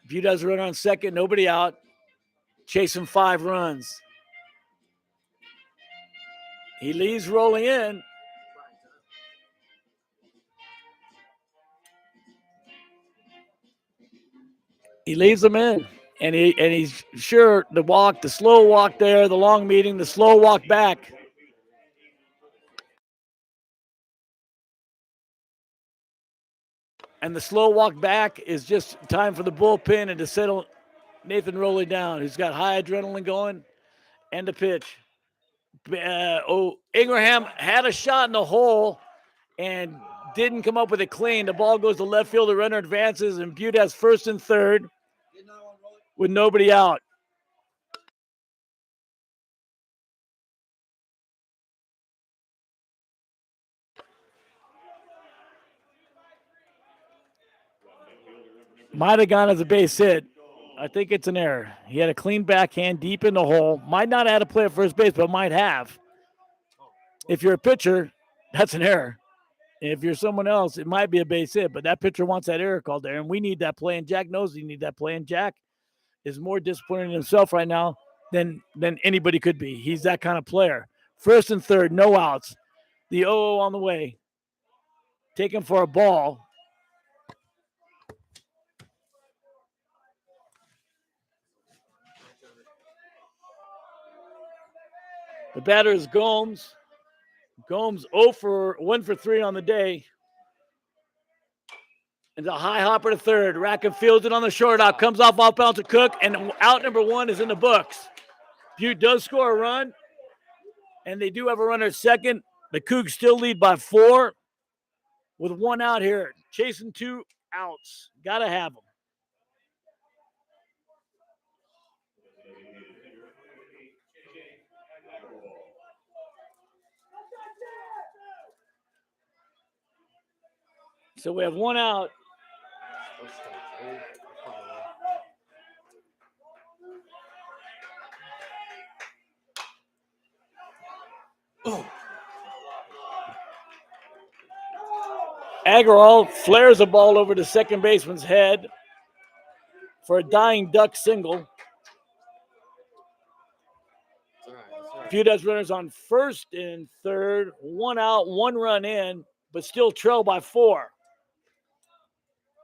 Butte has a runner on second, nobody out. Chasing 5 runs. He leaves rolling in. He leaves them in. And he's sure the slow walk there, the long meeting, the slow walk back. And the slow walk back is just time for the bullpen and to settle Nathan Rowley down, who's got high adrenaline going, and the pitch. Ingraham had a shot in the hole and didn't come up with it clean. The ball goes to left field. The runner advances, and Butte has first and third with nobody out. Might have gone as a base hit. I think it's an error. He had a clean backhand deep in the hole. Might not have had to play at first base, but might have. If you're a pitcher, that's an error. If you're someone else, it might be a base hit, but that pitcher wants that error called there, and we need that play, and Jack knows he needs that play, and Jack is more disappointed in himself right now than anybody could be. He's that kind of player. First and third, no outs. The 0-0 on the way. Taken for a ball. The batter is Gomes. Gomes 1 for 3 on the day. And a high hopper to third. Rackham fields it on the short out. Comes off balance to Cook. And out number 1 is in the books. Butte does score a run. And they do have a runner at second. The Cougs still lead by 4 with 1 out here. Chasing 2 outs. Got to have them. So we have 1 out. Agarwal flares the ball over to second baseman's head for a dying duck single. Butte has runners on first and third. 1 out, 1 run in, but still trail by 4.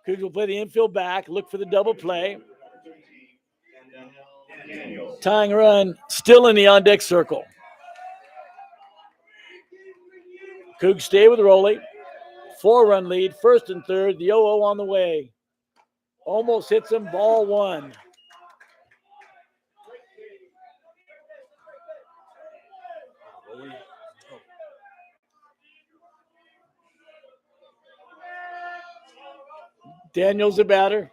Cougs will play the infield back, look for the double play. Tying run, still in the on-deck circle. Cougs stay with Rowley. 4-run lead, first and third. The 0-0 on the way. Almost hits him, ball 1. Daniels the batter.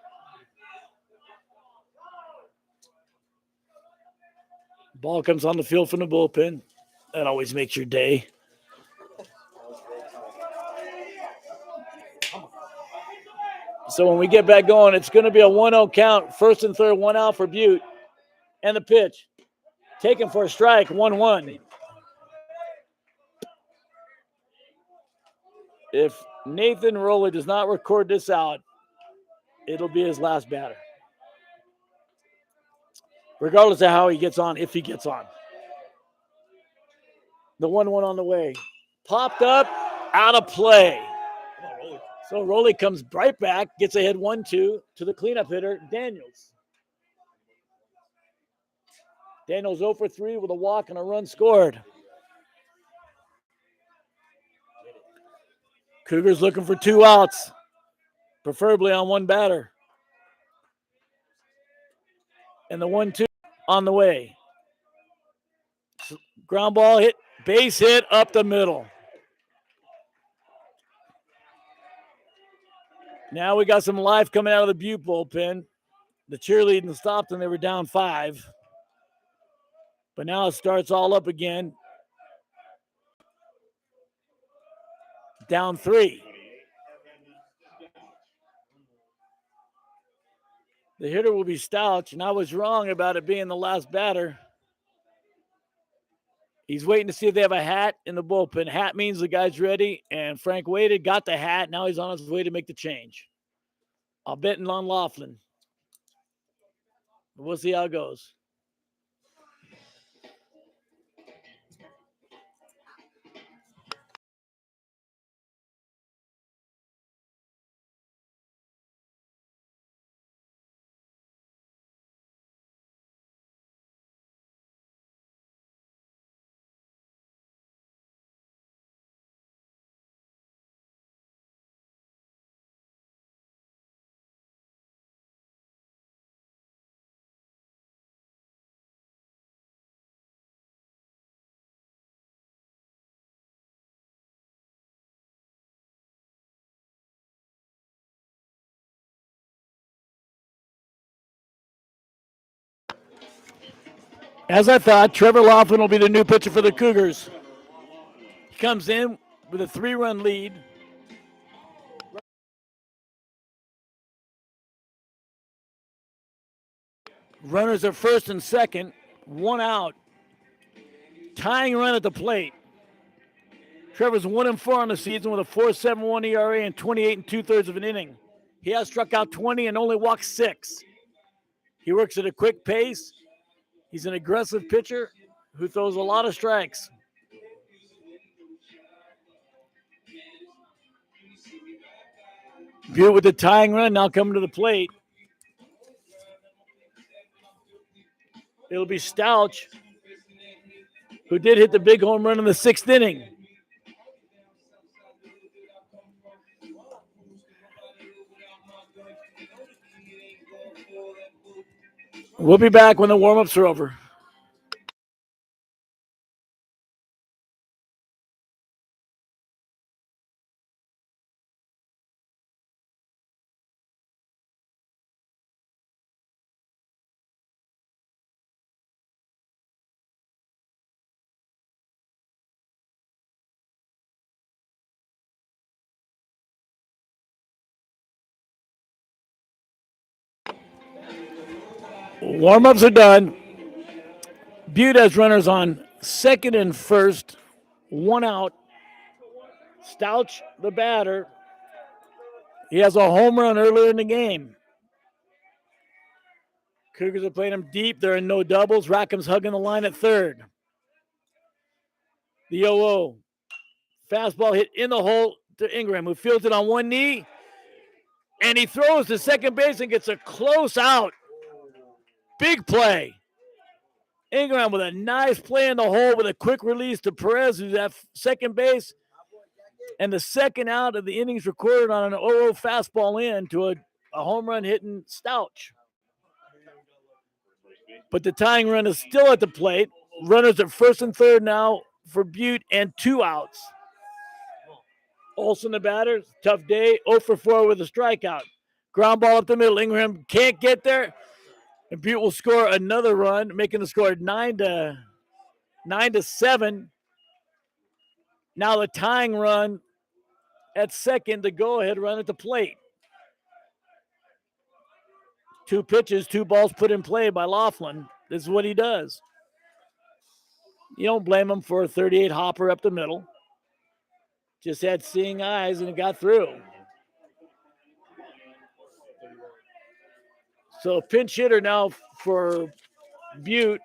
Ball comes on the field from the bullpen. That always makes your day. So when we get back going, it's going to be a 1-0 count. First and third, 1 out for Butte. And the pitch. Taken for a strike, 1-1. If Nathan Rowley does not record this out, it'll be his last batter. Regardless of how he gets on, if he gets on. The 1-1 on the way. Popped up, out of play. So Rowley comes right back, gets ahead 1-2 to the cleanup hitter, Daniels. Daniels 0 for 3 with a walk and a run scored. Cougars looking for 2 outs, preferably on 1 batter. And the 1-2 on the way. Ground ball hit, base hit up the middle. Now we got some life coming out of the Butte bullpen. The cheerleading stopped and they were down 5. But now it starts all up again. Down 3. The hitter will be Stouch, and I was wrong about it being the last batter. He's waiting to see if they have a hat in the bullpen. Hat means the guy's ready, and Frank waited, got the hat. Now he's on his way to make the change. I'll bet on Laughlin. We'll see how it goes. As I thought, Trevor Laughlin will be the new pitcher for the Cougars. He comes in with a 3-run lead. Runners are first and second, 1 out. Tying run at the plate. Trevor's 1-4 on the season with a 4.71 ERA and 28 2/3 of an inning. He has struck out 20 and only walked 6. He works at a quick pace. He's an aggressive pitcher who throws a lot of strikes. Butte with the tying run now coming to the plate. It'll be Stouch, who did hit the big home run in the 6th inning. We'll be back when the warm-ups are over. Warm-ups are done. Butte has runners on second and first, 1 out. Stouch, the batter, he has a home run earlier in the game. Cougars are playing him deep. There are no doubles. Rackham's hugging the line at third. The 0-0. Fastball hit in the hole to Ingram, who fields it on one knee. And he throws to second base and gets a close out. Big play. Ingram with a nice play in the hole with a quick release to Perez, who's at second base. And the second out of the innings recorded on an 0-0 fastball in to a home run hitting Stouch. But the tying run is still at the plate. Runners at first and third now for Butte and 2 outs. Olsen, the batter, tough day, 0 for 4 with a strikeout. Ground ball up the middle. Ingram can't get there. And Butte will score another run, making the score 9-7. Now the tying run at second, the go-ahead run at the plate. 2 pitches, 2 balls put in play by Laughlin. This is what he does. You don't blame him for a 38 hopper up the middle. Just had seeing eyes and it got through. So pinch hitter now for Butte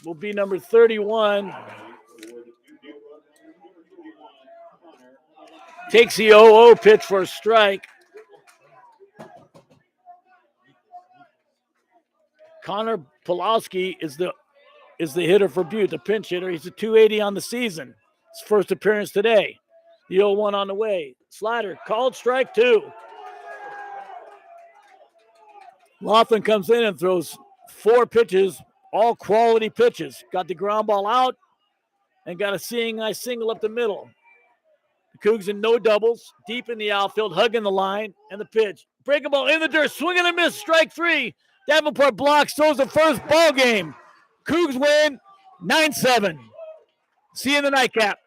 will be number 31. Takes the 0-0 pitch for a strike. Connor Pulowski is the hitter for Butte, the pinch hitter. He's a 280 on the season. His first appearance today. The 0-1 on the way. Slider called strike 2. Laughlin comes in and throws 4 pitches, all quality pitches. Got the ground ball out and got a seeing eye single up the middle. The Cougs in no doubles, deep in the outfield, hugging the line, and the pitch. Breaking ball in the dirt, swing and a miss, strike 3. Davenport blocks, throws the first ball game. Cougs win 9-7. See you in the nightcap.